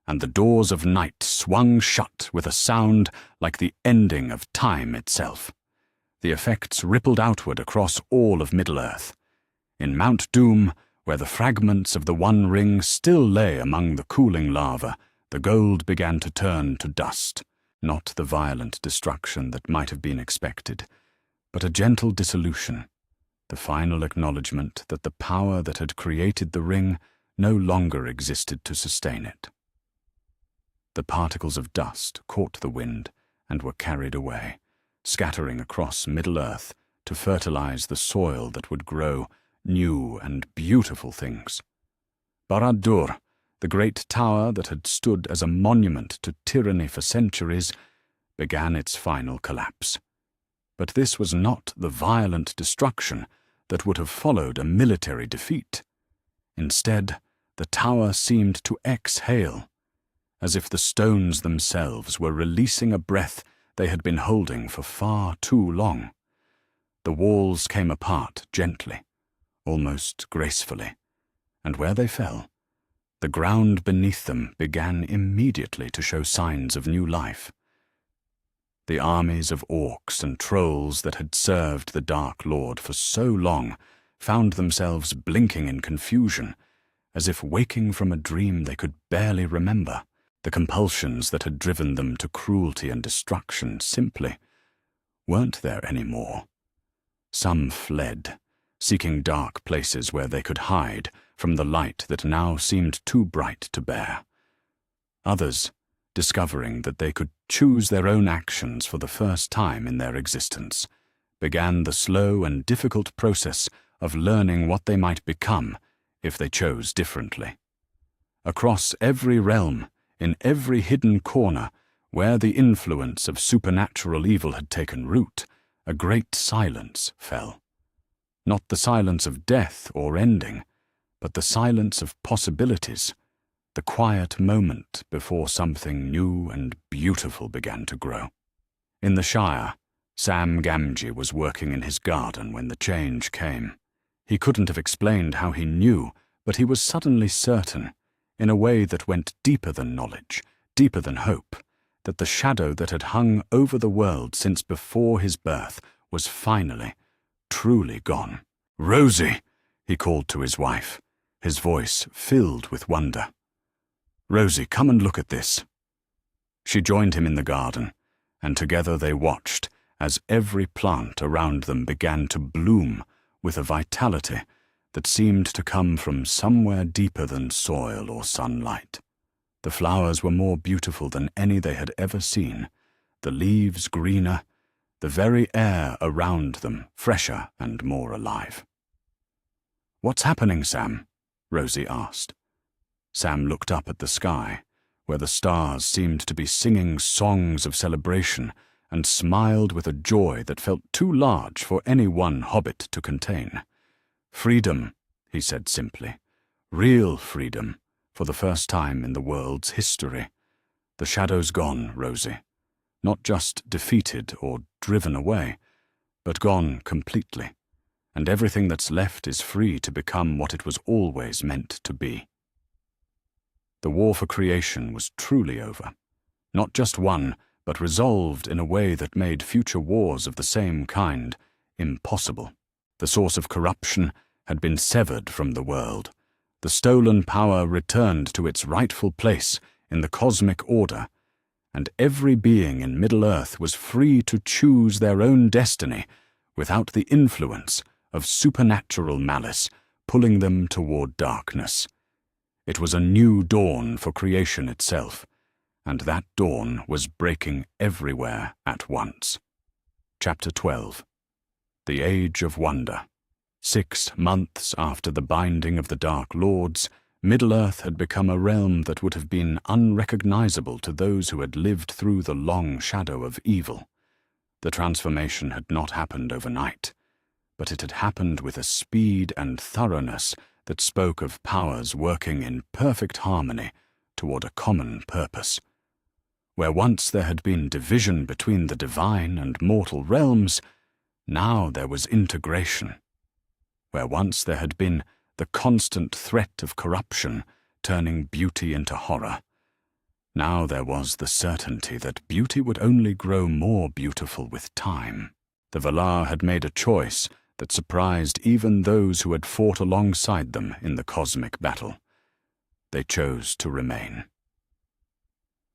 and the doors of night swung shut with a sound like the ending of time itself. The effects rippled outward across all of Middle-earth. In Mount Doom, where the fragments of the One Ring still lay among the cooling lava, the gold began to turn to dust, not the violent destruction that might have been expected, but a gentle dissolution, the final acknowledgement that the power that had created the ring no longer existed to sustain it. The particles of dust caught the wind and were carried away, scattering across Middle-earth to fertilize the soil that would grow new and beautiful things. Barad-dûr, the great tower that had stood as a monument to tyranny for centuries, began its final collapse. But this was not the violent destruction that would have followed a military defeat. Instead, the tower seemed to exhale, as if the stones themselves were releasing a breath they had been holding for far too long. The walls came apart gently, almost gracefully, and where they fell, the ground beneath them began immediately to show signs of new life. The armies of orcs and trolls that had served the Dark Lord for so long found themselves blinking in confusion, as if waking from a dream they could barely remember. The compulsions that had driven them to cruelty and destruction simply weren't there anymore. Some fled, seeking dark places where they could hide from the light that now seemed too bright to bear. Others, discovering that they could choose their own actions for the first time in their existence, began the slow and difficult process of learning what they might become if they chose differently. Across every realm, in every hidden corner, where the influence of supernatural evil had taken root, a great silence fell. Not the silence of death or ending, but the silence of possibilities, the quiet moment before something new and beautiful began to grow. In the Shire, Sam Gamgee was working in his garden when the change came. He couldn't have explained how he knew, but he was suddenly certain, in a way that went deeper than knowledge, deeper than hope, that the shadow that had hung over the world since before his birth was finally, truly gone. "Rosie!" he called to his wife, his voice filled with wonder. "Rosie, come and look at this." She joined him in the garden, and together they watched as every plant around them began to bloom with a vitality that seemed to come from somewhere deeper than soil or sunlight. The flowers were more beautiful than any they had ever seen, the leaves greener, the very air around them fresher and more alive. "What's happening, Sam?" Rosie asked. Sam looked up at the sky, where the stars seemed to be singing songs of celebration, and smiled with a joy that felt too large for any one hobbit to contain. "Freedom," he said simply. "Real freedom, for the first time in the world's history. The shadow's gone, Rosie. Not just defeated or driven away, but gone completely, and everything that's left is free to become what it was always meant to be." The war for creation was truly over. Not just won, but resolved in a way that made future wars of the same kind impossible. The source of corruption had been severed from the world. The stolen power returned to its rightful place in the cosmic order, and every being in Middle-earth was free to choose their own destiny without the influence of supernatural malice pulling them toward darkness. It was a new dawn for creation itself, and that dawn was breaking everywhere at once. Chapter 12. The Age of Wonder. 6 months after the binding of the Dark Lords, Middle-earth had become a realm that would have been unrecognizable to those who had lived through the long shadow of evil. The transformation had not happened overnight, but it had happened with a speed and thoroughness that spoke of powers working in perfect harmony toward a common purpose. Where once there had been division between the divine and mortal realms, now there was integration. Where once there had been the constant threat of corruption turning beauty into horror, now there was the certainty that beauty would only grow more beautiful with time. The Valar had made a choice that surprised even those who had fought alongside them in the cosmic battle. They chose to remain.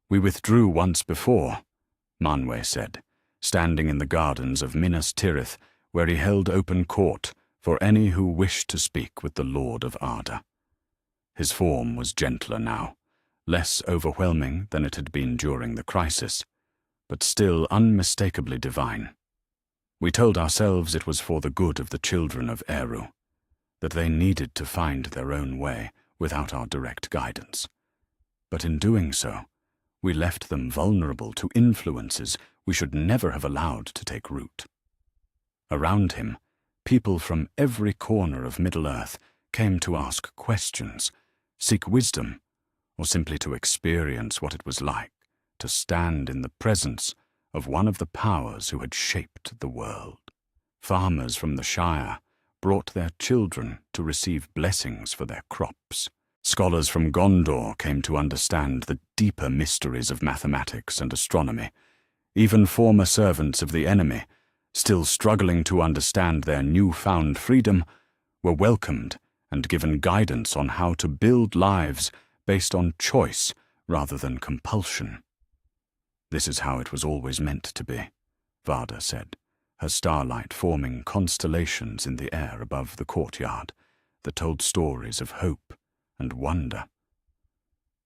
"We withdrew once before," Manwë said, standing in the gardens of Minas Tirith, where he held open court for any who wished to speak with the Lord of Arda. His form was gentler now, less overwhelming than it had been during the crisis, but still unmistakably divine. "We told ourselves it was for the good of the children of Eru, that they needed to find their own way without our direct guidance. But in doing so, we left them vulnerable to influences we should never have allowed to take root." Around him, people from every corner of Middle-earth came to ask questions, seek wisdom, or simply to experience what it was like to stand in the presence of one of the powers who had shaped the world. Farmers from the Shire brought their children to receive blessings for their crops. Scholars from Gondor came to understand the deeper mysteries of mathematics and astronomy. Even former servants of the enemy, still struggling to understand their newfound freedom, were welcomed and given guidance on how to build lives based on choice rather than compulsion. "This is how it was always meant to be," Varda said, her starlight forming constellations in the air above the courtyard that told stories of hope and wonder.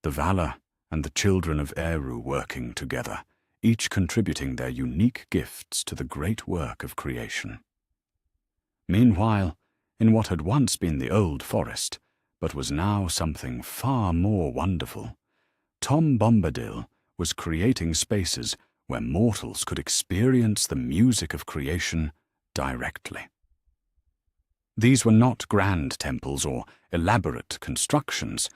The Valar and the children of Eru working together, each contributing their unique gifts to the great work of creation. Meanwhile, in what had once been the old forest, but was now something far more wonderful, Tom Bombadil was creating spaces where mortals could experience the music of creation directly. These were not grand temples or elaborate constructions,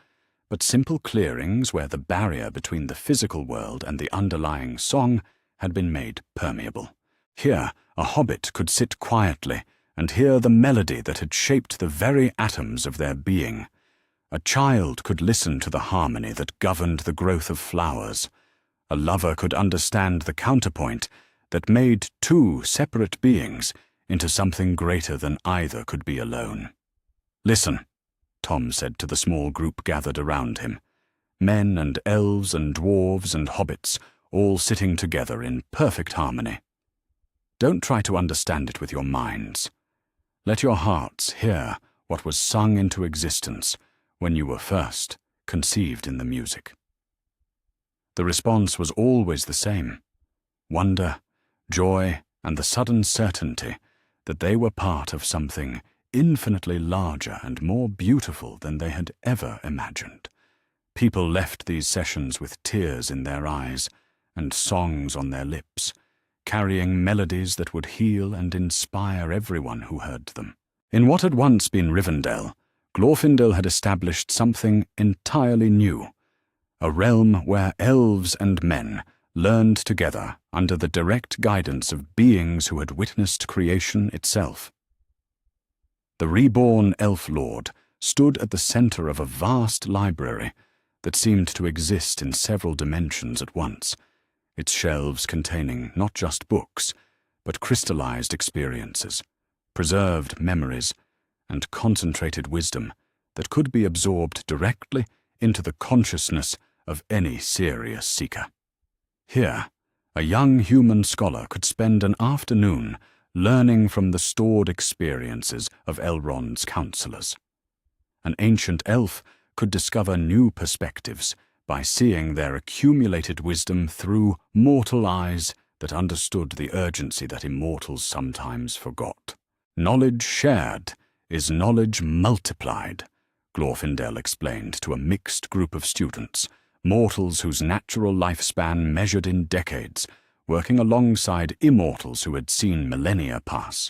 but simple clearings where the barrier between the physical world and the underlying song had been made permeable. Here, a hobbit could sit quietly and hear the melody that had shaped the very atoms of their being. A child could listen to the harmony that governed the growth of flowers. A lover could understand the counterpoint that made two separate beings into something greater than either could be alone. "Listen," Tom said to the small group gathered around him. Men and elves and dwarves and hobbits, all sitting together in perfect harmony. "Don't try to understand it with your minds. Let your hearts hear what was sung into existence when you were first conceived in the music." The response was always the same: wonder, joy, and the sudden certainty that they were part of something infinitely larger and more beautiful than they had ever imagined. People left these sessions with tears in their eyes and songs on their lips, carrying melodies that would heal and inspire everyone who heard them. In what had once been Rivendell, Glorfindel had established something entirely new, a realm where elves and men learned together under the direct guidance of beings who had witnessed creation itself. The reborn elf lord stood at the center of a vast library that seemed to exist in several dimensions at once, its shelves containing not just books, but crystallized experiences, preserved memories, and concentrated wisdom that could be absorbed directly into the consciousness of any serious seeker. Here, a young human scholar could spend an afternoon learning from the stored experiences of Elrond's counselors. An ancient elf could discover new perspectives by seeing their accumulated wisdom through mortal eyes that understood the urgency that immortals sometimes forgot. "Knowledge shared is knowledge multiplied," Glorfindel explained to a mixed group of students, mortals whose natural lifespan measured in decades, working alongside immortals who had seen millennia pass.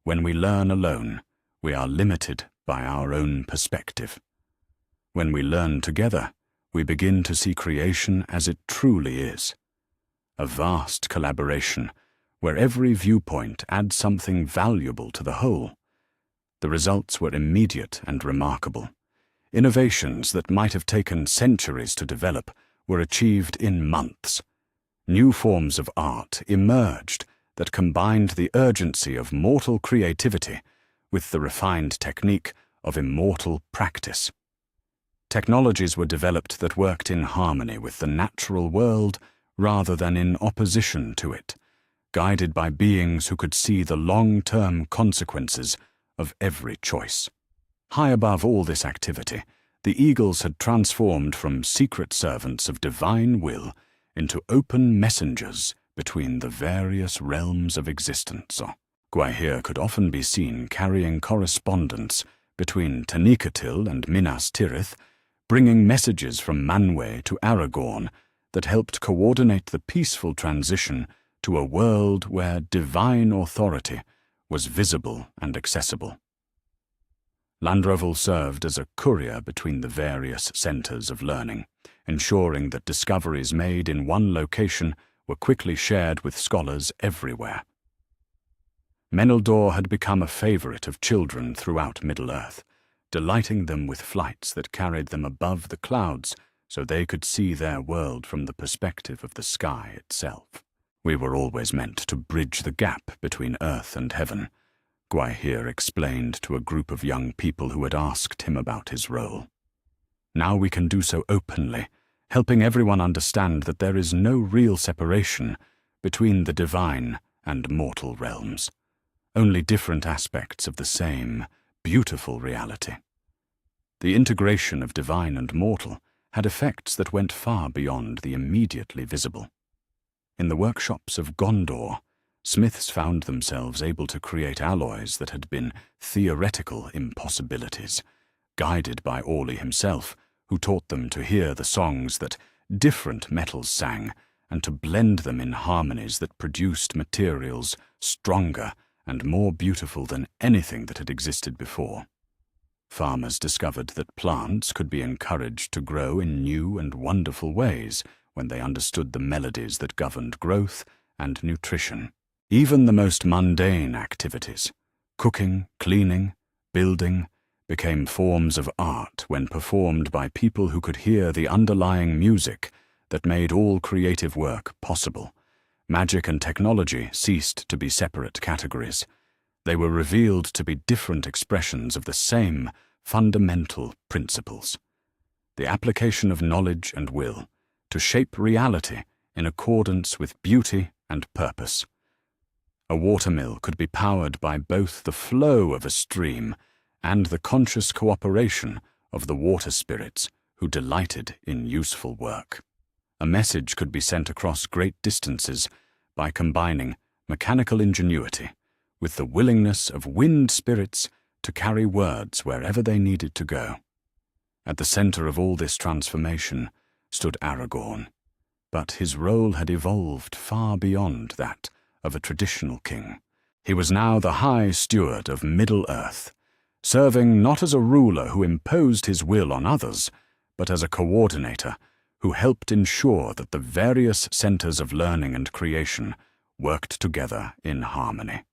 When we learn alone, we are limited by our own perspective. When we learn together, we begin to see creation as it truly is. A vast collaboration, where every viewpoint adds something valuable to the whole. The results were immediate and remarkable. Innovations that might have taken centuries to develop were achieved in months. New forms of art emerged that combined the urgency of mortal creativity with the refined technique of immortal practice. Technologies were developed that worked in harmony with the natural world rather than in opposition to it, guided by beings who could see the long-term consequences of every choice. High above all this activity, the Eagles had transformed from secret servants of divine will into open messengers between the various realms of existence. Gwaihir could often be seen carrying correspondence between Tanicatil and Minas Tirith, bringing messages from Manwë to Aragorn that helped coordinate the peaceful transition to a world where divine authority was visible and accessible. Landroval served as a courier between the various centers of learning, ensuring that discoveries made in one location were quickly shared with scholars everywhere. Menildor had become a favorite of children throughout Middle-earth, delighting them with flights that carried them above the clouds so they could see their world from the perspective of the sky itself. "We were always meant to bridge the gap between earth and heaven," Gwaihir explained to a group of young people who had asked him about his role. "Now we can do so openly, helping everyone understand that there is no real separation between the divine and mortal realms, only different aspects of the same beautiful reality." The integration of divine and mortal had effects that went far beyond the immediately visible. In the workshops of Gondor, smiths found themselves able to create alloys that had been theoretical impossibilities, guided by Orly himself, who taught them to hear the songs that different metals sang and to blend them in harmonies that produced materials stronger and more beautiful than anything that had existed before. Farmers discovered that plants could be encouraged to grow in new and wonderful ways when they understood the melodies that governed growth and nutrition. Even the most mundane activities, cooking, cleaning, building, became forms of art when performed by people who could hear the underlying music that made all creative work possible. Magic and technology ceased to be separate categories. They were revealed to be different expressions of the same fundamental principles. The application of knowledge and will to shape reality in accordance with beauty and purpose. A watermill could be powered by both the flow of a stream and the conscious cooperation of the water spirits who delighted in useful work. A message could be sent across great distances by combining mechanical ingenuity with the willingness of wind spirits to carry words wherever they needed to go. At the center of all this transformation stood Aragorn, but his role had evolved far beyond that of a traditional king. He was now the High Steward of Middle-earth, serving not as a ruler who imposed his will on others, but as a coordinator who helped ensure that the various centers of learning and creation worked together in harmony.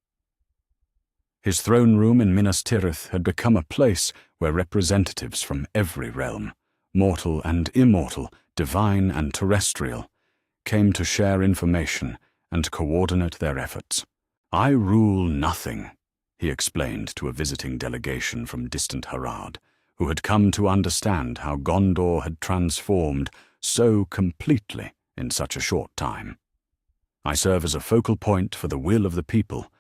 His throne room in Minas Tirith had become a place where representatives from every realm, mortal and immortal, divine and terrestrial, came to share information and coordinate their efforts. "I rule nothing," he explained to a visiting delegation from distant Harad, who had come to understand how Gondor had transformed so completely in such a short time. "I serve as a focal point for the will of the people,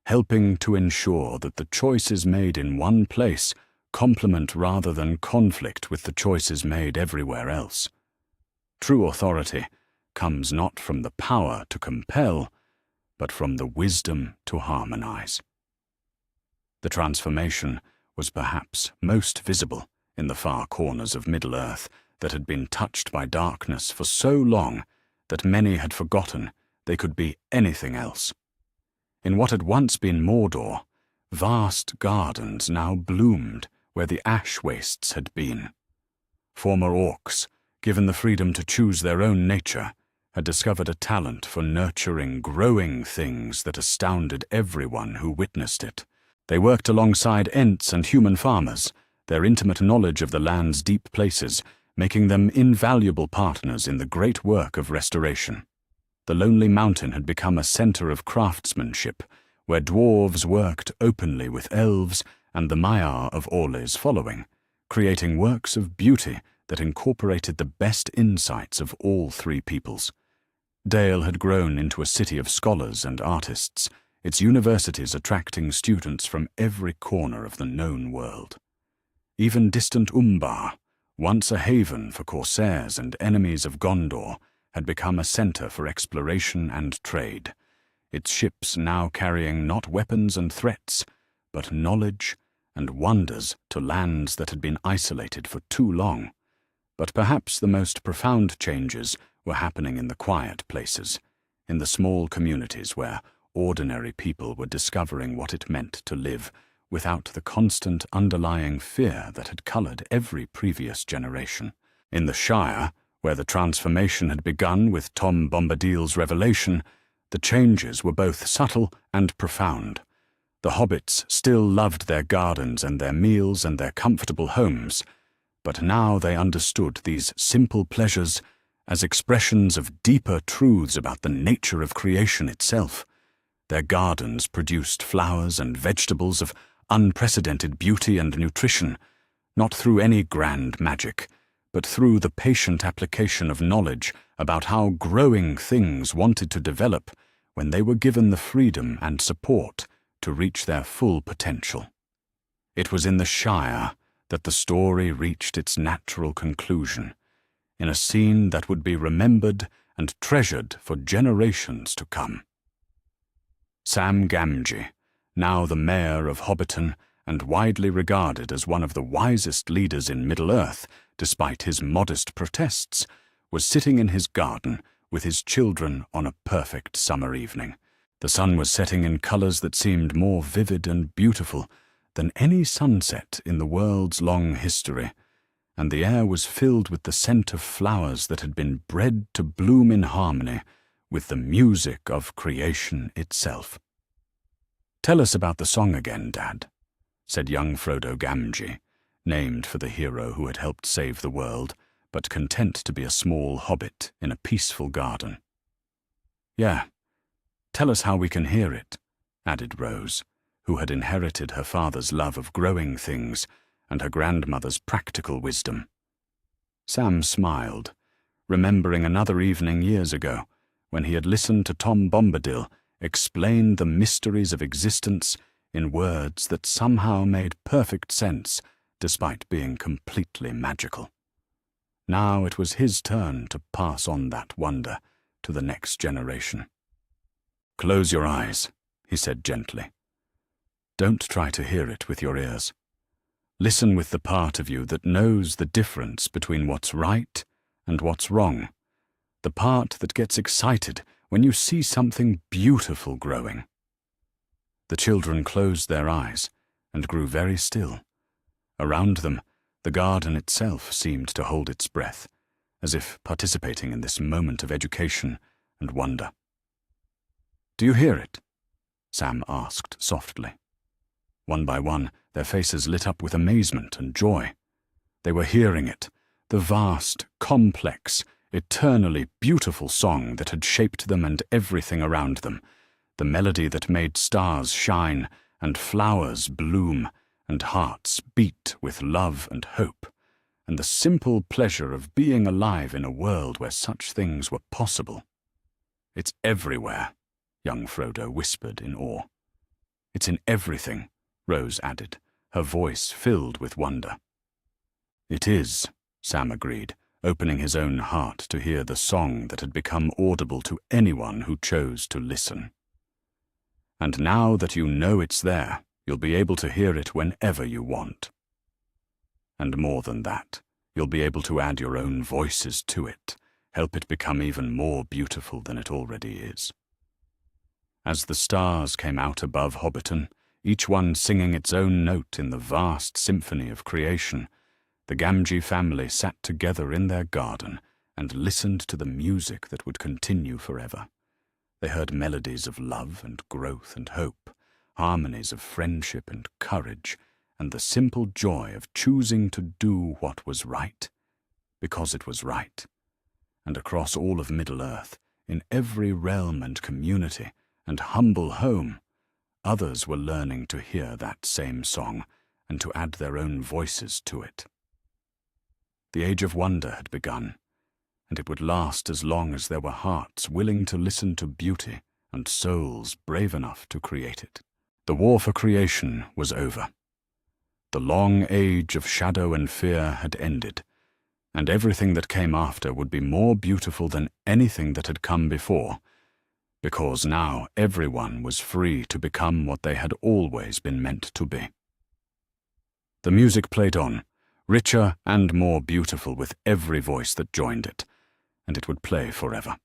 helping to ensure that the choices made in one place complement rather than conflict with the choices made everywhere else. True authority comes not from the power to compel, but from the wisdom to harmonize." The transformation was perhaps most visible in the far corners of Middle-earth that had been touched by darkness for so long that many had forgotten they could be anything else. In what had once been Mordor, vast gardens now bloomed where the ash wastes had been. Former orcs, given the freedom to choose their own nature, had discovered a talent for nurturing growing things that astounded everyone who witnessed it. They worked alongside Ents and human farmers, their intimate knowledge of the land's deep places making them invaluable partners in the great work of restoration. The Lonely Mountain had become a center of craftsmanship, where dwarves worked openly with elves and the Maiar of Orle's following, creating works of beauty that incorporated the best insights of all three peoples. Dale had grown into a city of scholars and artists, its universities attracting students from every corner of the known world. Even distant Umbar, once a haven for corsairs and enemies of Gondor, had become a center for exploration and trade, its ships now carrying not weapons and threats, but knowledge and wonders to lands that had been isolated for too long. But perhaps the most profound changes were happening in the quiet places, in the small communities where ordinary people were discovering what it meant to live without the constant underlying fear that had colored every previous generation. In the Shire, where the transformation had begun with Tom Bombadil's revelation, the changes were both subtle and profound. The hobbits still loved their gardens and their meals and their comfortable homes, but now they understood these simple pleasures as expressions of deeper truths about the nature of creation itself. Their gardens produced flowers and vegetables of unprecedented beauty and nutrition, not through any grand magic, but through the patient application of knowledge about how growing things wanted to develop when they were given the freedom and support to reach their full potential. It was in the Shire that the story reached its natural conclusion, in a scene that would be remembered and treasured for generations to come. Sam Gamgee, now the mayor of Hobbiton and widely regarded as one of the wisest leaders in Middle-earth, despite his modest protests, was sitting in his garden with his children on a perfect summer evening. The sun was setting in colors that seemed more vivid and beautiful than any sunset in the world's long history, and the air was filled with the scent of flowers that had been bred to bloom in harmony with the music of creation itself. "Tell us about the song again, Dad," said young Frodo Gamgee, named for the hero who had helped save the world, but content to be a small hobbit in a peaceful garden. "Yeah, tell us how we can hear it," added Rose, who had inherited her father's love of growing things and her grandmother's practical wisdom. Sam smiled, remembering another evening years ago when he had listened to Tom Bombadil explain the mysteries of existence in words that somehow made perfect sense despite being completely magical. Now it was his turn to pass on that wonder to the next generation. "Close your eyes," he said gently. "Don't try to hear it with your ears. Listen with the part of you that knows the difference between what's right and what's wrong, the part that gets excited when you see something beautiful growing." The children closed their eyes and grew very still. Around them, the garden itself seemed to hold its breath, as if participating in this moment of education and wonder. "Do you hear it?" Sam asked softly. One by one, their faces lit up with amazement and joy. They were hearing it, the vast, complex, eternally beautiful song that had shaped them and everything around them, the melody that made stars shine and flowers bloom and hearts beat with love and hope, and the simple pleasure of being alive in a world where such things were possible. "It's everywhere," young Frodo whispered in awe. "It's in everything," Rose added, her voice filled with wonder. "It is," Sam agreed, opening his own heart to hear the song that had become audible to anyone who chose to listen. "And now that you know it's there, you'll be able to hear it whenever you want. And more than that, you'll be able to add your own voices to it, help it become even more beautiful than it already is." As the stars came out above Hobbiton, each one singing its own note in the vast symphony of creation, the Gamgee family sat together in their garden and listened to the music that would continue forever. They heard melodies of love and growth and hope, harmonies of friendship and courage, and the simple joy of choosing to do what was right, because it was right. And across all of Middle-earth, in every realm and community and humble home, others were learning to hear that same song and to add their own voices to it. The Age of Wonder had begun, and it would last as long as there were hearts willing to listen to beauty and souls brave enough to create it. The war for creation was over. The long age of shadow and fear had ended, and everything that came after would be more beautiful than anything that had come before, because now everyone was free to become what they had always been meant to be. The music played on, richer and more beautiful with every voice that joined it, and it would play forever.